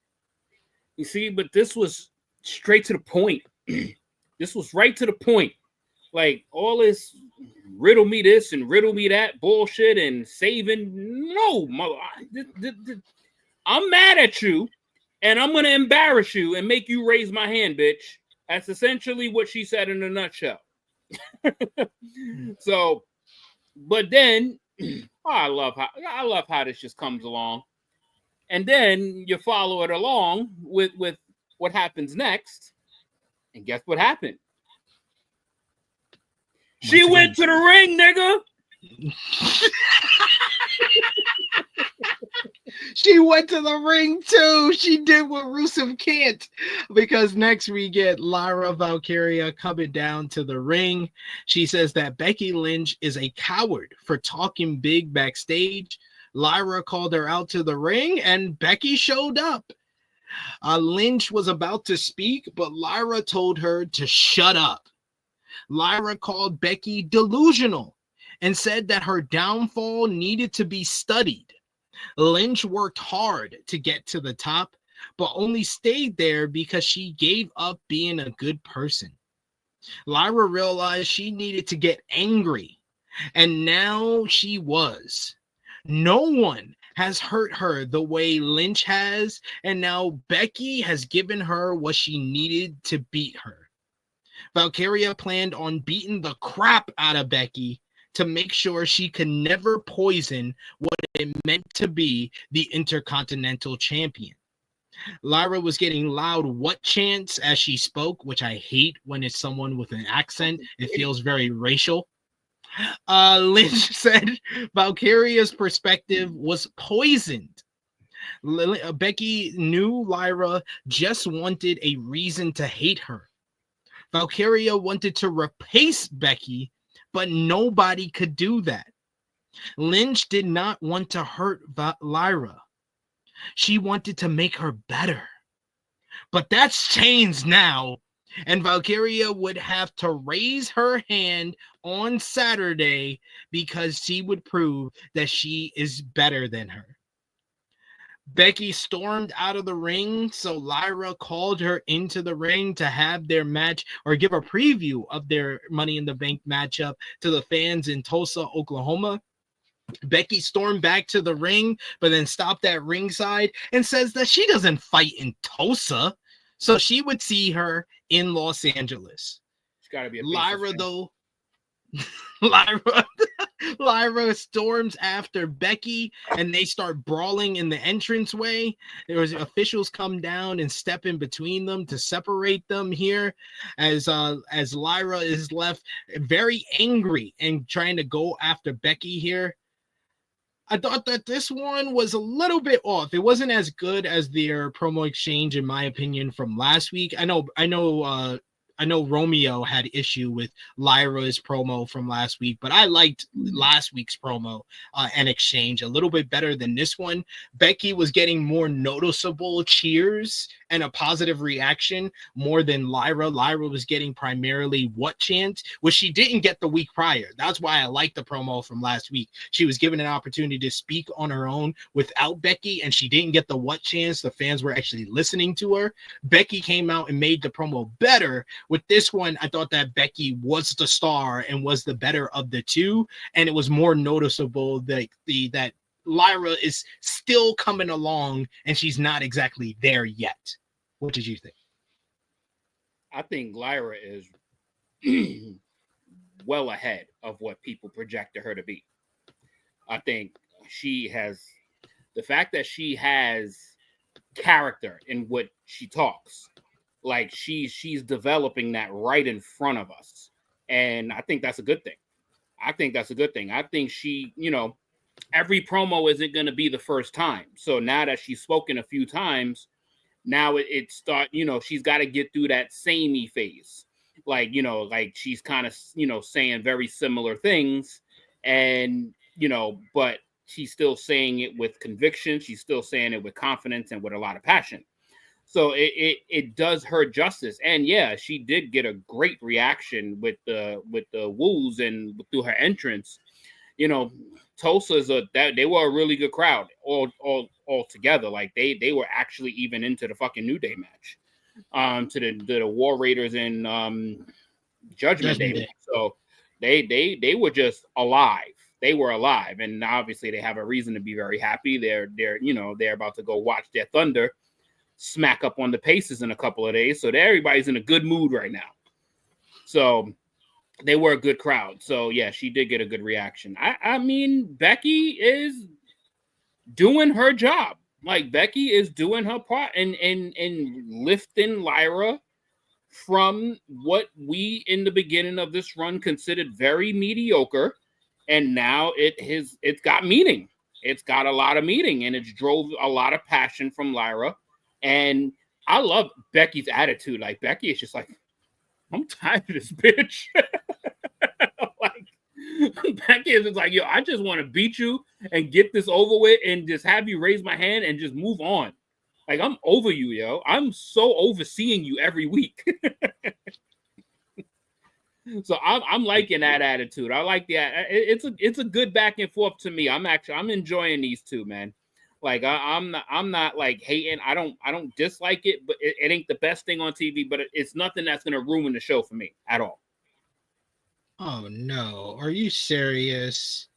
You see, but this was straight to the point. This was right to the point. Like all this riddle me this and riddle me that bullshit and saving. No, I'm mad at you. And I'm going to embarrass you and make you raise my hand, bitch. That's essentially what she said in a nutshell. So, but then, I love how this just comes along. And then you follow it along with what happens next. And guess what happened? She went to the ring, nigga. She went to the ring too. She did what Rusev can't, because next we get Lyra Valkyria coming down to the ring. She says that Becky Lynch is a coward for talking big backstage. Lyra called her out to the ring, and Becky showed up. Lynch was about to speak, but Lyra told her to shut up. Lyra called Becky delusional and said that her downfall needed to be studied. Lynch worked hard to get to the top, but only stayed there because she gave up being a good person. Lyra realized she needed to get angry, and now she was. No one has hurt her the way Lynch has, and now Becky has given her what she needed to beat her. Valkyria planned on beating the crap out of Becky to make sure she could never poison what it meant to be the Intercontinental Champion. Lyra was getting loud what chants as she spoke, which I hate when it's someone with an accent. It feels very racial. Lynch said Valkyria's perspective was poisoned. Becky knew Lyra just wanted a reason to hate her. Valkyria wanted to replace Becky, but nobody could do that. Lynch did not want to hurt Lyra. She wanted to make her better. But that's changed now, and Valkyria would have to raise her hand on Saturday because she would prove that she is better than her. Becky stormed out of the ring, so Lyra called her into the ring to have their match or give a preview of their Money in the Bank matchup to the fans in Tulsa, Oklahoma. Becky stormed back to the ring, but then stopped at ringside and says that she doesn't fight in Tulsa, so she would see her in Los Angeles. It's got to be a Lyra, though. Lyra storms after Becky, and they start brawling in the entranceway. There was officials come down and step in between them to separate them here, as Lyra is left very angry and trying to go after Becky here. I thought that this one was a little bit off. It wasn't as good as their promo exchange, in my opinion, from last week. I know Romeo had issue with Lyra's promo from last week, but I liked last week's promo and exchange a little bit better than this one. Becky was getting more noticeable cheers and a positive reaction more than Lyra. Lyra was getting primarily what chant, which she didn't get the week prior. That's why I liked the promo from last week. She was given an opportunity to speak on her own without Becky, and she didn't get the what chants. The fans were actually listening to her. Becky came out and made the promo better. With this one, I thought that Becky was the star and was the better of the two, and it was more noticeable that Lyra is still coming along and she's not exactly there yet. What did you think? I think Lyra is well ahead of what people projected her to be. I think she has the fact that she has character in what she talks. Like she's developing that right in front of us. And I think that's a good thing. I think she, every promo isn't going to be the first time. So now that she's spoken a few times, now it start, she's got to get through that samey phase. Like she's kind of, saying very similar things and, but she's still saying it with conviction. She's still saying it with confidence and with a lot of passion. So it does her justice. And yeah, she did get a great reaction with the woos and through her entrance. Tulsa's they were a really good crowd all together. Like they were actually even into the fucking New Day match. To the War Raiders and Judgment Day. So they were just alive. They were alive. And obviously they have a reason to be very happy. They're about to go watch their Thunder smack up on the Pacers in a couple of days. So everybody's in a good mood right now. So they were a good crowd. So yeah, she did get a good reaction. I mean, Becky is doing her job. Like Becky is doing her part and lifting Lyra from what we in the beginning of this run considered very mediocre. And now it's got meaning. It's got a lot of meaning and it's drove a lot of passion from Lyra. And I love Becky's attitude. Like Becky is just like, I'm tired of this bitch. Like Becky is just like, yo, I just want to beat you and get this over with and just have you raise my hand and just move on. Like I'm over you, yo. I'm so overseeing you every week. So I'm liking that attitude. I like that. It's a good back and forth to me. I'm enjoying these two, man. Like I'm not like hating. I don't dislike it, but it ain't the best thing on TV. But it's nothing that's gonna ruin the show for me at all. Oh no, are you serious?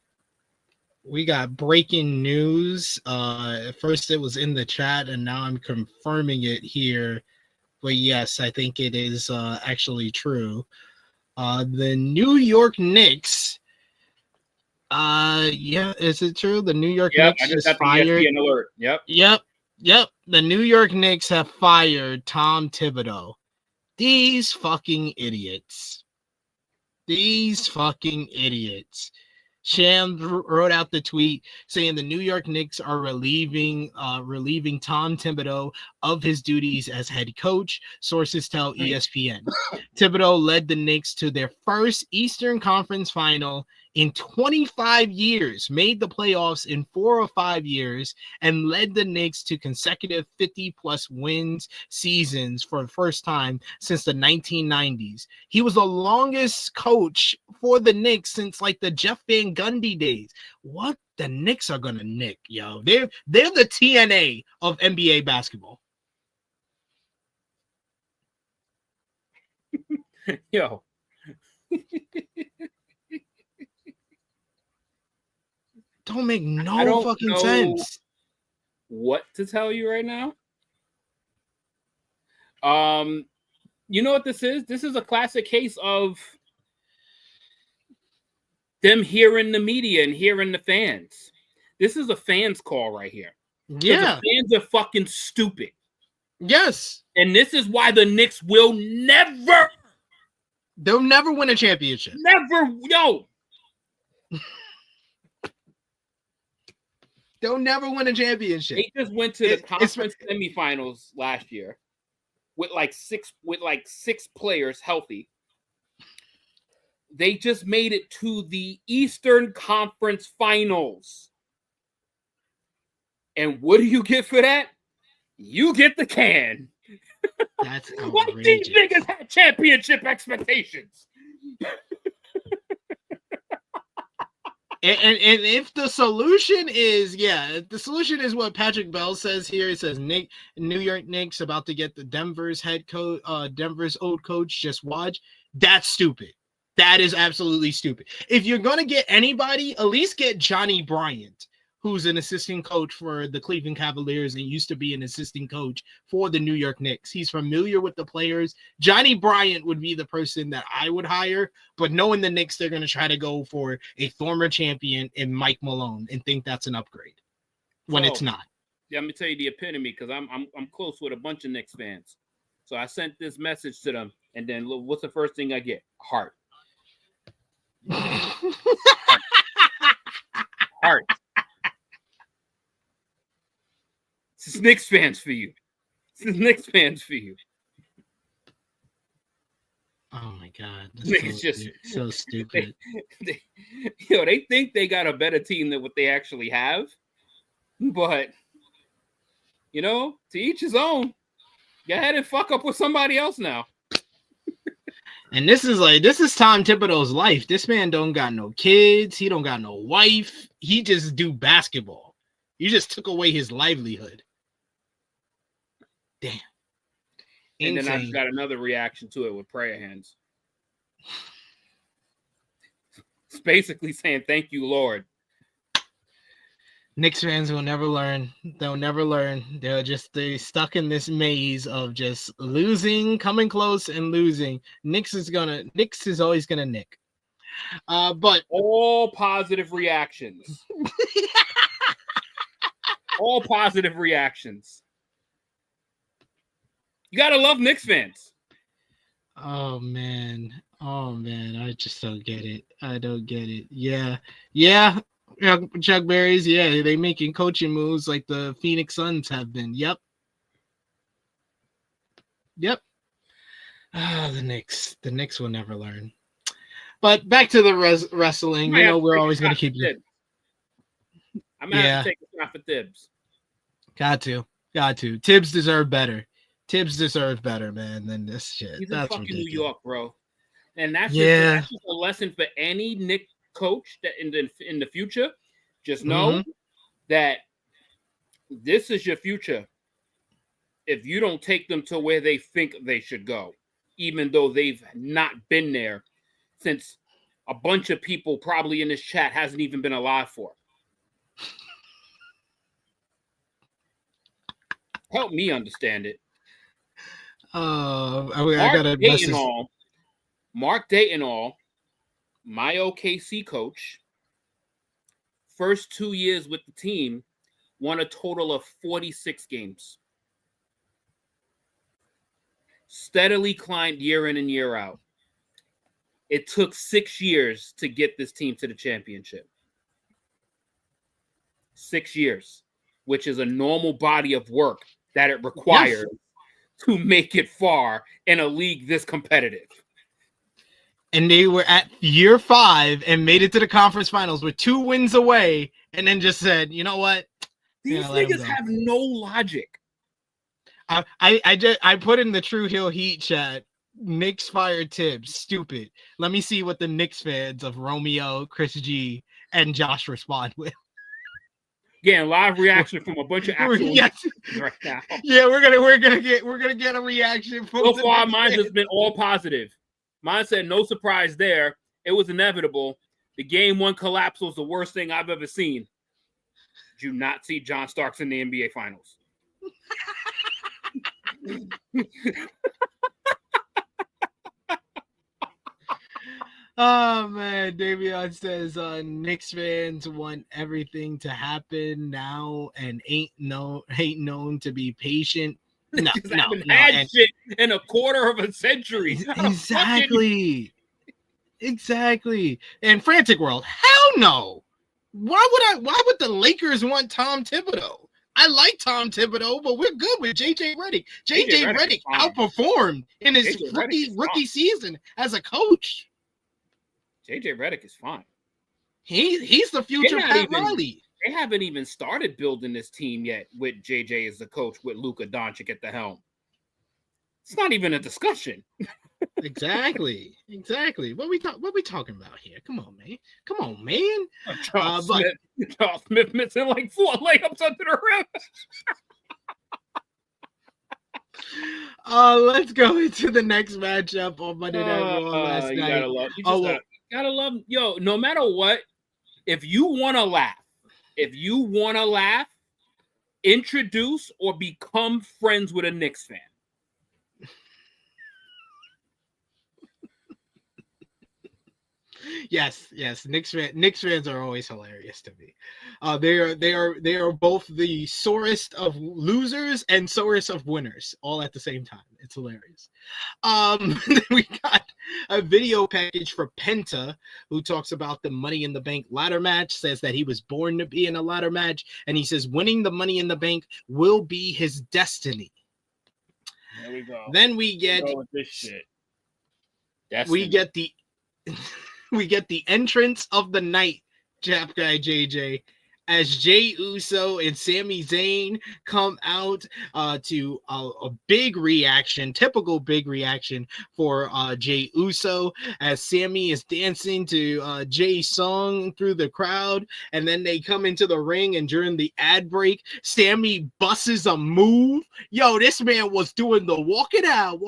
We got breaking news. At first it was in the chat, and now I'm confirming it here. But yes, I think it is actually true. The New York Knicks. Yeah, is it true? The New York Knicks I just is fired. The ESPN alert. Yep. The New York Knicks have fired Tom Thibodeau. These fucking idiots. Sham wrote out the tweet saying the New York Knicks are relieving Tom Thibodeau of his duties as head coach. Sources tell ESPN. Thibodeau led the Knicks to their first Eastern Conference final in 25 years, made the playoffs in 4 or 5 years, and led the Knicks to consecutive 50-plus wins seasons for the first time since the 1990s. He was the longest coach for the Knicks since like the Jeff Van Gundy days. What the Knicks are gonna nick, yo. They're the TNA of NBA basketball. Yo. Don't make no fucking sense. What to tell you right now? You know what this is? This is a classic case of them hearing the media and hearing the fans. This is a fans call right here. Yeah. The fans are fucking stupid. Yes. And this is why the Knicks will never. They'll never win a championship. Never. Yo. They'll never win a championship. They just went to the conference semifinals last year with like six players healthy. They just made it to the Eastern Conference Finals. And what do you get for that? You get the can. That's outrageous. Like these niggas had championship expectations. And if the solution is, the solution is what Patrick Bell says here. It says New York Knicks about to get the Denver's head coach, Denver's old coach. Just watch. That's stupid. That is absolutely stupid. If you're gonna get anybody, at least get Johnny Bryant, who's an assistant coach for the Cleveland Cavaliers and used to be an assistant coach for the New York Knicks. He's familiar with the players. Johnny Bryant would be the person that I would hire, but knowing the Knicks, they're going to try to go for a former champion in Mike Malone and think that's an upgrade when it's not. Yeah, let me tell you the epitome, because I'm close with a bunch of Knicks fans. So I sent this message to them, and then look, what's the first thing I get? Heart. Heart. This is Knicks fans for you. This is Knicks fans for you. Oh my God. It's just so stupid. They think they got a better team than what they actually have. But, to each his own. Go ahead and fuck up with somebody else now. And this is Tom Thibodeau's life. This man don't got no kids. He don't got no wife. He just do basketball. You just took away his livelihood. Damn. And Insane. then I just got another reaction to it with prayer hands. It's basically saying, thank you, Lord. Knicks fans will never learn. They'll never learn. They're stuck in this maze of just losing, coming close and losing. Knicks is always gonna nick. But all positive reactions. All positive reactions. You gotta love Knicks fans. Oh man, I just don't get it. I don't get it. Yeah. Chuck Berry's, they making coaching moves like the Phoenix Suns have been. Yep. The Knicks will never learn. But back to the wrestling. We're always going to keep you. I'm going to have to take a shot for Tibbs. Got to. Tibbs deserve better. Tibbs deserves better, man, than this shit. He's that's in fucking ridiculous. New York, bro. And that's just a lesson for any Knicks coach that in the future. Just know that this is your future. If you don't take them to where they think they should go, even though they've not been there since a bunch of people probably in this chat hasn't even been alive for. Help me understand it. I got a message. Mark Dayton, my OKC coach, first 2 years with the team, won a total of 46 games. Steadily climbed year in and year out. It took 6 years to get this team to the championship. 6 years, which is a normal body of work that it requires to make it far in a league this competitive. And they were at year 5 and made it to the conference finals with 2 wins away, and then just said, you know what? These niggas have no logic. I put in the True Hill Heat chat, Knicks fired Tibbs. Stupid. Let me see what the Knicks fans of Romeo, Chris G, and Josh respond with. Getting live reaction from a bunch of actual right now. Yeah, we're gonna get a reaction from. So far, mine has been all positive. Mine said no surprise there. It was inevitable. The game 1 collapse was the worst thing I've ever seen. Did you not see John Starks in the NBA Finals? Oh man, Davion says Knicks fans want everything to happen now and ain't known to be patient. No, had shit in a quarter of a century. Exactly. And Frantic World, hell no. Why would the Lakers want Tom Thibodeau? I like Tom Thibodeau, but we're good with JJ Redick. JJ Redick outperformed in his rookie season as a coach. JJ Redick is fine. He's the future Pat Riley. They haven't even started building this team yet with JJ as the coach, with Luka Doncic at the helm. It's not even a discussion. Exactly. What we talking about here? Come on, man. Charles Smith missing like 4 layups under the rim. Let's go into the next matchup on Monday Night Raw last night. Gotta love. Yo, no matter what, if you want to laugh, if you want to laugh, introduce or become friends with a Knicks fan. Yes. Knicks fans are always hilarious to me. They are both the sorest of losers and sorest of winners all at the same time. It's hilarious. We got a video package for Penta, who talks about the Money in the Bank ladder match, says that he was born to be in a ladder match, and he says winning the Money in the Bank will be his destiny. There we go. Then we get this shit. We get the entrance of the night, Jap Guy JJ, as Jey Uso and Sami Zayn come out to a big reaction, typical big reaction for Jey Uso, as Sami is dancing to Jey's song through the crowd, and then they come into the ring, and during the ad break, Sami busts a move. Yo, this man was doing the walk it out.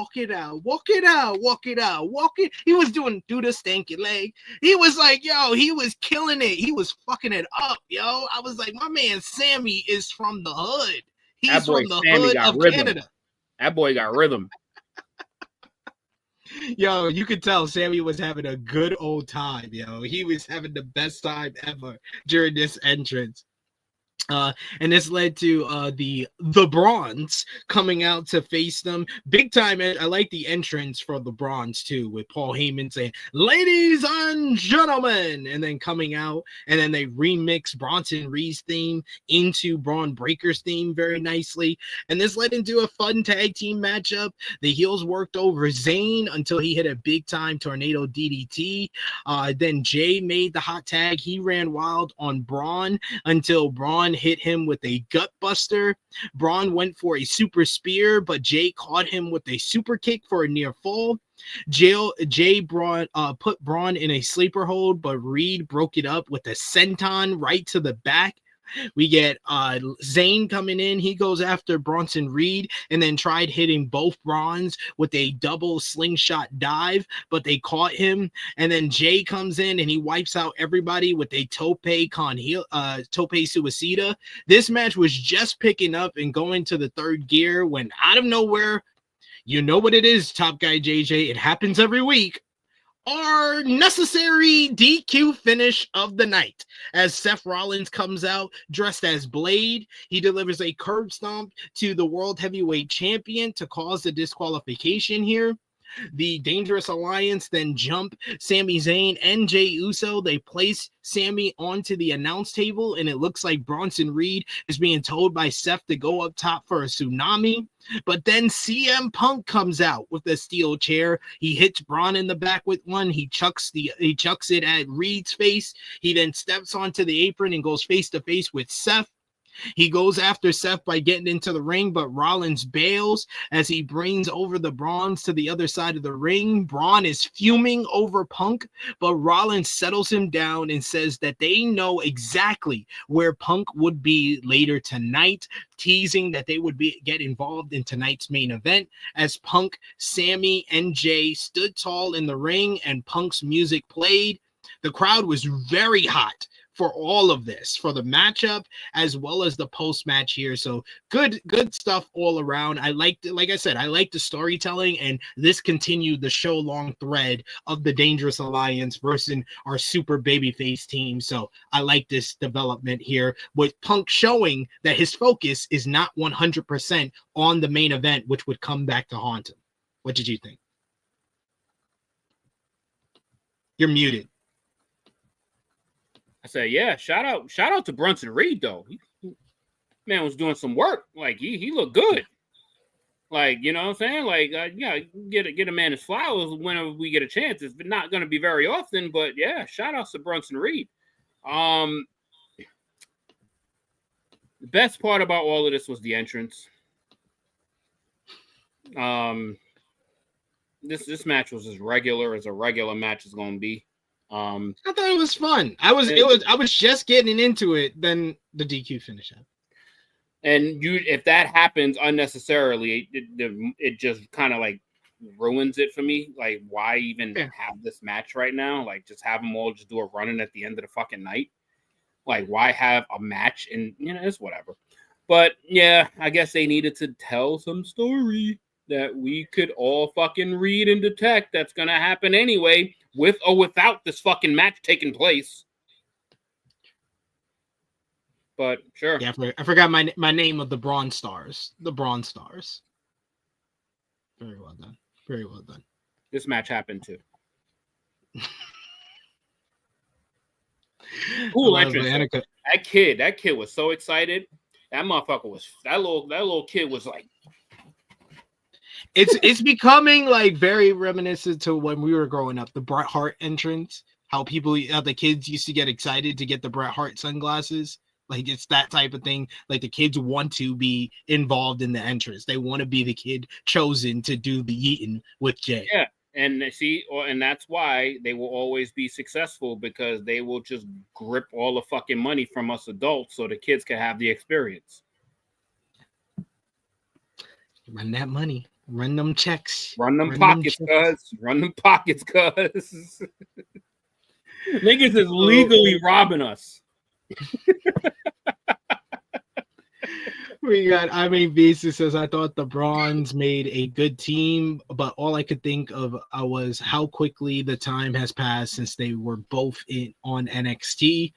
He was doing do the stanky leg. He was like, yo, he was killing it. He was fucking it up, yo. I was like, my man Sami is from the hood. He's from the hood of Canada. That boy got rhythm. Yo, you could tell Sami was having a good old time, yo. He was having the best time ever during this entrance. And this led to the Brons coming out to face them big time. I like the entrance for the Brons too, with Paul Heyman saying "Ladies and gentlemen," and then coming out, and then they remix Bronson Reed's theme into Braun Breaker's theme very nicely. And this led into a fun tag team matchup. The heels worked over Zayn until he hit a big time tornado DDT. Then Jey made the hot tag. He ran wild on Bron until Bron hit him with a gut buster. Bron went for a super spear, but Jey caught him with a super kick for a near fall. Jey put Bron in a sleeper hold, but Reed broke it up with a senton right to the back. We get Zayn coming in. He goes after Bronson Reed and then tried hitting both Brons with a double slingshot dive, but they caught him. And then Jey comes in and he wipes out everybody with a tope suicida. This match was just picking up and going to the third gear when out of nowhere, you know what it is, Top Guy JJ. It happens every week. Our necessary DQ finish of the night as Seth Rollins comes out dressed as Blade. He delivers a curb stomp to the World Heavyweight Champion to cause the disqualification here. The Dangerous Alliance then jump Sami Zayn and Jey Uso. They place Sami onto the announce table, and it looks like Bronson Reed is being told by Seth to go up top for a tsunami. But then CM Punk comes out with a steel chair. He hits Bron in the back with one. He chucks it at Reed's face. He then steps onto the apron and goes face to face with Seth. He goes after Seth by getting into the ring, but Rollins bails as he brings over the Brons to the other side of the ring. Bron is fuming over Punk, but Rollins settles him down and says that they know exactly where Punk would be later tonight, teasing that they would get involved in tonight's main event. As Punk, Sami, and Jey stood tall in the ring and Punk's music played, the crowd was very hot for all of this, for the matchup as well as the post-match here. So good stuff all around. I liked it. Like I said, I like the storytelling, and this continued the show-long thread of the Dangerous Alliance versus our super babyface team. So I like this development here, with Punk showing that his focus is not 100% on the main event, which would come back to haunt him. What did you think? You're muted. I said, yeah, shout out to Bronson Reed though. Man was doing some work. Like he looked good. Like, you know what I'm saying? Like, yeah, get a man his flowers whenever we get a chance. It's not going to be very often, but yeah, shout out to Bronson Reed. The best part about all of this was the entrance. This match was as regular as a regular match is going to be. I thought it was fun. I was just getting into it, then the DQ finish up. And if that happens unnecessarily, it just kind of like ruins it for me. Like, why even have this match right now? Like, just have them all just do a running at the end of the fucking night. Like, why have a match? And it's whatever. But yeah, I guess they needed to tell some story that we could all fucking read and detect that's gonna happen anyway, with or without this fucking match taking place. But sure. Yeah, I forgot my name of the Brawn Stars. The Brawn Stars. Very well done. Very well done. This match happened too. Cool entrance. That kid was so excited. That little kid was like. It's becoming like very reminiscent to when we were growing up. The Bret Hart entrance, how the kids used to get excited to get the Bret Hart sunglasses. Like, it's that type of thing. Like, the kids want to be involved in the entrance. They want to be the kid chosen to do the eating with Jay. Yeah, and and that's why they will always be successful, because they will just grip all the fucking money from us adults so the kids can have the experience. Run that money. Run them checks. Run them pockets, cuz. Run them pockets, cuz. Niggas is legally robbing us. We got Beast says, I thought the Bronze made a good team, but all I could think of was how quickly the time has passed since they were both on NXT.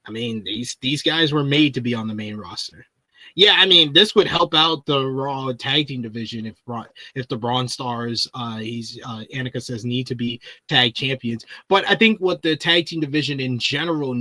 I mean, these guys were made to be on the main roster. Yeah, I mean, this would help out the Raw tag team division if the Braun Stars, Annika says, need to be tag champions. But I think what the tag team division in general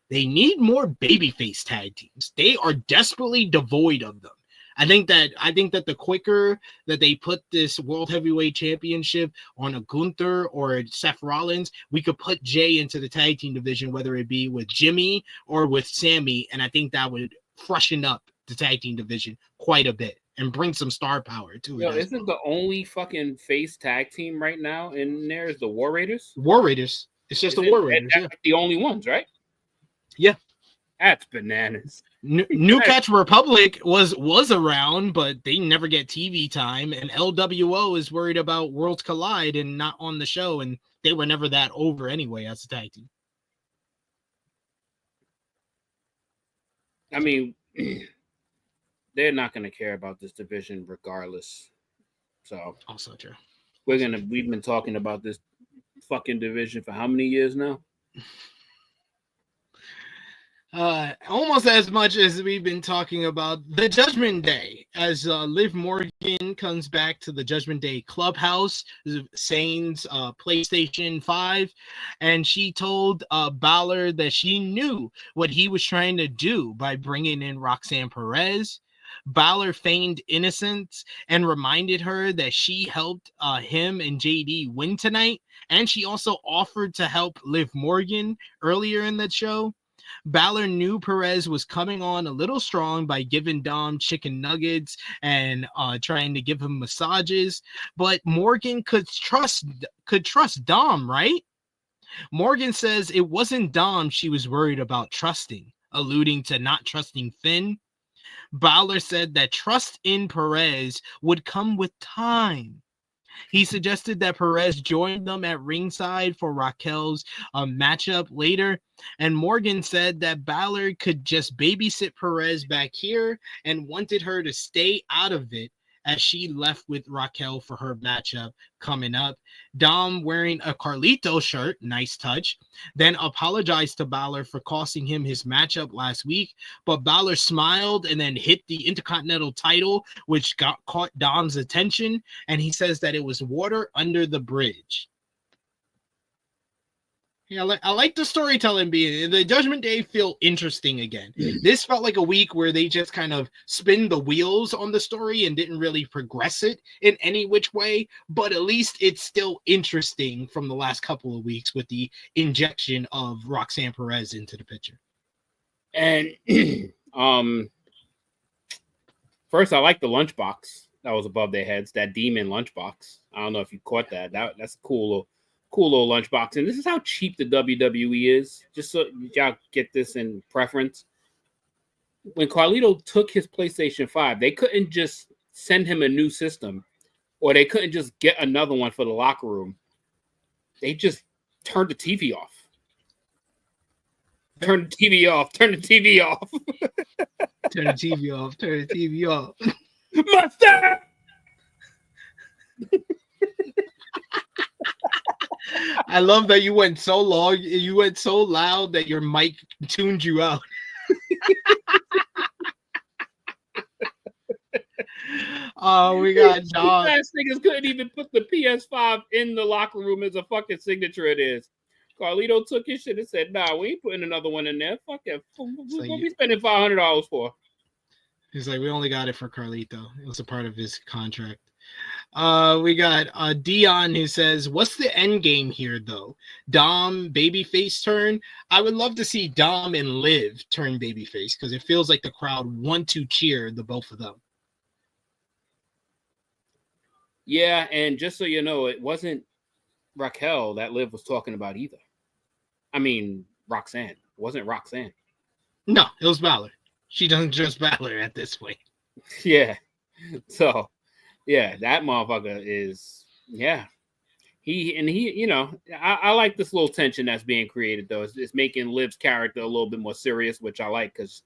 they need more babyface tag teams. They are desperately devoid of them. I think that the quicker that they put this World Heavyweight Championship on a Gunther or Seth Rollins, we could put Jay into the tag team division, whether it be with Jimmy or with Sammy, and I think that would freshen up the tag team division quite a bit and bring some star power to it. Isn't the only fucking face tag team right now in there is the War Raiders? War Raiders. It's just the War Raiders. That's the only ones, right? Yeah. That's bananas. New Catch Republic was around, but they never get TV time. And LWO is worried about Worlds Collide and not on the show, and they were never that over anyway as a tag team. I mean, they're not going to care about this division regardless. So also true. We've been talking about this fucking division for how many years now? Almost as much as we've been talking about the Judgment Day, as Liv Morgan comes back to the Judgment Day Clubhouse, Sane's PlayStation 5, and she told Balor that she knew what he was trying to do by bringing in Roxanne Perez. Balor feigned innocence and reminded her that she helped him and JD win tonight, and she also offered to help Liv Morgan earlier in the show. Balor knew Perez was coming on a little strong by giving Dom chicken nuggets and trying to give him massages, but Morgan could trust Dom, right? Morgan says it wasn't Dom she was worried about trusting, alluding to not trusting Finn. Balor said that trust in Perez would come with time. He suggested that Perez join them at ringside for Raquel's matchup later, and Morgan said that Balor could just babysit Perez back here and wanted her to stay out of it as she left with Raquel for her matchup coming up. Dom wearing a Carlito shirt, nice touch, then apologized to Balor for costing him his matchup last week, but Balor smiled and then hit the Intercontinental title, which caught Dom's attention, and he says that it was water under the bridge. Yeah, I like the storytelling being the Judgment Day feel interesting again. This felt like a week where they just kind of spin the wheels on the story and didn't really progress it in any which way, but at least it's still interesting from the last couple of weeks with the injection of Roxanne Perez into the picture. And first, I like the lunchbox that was above their heads, that demon lunchbox. I don't know if you caught that. That's a cool little lunchbox. And this is how cheap the WWE is, just so y'all get this in preference. When Carlito took his PlayStation 5, they couldn't just send him a new system, or they couldn't just get another one for the locker room. They just turned the TV off. Turn the TV off. Turn the TV off. Turn the TV off. Turn the TV off. Mustard! I love that you went so long. You went so loud that your mic tuned you out. Oh, we got Dom. These niggas couldn't even put the PS5 in the locker room as a fucking signature. It is. Carlito took his shit and said, "Nah, we ain't putting another one in there. Fuck it. What we spending $500 for?" He's like, we only got it for Carlito. It was a part of his contract. We got Dion who says, what's the end game here though? Dom babyface turn? I would love to see Dom and Liv turn babyface because it feels like the crowd want to cheer the both of them. Yeah, and just so you know, it wasn't Raquel that Liv was talking about either. I mean, Roxanne. It wasn't Roxanne. No, it was Balor. She doesn't trust Balor at this point. Yeah. So, yeah, that motherfucker is, yeah. He, you know, I like this little tension that's being created, though. It's making Liv's character a little bit more serious, which I like because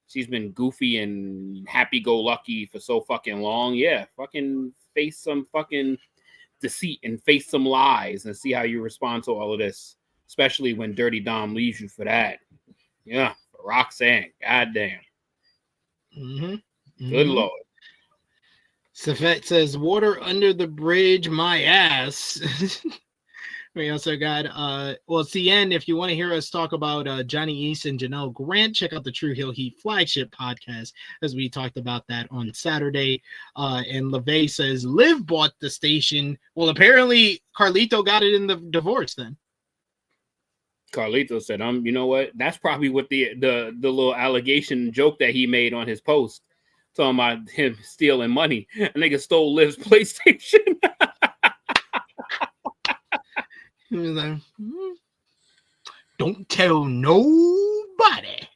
she's been goofy and happy-go-lucky for so fucking long. Yeah, fucking face some fucking deceit and face some lies and see how you respond to all of this, especially when Dirty Dom leaves you for that. Yeah, Roxanne, goddamn. Good Lord. Safet says, water under the bridge, my ass. We also got, CN, if you want to hear us talk about Johnny East and Janelle Grant, check out the True Heel Heat flagship podcast, as we talked about that on Saturday. And LeVay says, Liv bought the station. Well, apparently, Carlito got it in the divorce then. Carlito said, you know what? That's probably what the little allegation joke that he made on his post, talking about him stealing money. A nigga stole Liv's PlayStation. He was like, don't tell nobody.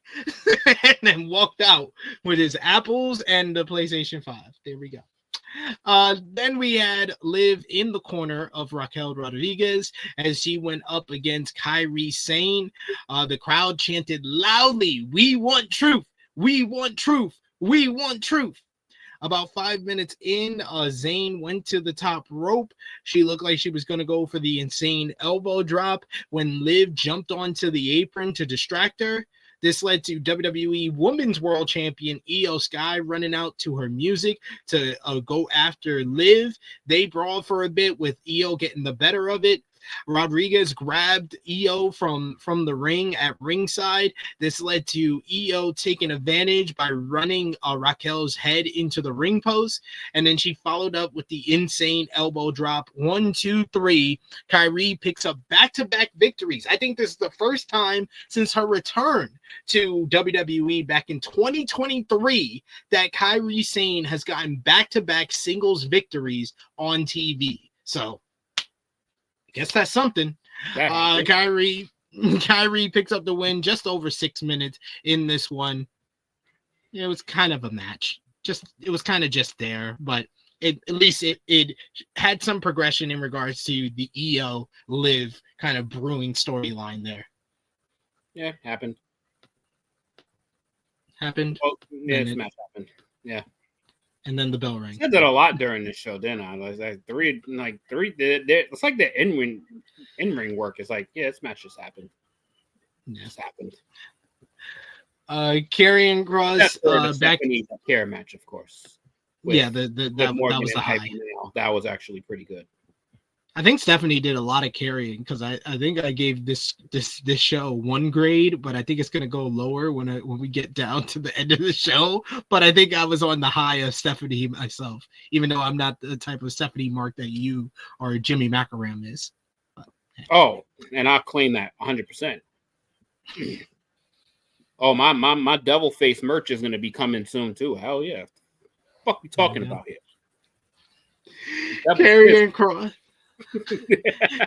And then walked out with his apples and the PlayStation 5. There we go. Then we had Liv in the corner of Raquel Rodriguez as she went up against Kairi Sane. The crowd chanted loudly, "We want truth! We want truth! We want truth!" About 5 minutes in, Zayn went to the top rope. She looked like she was going to go for the insane elbow drop when Liv jumped onto the apron to distract her. This led to WWE Women's World Champion Io Sky running out to her music to go after Liv. They brawled for a bit with Io getting the better of it. Rodriguez grabbed Io from the ring at ringside. This led to Io taking advantage by running Raquel's head into the ring post, and then she followed up with the insane elbow drop. 1, 2, 3. Kairi picks up back-to-back victories. I think this is the first time since her return to WWE back in 2023 that Kairi Sane has gotten back-to-back singles victories on TV. So guess that's something. Kairi picks up the win just over 6 minutes in this one. It was kind of a match. It was kind of just there, but at least it had some progression in regards to the Io Liv kind of brewing storyline there. Yeah, happened. Oh, yeah, this match happened. Yeah. And then the bell rang. I said that a lot during the show, didn't I? Like three. It's like the in-ring work. It's like, yeah, this match just happened. Yeah. Just happened. Karrion Kross back care match, of course. Yeah, that was the high. That was actually pretty good. I think Stephanie did a lot of carrying because I think I gave this show 1 grade, but I think it's gonna go lower when we get down to the end of the show. But I think I was on the high of Stephanie myself, even though I'm not the type of Stephanie Mark that you or Jimmy Macaram is. But, yeah. Oh, and I'll claim that 100%. Oh, my devil face merch is gonna be coming soon too. Hell yeah! What fuck you talking about here? Karrion Kross.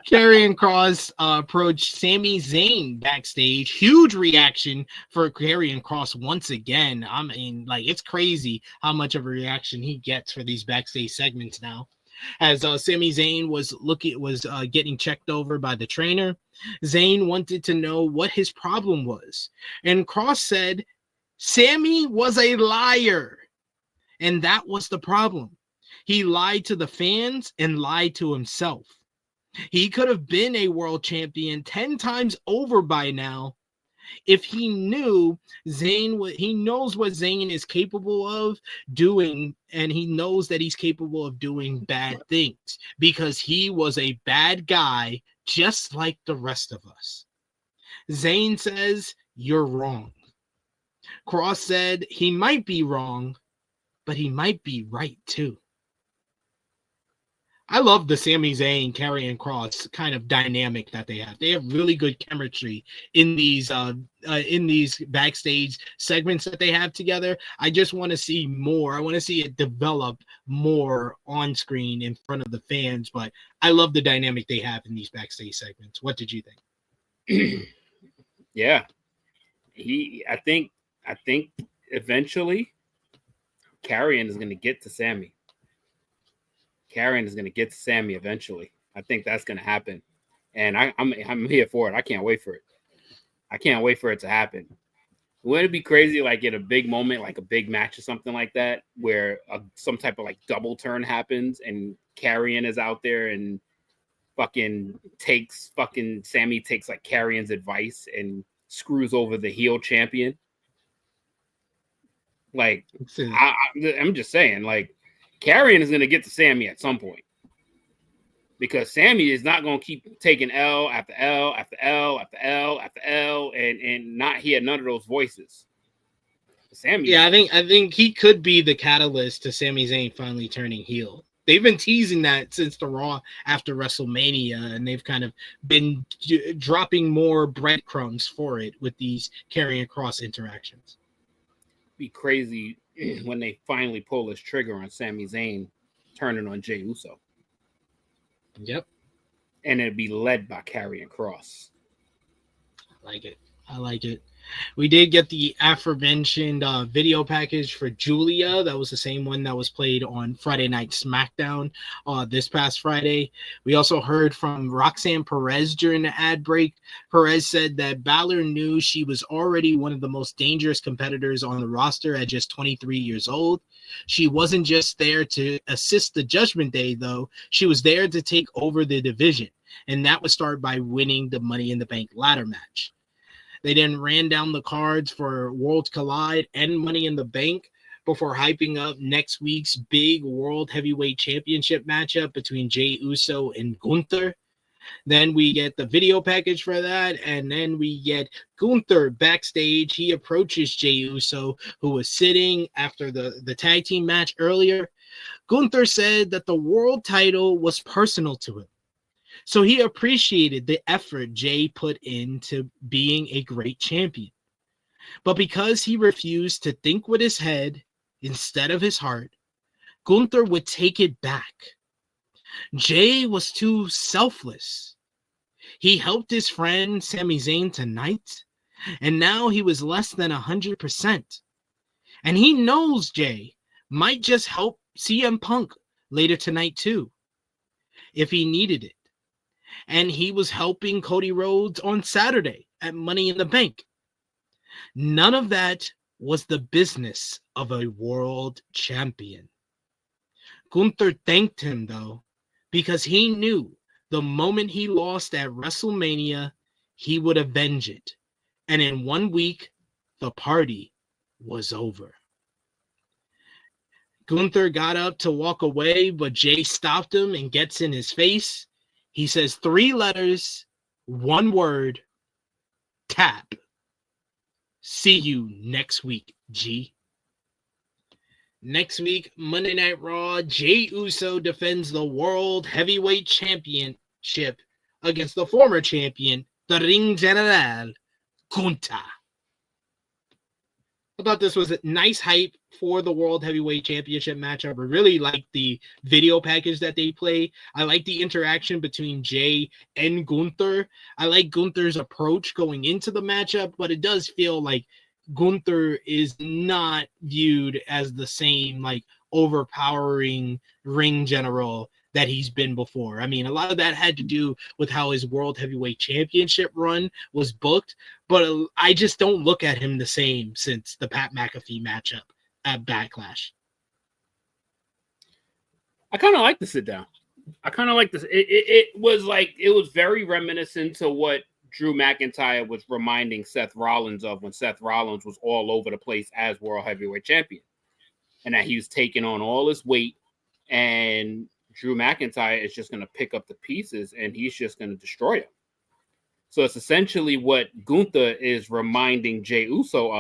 Karrion Kross approached Sami Zayn backstage. Huge reaction for Karrion Kross once again. I mean, like, it's crazy how much of a reaction he gets for these backstage segments now. As Sami Zayn was getting checked over by the trainer, Zayn wanted to know what his problem was. And Kross said, Sami was a liar. And that was the problem. He lied to the fans and lied to himself. He could have been a world champion 10 times over by now if he knew he knows what Zayn is capable of doing, and he knows that he's capable of doing bad things because he was a bad guy just like the rest of us. Zayn says, you're wrong. Kross said he might be wrong, but he might be right too. I love the Sami Zayn, Karrion Kross kind of dynamic that they have. They have really good chemistry in these backstage segments that they have together. I just want to see more. I want to see it develop more on screen in front of the fans. But I love the dynamic they have in these backstage segments. What did you think? Yeah, I think eventually Karrion is going to get to Sami. Karrion is going to get to Sami eventually. I think that's going to happen. And I'm here for it. I can't wait for it. I can't wait for it to happen. Wouldn't it be crazy, like in a big moment, like a big match or something like that, where some type of like double turn happens and Karrion is out there and Sami takes like Karrion's advice and screws over the heel champion? Like, I'm just saying, like, Karrion is going to get to Sami at some point because Sami is not going to keep taking L after L after L after L after L and not hear none of those voices. Sami, yeah, I think he could be the catalyst to Sami Zayn finally turning heel. They've been teasing that since the Raw after WrestleMania, and they've kind of been dropping more breadcrumbs for it with these Karrion Kross interactions. Be crazy when they finally pull this trigger on Sami Zayn turning on Jey Uso. Yep. And it'd be led by Karrion Kross. I like it. We did get the aforementioned video package for Julia. That was the same one that was played on Friday Night SmackDown this past Friday. We also heard from Roxanne Perez during the ad break. Perez said that Balor knew she was already one of the most dangerous competitors on the roster at just 23 years old. She wasn't just there to assist the Judgment Day, though. She was there to take over the division, and that would start by winning the Money in the Bank ladder match. They then ran down the cards for Worlds Collide and Money in the Bank before hyping up next week's big World Heavyweight Championship matchup between Jey Uso and Gunther. Then we get the video package for that, and then we get Gunther backstage. He approaches Jey Uso, who was sitting after the tag team match earlier. Gunther said that the world title was personal to him. So he appreciated the effort Jey put into being a great champion. But because he refused to think with his head instead of his heart, Gunther would take it back. Jey was too selfless. He helped his friend Sami Zayn tonight, and now he was less than 100%. And he knows Jey might just help CM Punk later tonight too, if he needed it. And he was helping Cody Rhodes on Saturday at Money in the Bank. None of that was the business of a world champion. Gunther thanked him, though, because he knew the moment he lost at WrestleMania, he would avenge it. And in 1 week, the party was over. Gunther got up to walk away, but Jey stopped him and gets in his face. He says 3 letters, 1 word, tap. See you next week, G. Next week, Monday Night Raw, Jey Uso defends the World Heavyweight Championship against the former champion, the Ring General, Gunther. I thought this was a nice hype for the World Heavyweight Championship matchup. I really like the video package that they play. I like the interaction between Jey and Gunther. I like Gunther's approach going into the matchup, but it does feel like Gunther is not viewed as the same like overpowering ring general that he's been before. I mean, a lot of that had to do with how his World Heavyweight Championship run was booked, but I just don't look at him the same since the Pat McAfee matchup at Backlash. I kind of like the sit down. I kind of like this. It was very reminiscent to what Drew McIntyre was reminding Seth Rollins of when Seth Rollins was all over the place as World Heavyweight Champion, and that he was taking on all his weight, and Drew McIntyre is just going to pick up the pieces and he's just going to destroy him. So it's essentially what Gunther is reminding Jey Uso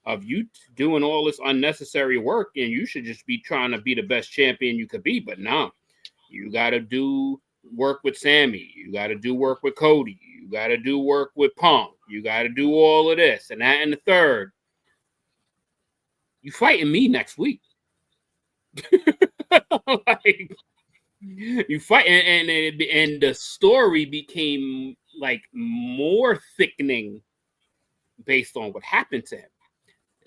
of you doing all this unnecessary work, and you should just be trying to be the best champion you could be. But no, you got to do work with Sammy. You got to do work with Cody. You got to do work with Punk. You got to do all of this and that and the third. You fighting me next week. Like, you fight, and the story became like more thickening based on what happened to him.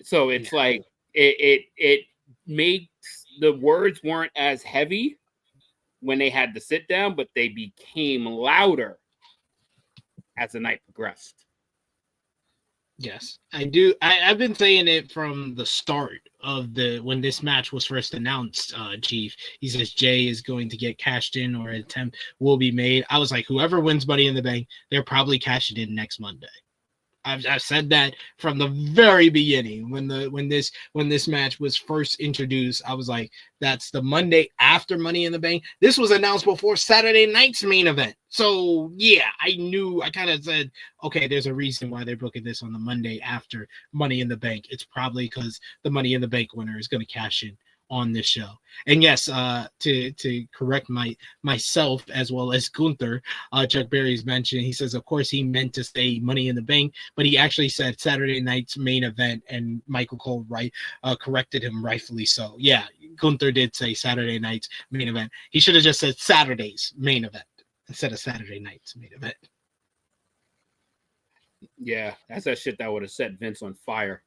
So it's like it makes the words weren't as heavy when they had to sit down, but they became louder as the night progressed. Yes, I do. I've been saying it from the start of when this match was first announced, Chief. He says Jey is going to get cashed in or an attempt will be made. I was like, whoever wins Money in the Bank, they're probably cashing in next Monday. I've said that from the very beginning when this match was first introduced. I was like, that's the Monday after Money in the Bank. This was announced before Saturday night's main event. So yeah, I kind of said, okay, there's a reason why they're booking this on the Monday after Money in the Bank. It's probably because the Money in the Bank winner is going to cash in on this show. And yes, to correct myself as well as Gunther, Chuck Berry's mentioned, he says, of course, he meant to say Money in the Bank, but he actually said Saturday night's main event, and Michael Cole corrected him rightfully so. Yeah, Gunther did say Saturday night's main event. He should have just said Saturday's main event instead of Saturday night's main event. Yeah, that's that shit that would have set Vince on fire.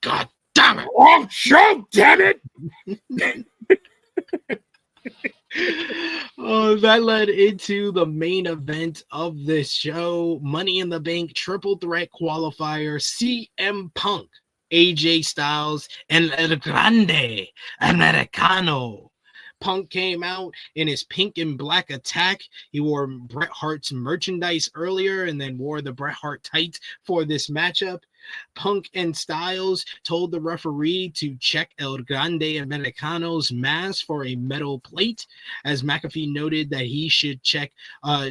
God damn it! Oh, show, damn it! Oh, that led into the main event of this show. Money in the Bank triple threat qualifier. CM Punk, AJ Styles, and El Grande Americano. Punk came out in his pink and black attack. He wore Bret Hart's merchandise earlier and then wore the Bret Hart tights for this matchup. Punk and Styles told the referee to check El Grande Americano's mask for a metal plate, as McAfee noted that he should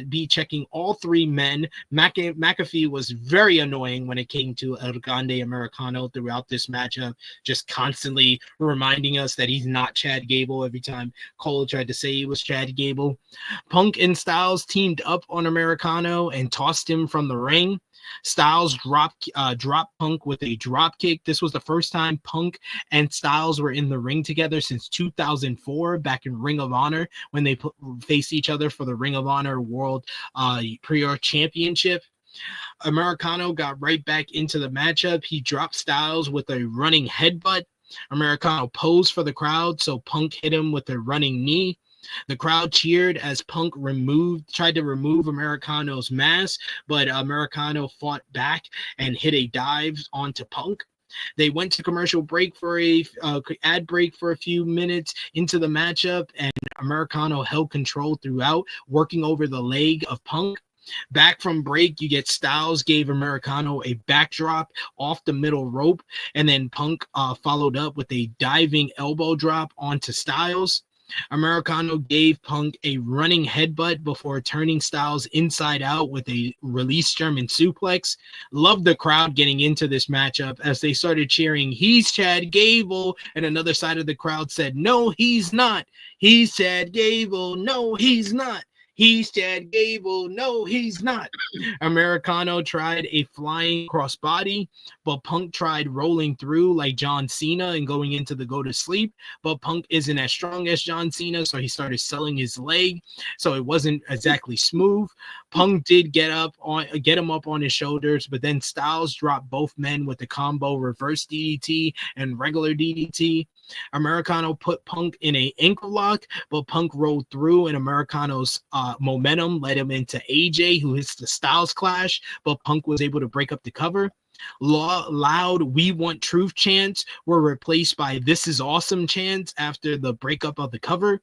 be checking all three men. McAfee was very annoying when it came to El Grande Americano throughout this matchup, just constantly reminding us that he's not Chad Gable every time Cole tried to say he was Chad Gable. Punk and Styles teamed up on Americano and tossed him from the ring. Styles dropped Punk with a drop kick. This was the first time Punk and Styles were in the ring together since 2004, back in Ring of Honor, when they faced each other for the Ring of Honor World Pre-Or Championship. Americano got right back into the matchup. He dropped Styles with a running headbutt. Americano posed for the crowd, so Punk hit him with a running knee. The crowd cheered as Punk tried to remove Americano's mask, but Americano fought back and hit a dive onto Punk. They went to commercial break for ad break for a few minutes into the matchup, and Americano held control throughout, working over the leg of Punk. Back from break, you get Styles gave Americano a backdrop off the middle rope, and then Punk followed up with a diving elbow drop onto Styles. Americano gave Punk a running headbutt before turning Styles inside out with a release German suplex. Loved the crowd getting into this matchup as they started cheering, "He's Chad Gable," and another side of the crowd said, "No, he's not. He's Chad Gable. No, he's not. He's Chad Gable. No, he's not. Americano tried a flying crossbody, but Punk tried rolling through like John Cena and going into the go to sleep. But Punk isn't as strong as John Cena, so he started selling his leg. So it wasn't exactly smooth. Punk did get him up on his shoulders, but then Styles dropped both men with the combo reverse DDT and regular DDT. Americano put Punk in an ankle lock, but Punk rolled through, and Americano's momentum led him into AJ, who hits the Styles Clash, but Punk was able to break up the cover. Loud "We Want Truth" chants were replaced by "This is Awesome" chants after the breakup of the cover.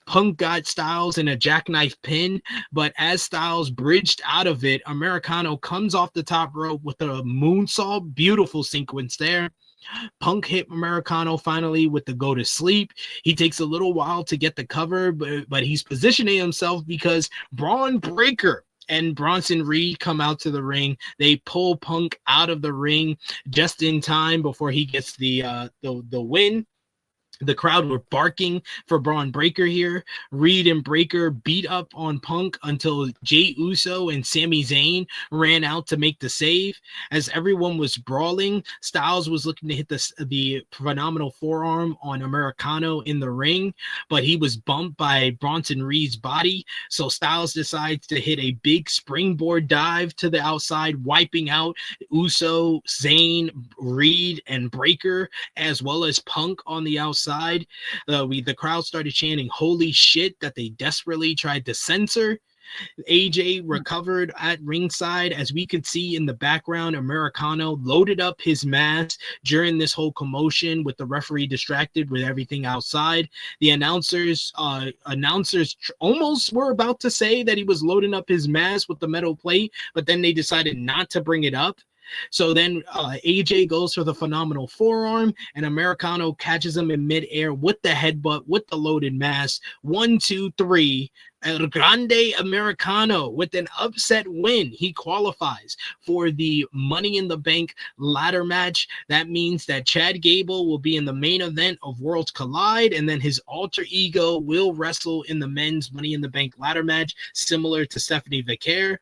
Punk got Styles in a jackknife pin, but as Styles bridged out of it, Americano comes off the top rope with a moonsault. Beautiful sequence there. Punk hit Americano finally with the go to sleep. He takes a little while to get the cover, but he's positioning himself because Braun Breaker and Bronson Reed come out to the ring. They pull Punk out of the ring just in time before he gets the win. The crowd were barking for Braun Breaker here. Reed and Breaker beat up on Punk until Jey Uso and Sami Zayn ran out to make the save. As everyone was brawling, Styles was looking to hit the phenomenal forearm on Americano in the ring, but he was bumped by Bronson Reed's body. So Styles decides to hit a big springboard dive to the outside, wiping out Uso, Zayn, Reed, and Breaker, as well as Punk on the outside. The crowd started chanting "Holy shit" that they desperately tried to censor. AJ recovered at ringside. As we could see in the background, Americano loaded up his mask during this whole commotion with the referee distracted with everything outside. The announcers almost were about to say that he was loading up his mask with the metal plate, but then they decided not to bring it up. So then AJ goes for the phenomenal forearm, and Americano catches him in midair with the headbutt, with the loaded mask. 1, 2, 3. El Grande Americano with an upset win. He qualifies for the Money in the Bank ladder match. That means that Chad Gable will be in the main event of Worlds Collide, and then his alter ego will wrestle in the men's Money in the Bank ladder match, similar to Stephanie Vaquer.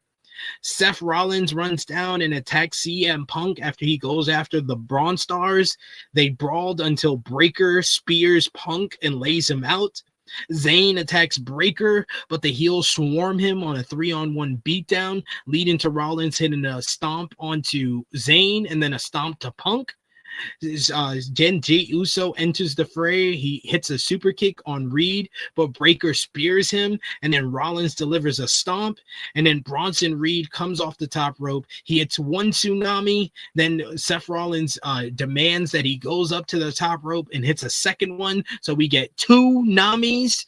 Seth Rollins runs down and attacks CM Punk after he goes after the Braun Stars. They brawled until Breaker spears Punk and lays him out. Zayn attacks Breaker, but the heels swarm him on a 3-on-1 beatdown, leading to Rollins hitting a stomp onto Zayn and then a stomp to Punk. Jey Uso enters the fray. He hits a super kick on Reed, but Breaker spears him, and then Rollins delivers a stomp, and then Bronson Reed comes off the top rope. He hits one tsunami, then Seth Rollins demands that he goes up to the top rope and hits a second one, so we get 2 namis.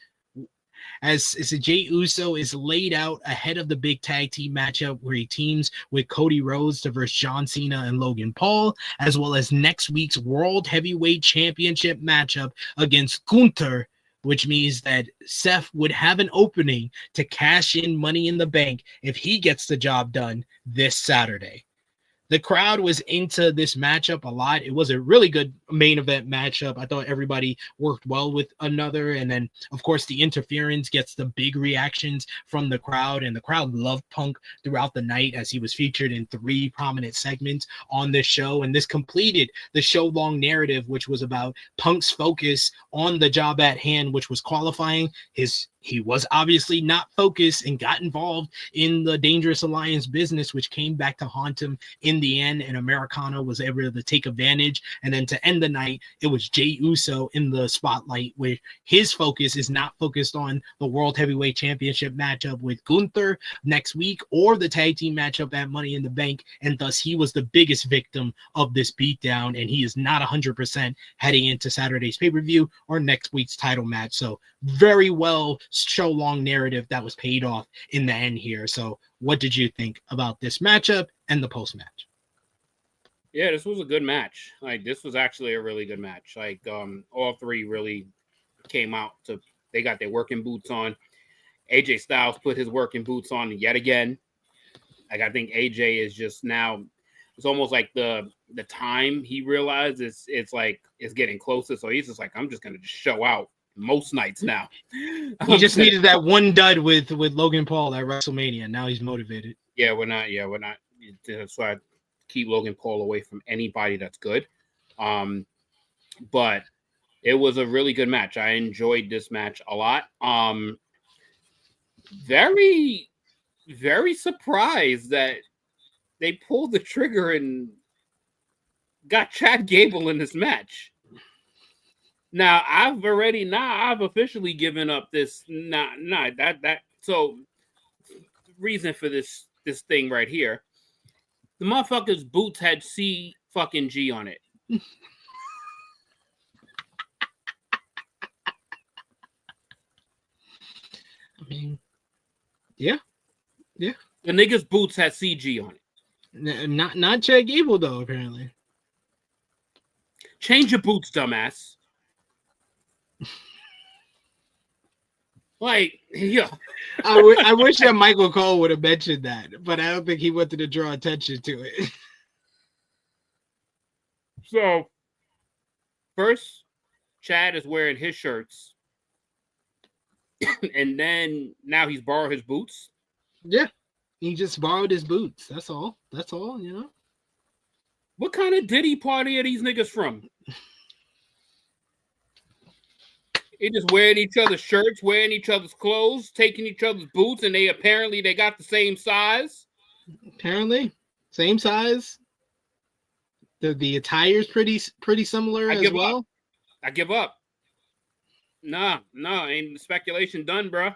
As Jey Uso is laid out ahead of the big tag team matchup where he teams with Cody Rhodes to versus John Cena and Logan Paul, as well as next week's World Heavyweight Championship matchup against Gunther, which means that Seth would have an opening to cash in Money in the Bank if he gets the job done this Saturday. The crowd was into this matchup a lot. It was a really good main event matchup. I thought everybody worked well with another. And then, of course, the interference gets the big reactions from the crowd. And the crowd loved Punk throughout the night as he was featured in 3 prominent segments on this show. And this completed the show-long narrative, which was about Punk's focus on the job at hand, which was qualifying. He was obviously not focused and got involved in the Dangerous Alliance business, which came back to haunt him in the end, and Americano was able to take advantage. And then to end the night, it was Jey Uso in the spotlight, where his focus is not focused on the World Heavyweight Championship matchup with Gunther next week or the tag team matchup at Money in the Bank, and thus he was the biggest victim of this beatdown, and he is not 100% heading into Saturday's pay-per-view or next week's title match. So very well show-long narrative that was paid off in the end here. So what did you think about this matchup and the post-match? Yeah, this was a good match. Like, this was actually a really good match. Like, all 3 really came out they got their working boots on. AJ Styles put his working boots on yet again. Like, I think AJ is just now, it's almost like the time he realized it's getting closer. So he's just like, I'm just going to just show out most nights now. He just needed that one dud with Logan Paul at WrestleMania. Now he's motivated. Yeah, we're not. That's why I keep Logan Paul away from anybody that's good. But it was a really good match. I enjoyed this match a lot. Very, very surprised that they pulled the trigger and got Chad Gable in this match. Now I've officially given up this. So reason for this thing right here. The motherfucker's boots had C fucking G on it. I mean, yeah. The nigga's boots had CG on it. Not Chad Gable though. Apparently, change your boots, dumbass. Like, yeah. I wish that Michael Cole would have mentioned that, but I don't think he wanted to draw attention to it. So, first, Chad is wearing his shirts, and then now he's borrowed his boots. Yeah, he just borrowed his boots. That's all. You know. What kind of Diddy party are these niggas from? They just wearing each other's shirts, wearing each other's clothes, taking each other's boots, and they got the same size. Apparently, same size. The attire's pretty similar as well. I give up. No, ain't speculation done, bro.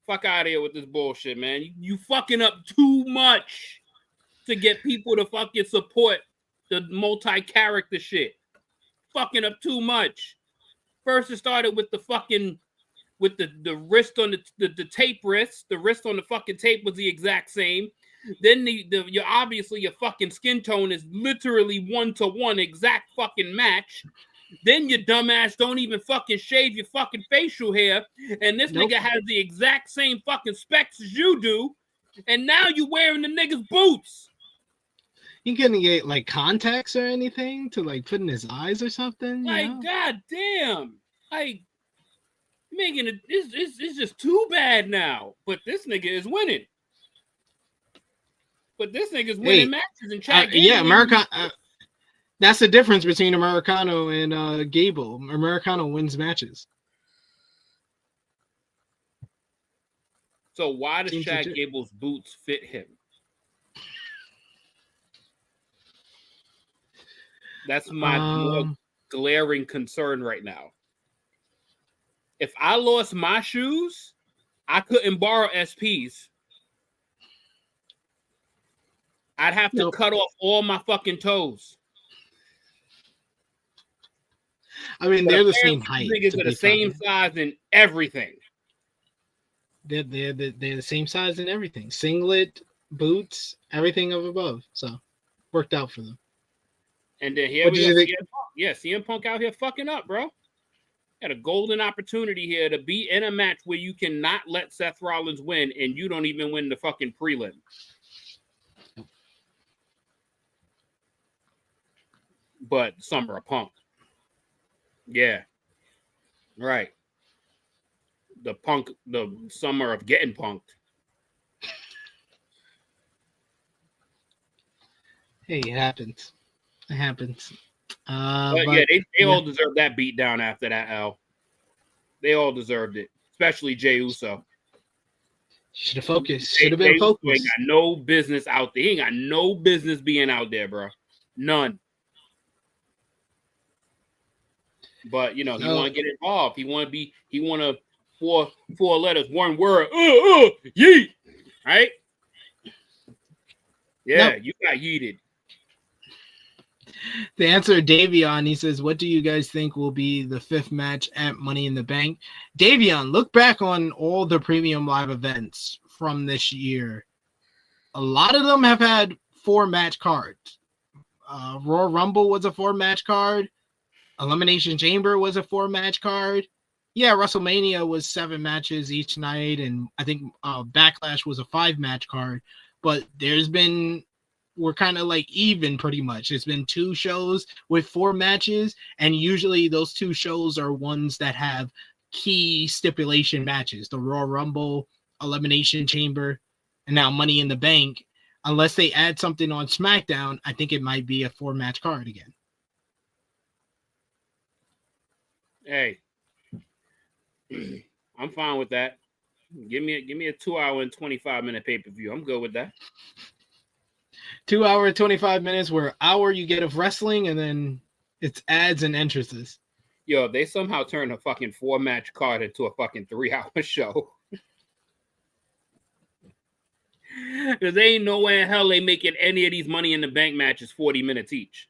Fuck out of here with this bullshit, man. You fucking up too much to get people to fucking support the multi-character shit. Fucking up too much. First, it started with the wrist on the tape wrist. The wrist on the fucking tape was the exact same. Then your obviously your fucking skin tone is literally 1-to-1 exact fucking match. Then your dumbass don't even fucking shave your fucking facial hair, and this nigga has the exact same fucking specs as you do, and now you wearing the nigga's boots. You gonna get like contacts or anything to like put in his eyes or something? Like, god damn, like making it. It's just too bad now. But this nigga is winning. Matches and Chad Gable. Yeah, America. That's the difference between Americano and Gable. Americano wins matches. So why does Chad Gable's boots fit him? That's my more glaring concern right now. If I lost my shoes, I couldn't borrow SPs. I'd have to cut off all my fucking toes. I mean, they're the same height. Niggas are the same size in everything. They're the same size in everything. Singlet, boots, everything of above. So, worked out for them. And then here we go. CM Punk out here fucking up, bro. Had a golden opportunity here to be in a match where you cannot let Seth Rollins win, and you don't even win the fucking prelim. But Summer of Punk. Yeah. Right. The summer of getting punked. Hey, it happens. It happens. But yeah, they all deserve that beat down after that L. They all deserved it, especially Jey Uso. Should have focused. Should have been focused. He ain't got no business out there. He ain't got no business being out there, bro. None. But he want to get involved. He want to four letters, one word. Yeet. Right? Yeah, you got yeeted. The answer, Davion, he says, what do you guys think will be the 5th match at Money in the Bank? Davion, look back on all the premium live events from this year. A lot of them have had 4-match cards. Royal Rumble was a 4-match card. Elimination Chamber was a 4-match card. Yeah, WrestleMania was 7 matches each night, and I think Backlash was a 5-match card. But there's been were kind of like even pretty much. It's been 2 shows with 4 matches, and usually those 2 shows are ones that have key stipulation matches: the Royal Rumble, Elimination Chamber, and now Money in the Bank. Unless they add something on SmackDown, I think it might be a 4-match card again. Hey, I'm fine with that. Give me a 2-hour and 25-minute pay-per-view. I'm good with that. 2 hour and 25 minutes, where hour you get of wrestling, and then it's ads and entrances. Yo, they somehow turned a fucking 4-match card into a fucking 3-hour show. Because there ain't no way in hell they making any of these Money in the Bank matches 40 minutes each.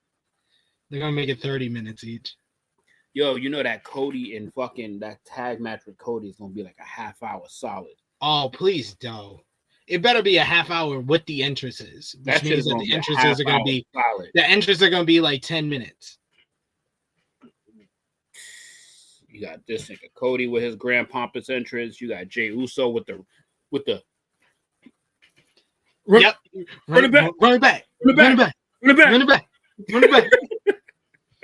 They're gonna make it 30 minutes each. Yo, you know that Cody and fucking that tag match with Cody is gonna be like a half-hour solid. Oh, please don't. It better be a half hour with the entrances. Which means that the entrances are gonna be solid. The entrances are gonna be like 10 minutes. You got this nigga Cody with his grand pompous entrance. You got Jey Uso with the Yep. Run it back. Run it back. Run it back. Run it back. Run it back. Run it back.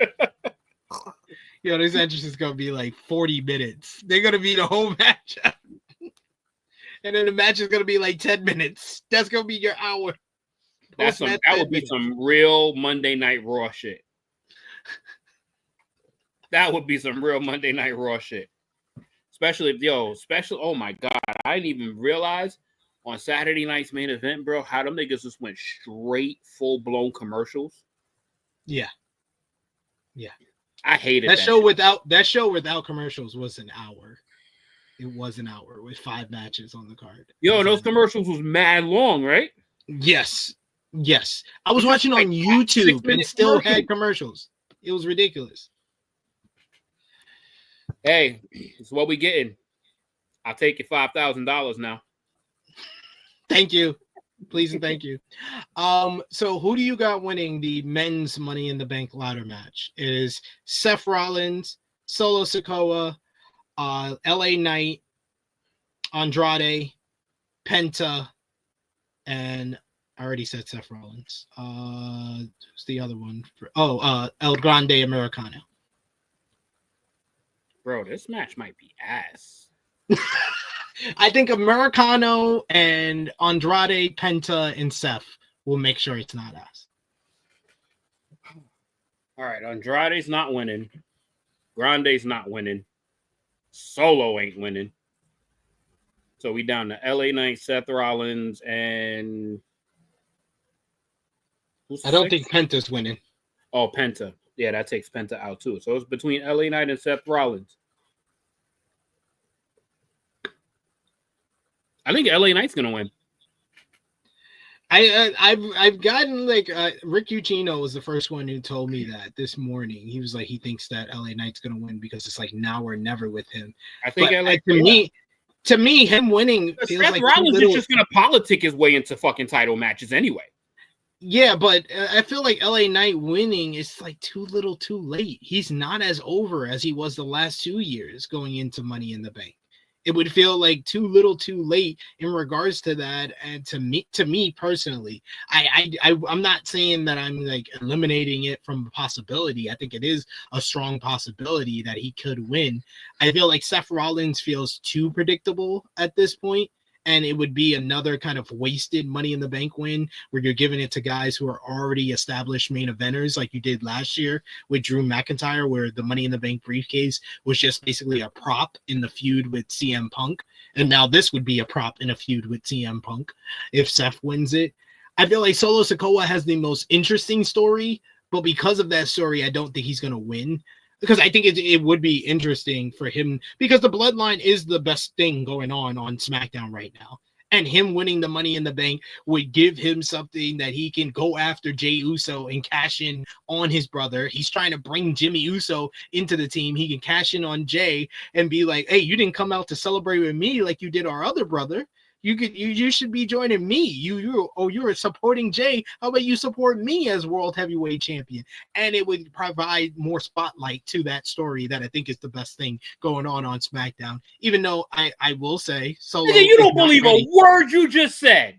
Run it back. Yo, this entrance is gonna be like 40 minutes. They're gonna be the whole match. And then the match is gonna be like 10 minutes. That's gonna be your hour. That would be some real Monday Night Raw shit. That would be some real Monday Night Raw shit. Especially if, oh my God, I didn't even realize on Saturday night's main event, bro, how them niggas just went straight full-blown commercials. Yeah. I hated that show without commercials was an hour. It was an hour with 5 matches on the card. Yo, those commercials was mad long, right? Yes. I was watching on YouTube and still had commercials. It was ridiculous. Hey, it's what we getting. I'll take your $5,000 now. Thank you. Please and thank you. So who do you got winning the men's Money in the Bank ladder match? It is Seth Rollins, Solo Sikoa, LA Knight, Andrade, Penta, and I already said Seth Rollins. Who's the other one? El Grande Americano. Bro, this match might be ass. I think Americano and Andrade, Penta, and Seth will make sure it's not ass. All right, Andrade's not winning. Grande's not winning. Solo ain't winning. So we down to LA Knight, Seth Rollins, and I don't think Penta's winning. Oh, Penta. Yeah, that takes Penta out too. So it's between LA Knight and Seth Rollins. I think LA Knight's gonna win. I've gotten like Rick Ucchino was the first one who told me that this morning. He was like he thinks that LA Knight's gonna win because it's like now or never with him. I think to me, him winning feels Seth like Rollins is just gonna politic his way into fucking title matches anyway. Yeah, but I feel like LA Knight winning is like too little, too late. He's not as over as he was the last 2 years going into Money in the Bank. It would feel like too little, too late in regards to that. And to me personally, I'm not saying that I'm like eliminating it from a possibility. I think it is a strong possibility that he could win. I feel like Seth Rollins feels too predictable at this point. And it would be another kind of wasted Money in the Bank win where you're giving it to guys who are already established main eventers like you did last year with Drew McIntyre, where the Money in the Bank briefcase was just basically a prop in the feud with CM Punk. And now this would be a prop in a feud with CM Punk if Seth wins it. I feel like Solo Sikoa has the most interesting story, but because of that story, I don't think he's going to win. Because I think it would be interesting for him because the bloodline is the best thing going on SmackDown right now. And him winning the Money in the Bank would give him something that he can go after Jey Uso and cash in on his brother. He's trying to bring Jimmy Uso into the team. He can cash in on Jey and be like, hey, you didn't come out to celebrate with me like you did our other brother. You should be joining me. You're supporting Jey. How about you support me as World Heavyweight Champion? And it would provide more spotlight to that story that I think is the best thing going on SmackDown. Even though I will say, Solo, you don't believe a word you just said.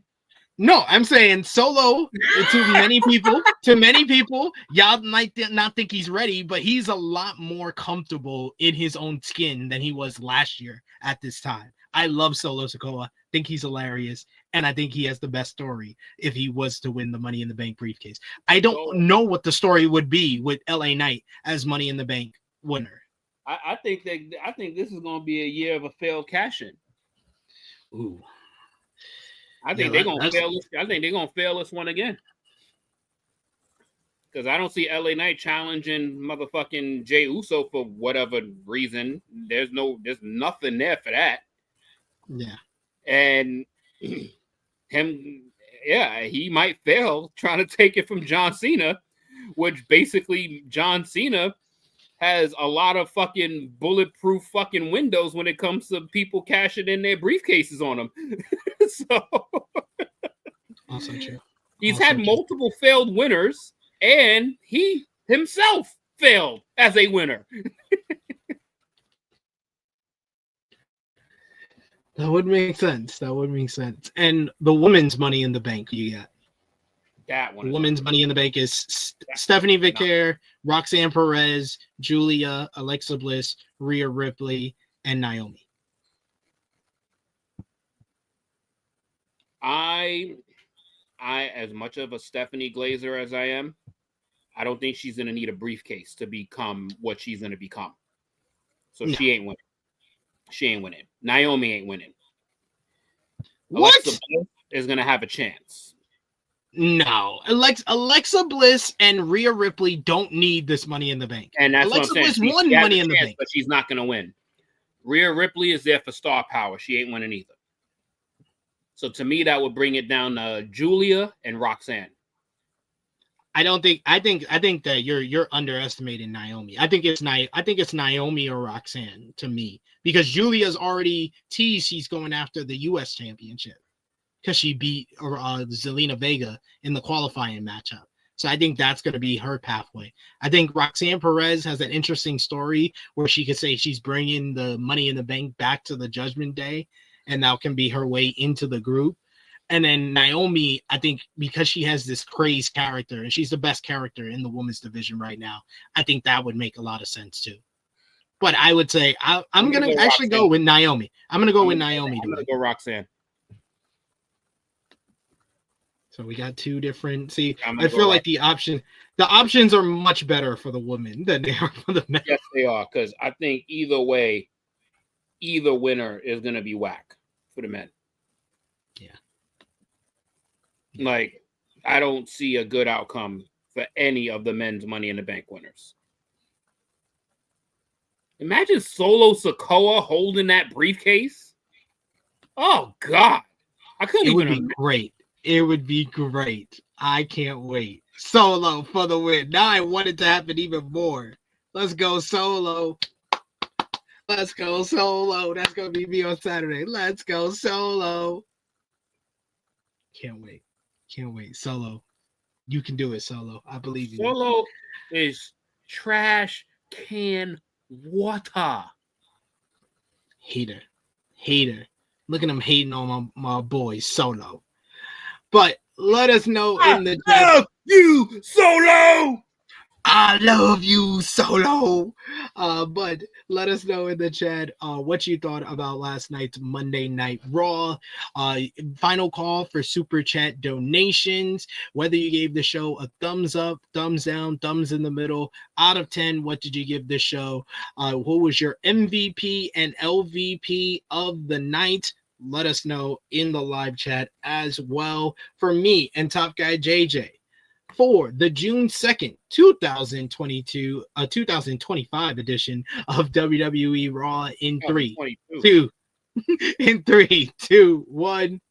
No, I'm saying Solo to many people. To many people, y'all might not think he's ready, but he's a lot more comfortable in his own skin than he was last year at this time. I love Solo Sikoa. Think he's hilarious, and I think he has the best story if he was to win the Money in the Bank briefcase. I don't know what the story would be with LA Knight as Money in the Bank winner. I think this is going to be a year of a failed cash-in. Ooh. I think they're gonna fail. I think they're gonna fail this one again because I don't see LA Knight challenging motherfucking Jey Uso for whatever reason. There's nothing there for that. Yeah, and him, yeah, he might fail trying to take it from John Cena, which basically John Cena has a lot of fucking bulletproof fucking windows when it comes to people cashing in their briefcases on him. So also true. He's had multiple failed winners, and he himself failed as a winner. That would make sense. That would make sense. And the women's Money in the Bank you got. That one. The women's Money in the Bank is Stephanie Vaquer, Roxanne Perez, Julia, Alexa Bliss, Rhea Ripley, and Naomi. I, as much of a Stephanie Glazer as I am, I don't think she's going to need a briefcase to become what she's going to become. So no. She ain't winning. She ain't winning. Naomi ain't winning. What? Alexa Bliss is going to have a chance. No. Alexa Bliss and Rhea Ripley don't need this Money in the Bank. And that's Alexa what I'm saying. Bliss won Money in the Bank. But she's not going to win. Rhea Ripley is there for star power. She ain't winning either. So to me, that would bring it down to Julia and Roxanne. I think that you're underestimating Naomi. I think it's Naomi or Roxanne to me, because Julia's already teased she's going after the US championship because she beat Zelina Vega in the qualifying matchup. So I think that's going to be her pathway. I think Roxanne Perez has an interesting story where she could say she's bringing the Money in the Bank back to the Judgment Day, and that can be her way into the group. And then Naomi, I think because she has this crazed character and she's the best character in the women's division right now, I think that would make a lot of sense too. But I would say I'm going to actually go with Naomi. I'm going to go with Naomi. I'm going to go Roxanne. So we got two different. See, I feel like the options are much better for the women than they are for the men. Yes, they are, because I think either way, either winner is going to be whack for the men. Yeah. Like, I don't see a good outcome for any of the men's Money in the Bank winners. Imagine Solo Sikoa holding that briefcase. Oh, God. I couldn't even imagine. Great. It would be great. I can't wait. Solo for the win. Now I want it to happen even more. Let's go, Solo. Let's go, Solo. That's going to be me on Saturday. Let's go, Solo. Can't wait. Can't wait. Solo. You can do it, Solo. I believe you. Solo is trash can water. Hater. Look at him hating on my boy, Solo. But let us know in the chat. I love you, Solo! I love you, Solo. But let us know in the chat what you thought about last night's Monday Night Raw. Final call for super chat donations. Whether you gave the show a thumbs up, thumbs down, thumbs in the middle. Out of 10, what did you give the show? Who was your MVP and LVP of the night? Let us know in the live chat as well. For me and Top Guy JJ, for the June 2nd, 2025 edition of WWE Raw in 3, 2, 1.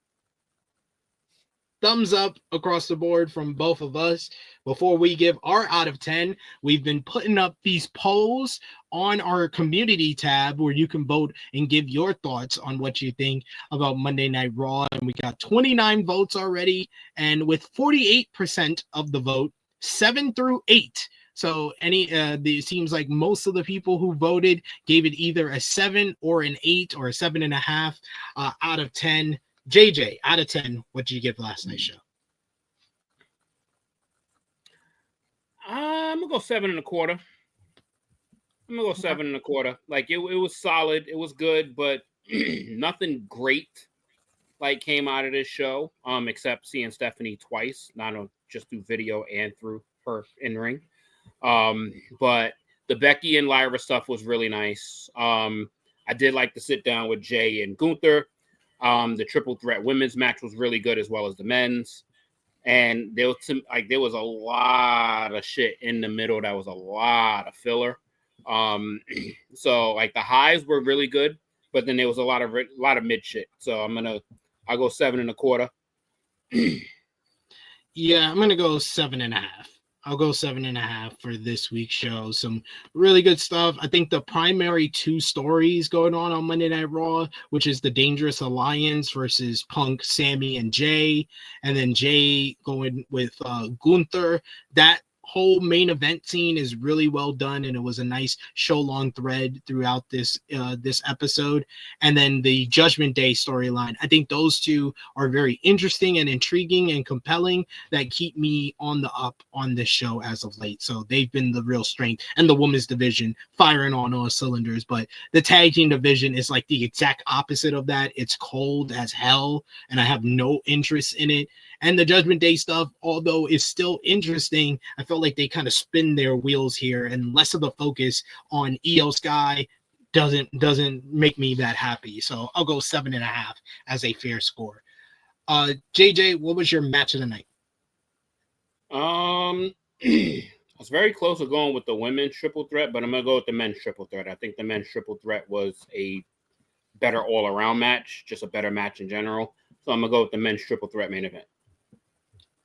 Thumbs up across the board from both of us. Before we give our out of 10, we've been putting up these polls on our community tab where you can vote and give your thoughts on what you think about Monday Night Raw. And we got 29 votes already. And with 48% of the vote, 7 through 8. So it seems like most of the people who voted gave it either a 7 or an 8 or a 7.5 out of 10. JJ, out of 10, what did you give last night's show? I'm gonna go 7.25. I'm gonna go 7.25. Like it was solid. It was good, but nothing great like came out of this show. Except seeing Stephanie twice, not just through video and through her in ring. But the Becky and Lyra stuff was really nice. I did like to sit down with Jey and Gunther. The triple threat women's match was really good, as well as the men's. And there was a lot of shit in the middle that was a lot of filler. So like the highs were really good, but then there was a lot of mid shit. So I'll go 7.25. Yeah, I'm gonna go 7.5. I'll go 7.5 for this week's show. Some really good stuff. I think the primary two stories going on Monday Night Raw, which is the Dangerous Alliance versus Punk, Sami, and Jey, and then Jey going with Gunther. That whole main event scene is really well done, and it was a nice show-long thread throughout this episode. And then the Judgment Day storyline, I think those two are very interesting and intriguing and compelling that keep me on the up on this show as of late. So they've been the real strength, and the women's division firing on all cylinders. But the tag team division is like the exact opposite of that. It's cold as hell, and I have no interest in it. And the Judgment Day stuff, although it's still interesting, I felt like they kind of spin their wheels here, and less of the focus on Io Sky doesn't make me that happy. So I'll go 7.5 as a fair score. JJ, what was your match of the night? I was very close to going with the women's triple threat, but I'm gonna go with the men's triple threat. I think the men's triple threat was a better all-around match, just a better match in general. So I'm gonna go with the men's triple threat main event.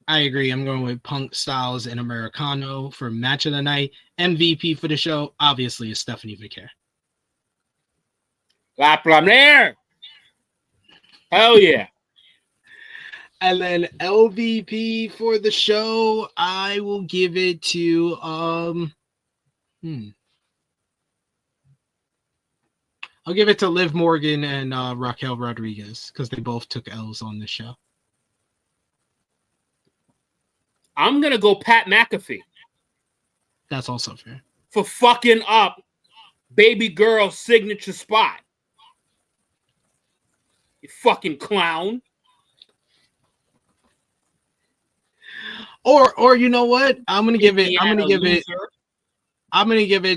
I agree. I'm going with Punk, Styles, and Americano for match of the night. MVP for the show, obviously, is Stephanie Vaquer. La Premiere! Hell yeah. And then LVP for the show, I will give it to I'll give it to Liv Morgan and Raquel Rodriguez, because they both took L's on the show. I'm going to go Pat McAfee. That's also fair. For fucking up baby girl's signature spot. You fucking clown. Or you know what? I'm gonna give it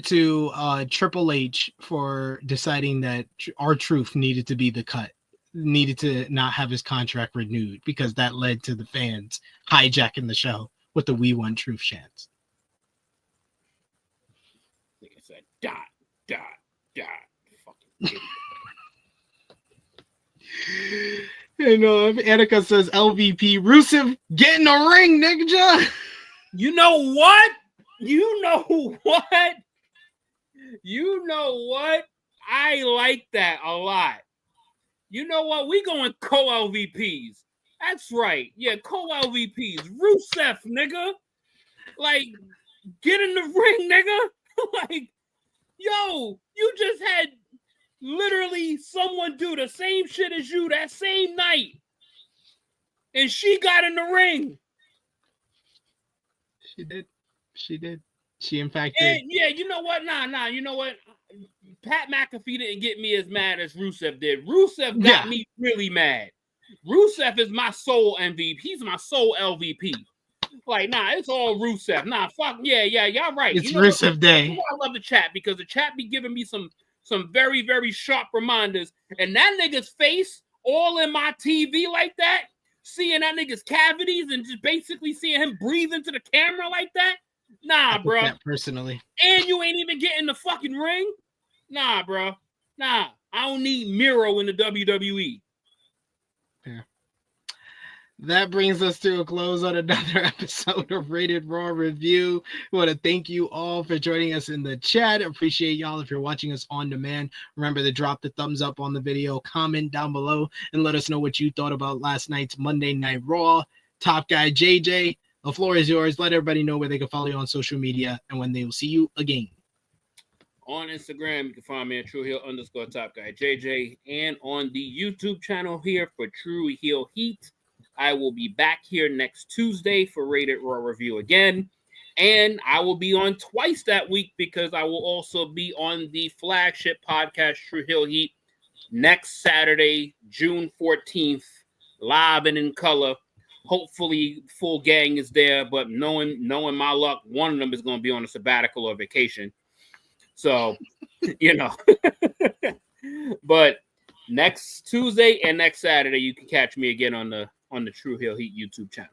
to Triple H for deciding that R-Truth needed to be the cut. Needed to not have his contract renewed, because that led to the fans hijacking the show with the "We Want Truth" chants. Like I said, dot. Fucking And Annika says LVP Rusev, get in the ring, nigga. You know what? I like that a lot. You know what? We going co-LVPs. That's right. Yeah, co-LVPs. Rusev, nigga. Like, get in the ring, nigga. Like, yo, you just had literally someone do the same shit as you that same night. And she got in the ring. She did. She in fact and, did. Yeah, you know what? Nah. You know what? Pat McAfee didn't get me as mad as Rusev did. Rusev got me really mad. Rusev is my sole MVP. He's my sole LVP. Like, nah, it's all Rusev. Nah, fuck, yeah, y'all right. It's Rusev Day. I love the chat, because the chat be giving me some very, very sharp reminders. And that nigga's face all in my TV like that, seeing that nigga's cavities and just basically seeing him breathe into the camera like that. Nah, bro. Personally. And you ain't even getting the fucking ring? Nah, bro. Nah, I don't need Miro in the WWE. Yeah. That brings us to a close on another episode of Rated Raw Review. We want to thank you all for joining us in the chat. Appreciate y'all. If you're watching us on demand, remember to drop the thumbs up on the video, comment down below, and let us know what you thought about last night's Monday Night Raw. Top guy JJ, the floor is yours. Let everybody know where they can follow you on social media and when they will see you again. on Instagram. You can find me at TrueHeal_Top Guy JJ, and on the YouTube channel here for True Heel Heat. I will be back here next Tuesday for Rated Raw review again. And I will be on twice that week because I will also be on the flagship podcast, True Heel Heat, next Saturday, June 14th, live and in color. Hopefully, full gang is there, but knowing my luck, one of them is going to be on a sabbatical or vacation. So, you know. But next Tuesday and next Saturday, you can catch me again on the True Heel Heat YouTube channel.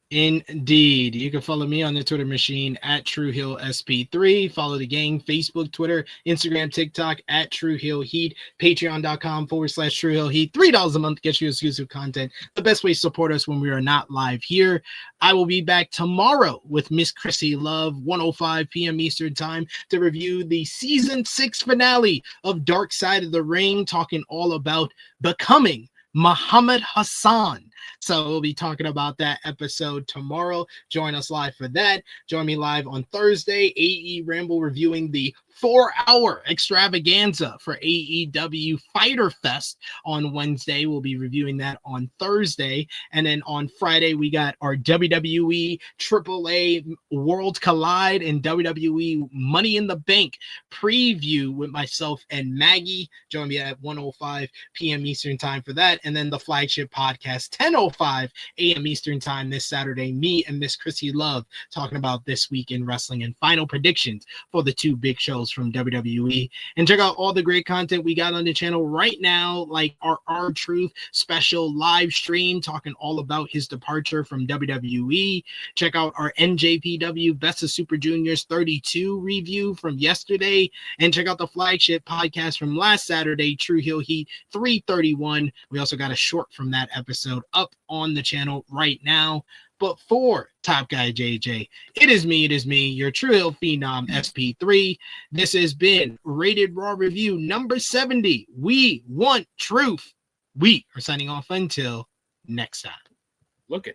Indeed. You can follow me on the Twitter machine at TrueHillSP3. Follow the gang, Facebook, Twitter, Instagram, TikTok at True Heel Heat. Patreon.com/True Heel Heat. $3 a month gets you exclusive content. The best way to support us when we are not live here. I will be back tomorrow with Miss Chrissy Love, 1:05 p.m. Eastern Time, to review the season 6 finale of Dark Side of the Ring, talking all about becoming Muhammad Hassan. So we'll be talking about that episode tomorrow. Join us live for that. Join me live on Thursday, AE Ramble, reviewing the 4-hour extravaganza for AEW Fighter Fest on Wednesday. We'll be reviewing that on Thursday. And then on Friday, we got our WWE AAA World Collide and WWE Money in the Bank preview with myself and Maggie. Join me at 1:05 p.m. Eastern Time for that. And then the flagship podcast, 10:05 a.m. Eastern Time this Saturday. Me and Miss Chrissy Love talking about this week in wrestling and final predictions for the two big shows from WWE. And check out all the great content we got on the channel right now, like our R-Truth special live stream talking all about his departure from WWE. Check out our NJPW Best of Super Juniors 32 review from yesterday, and check out the flagship podcast from last Saturday, True Heel Heat 331. We also got a short from that episode up on the channel right now. But for Top Guy JJ, it is me, your True Heel Phenom SP3. This has been Rated Raw Review number 70. We want truth. We are signing off until next time. Look at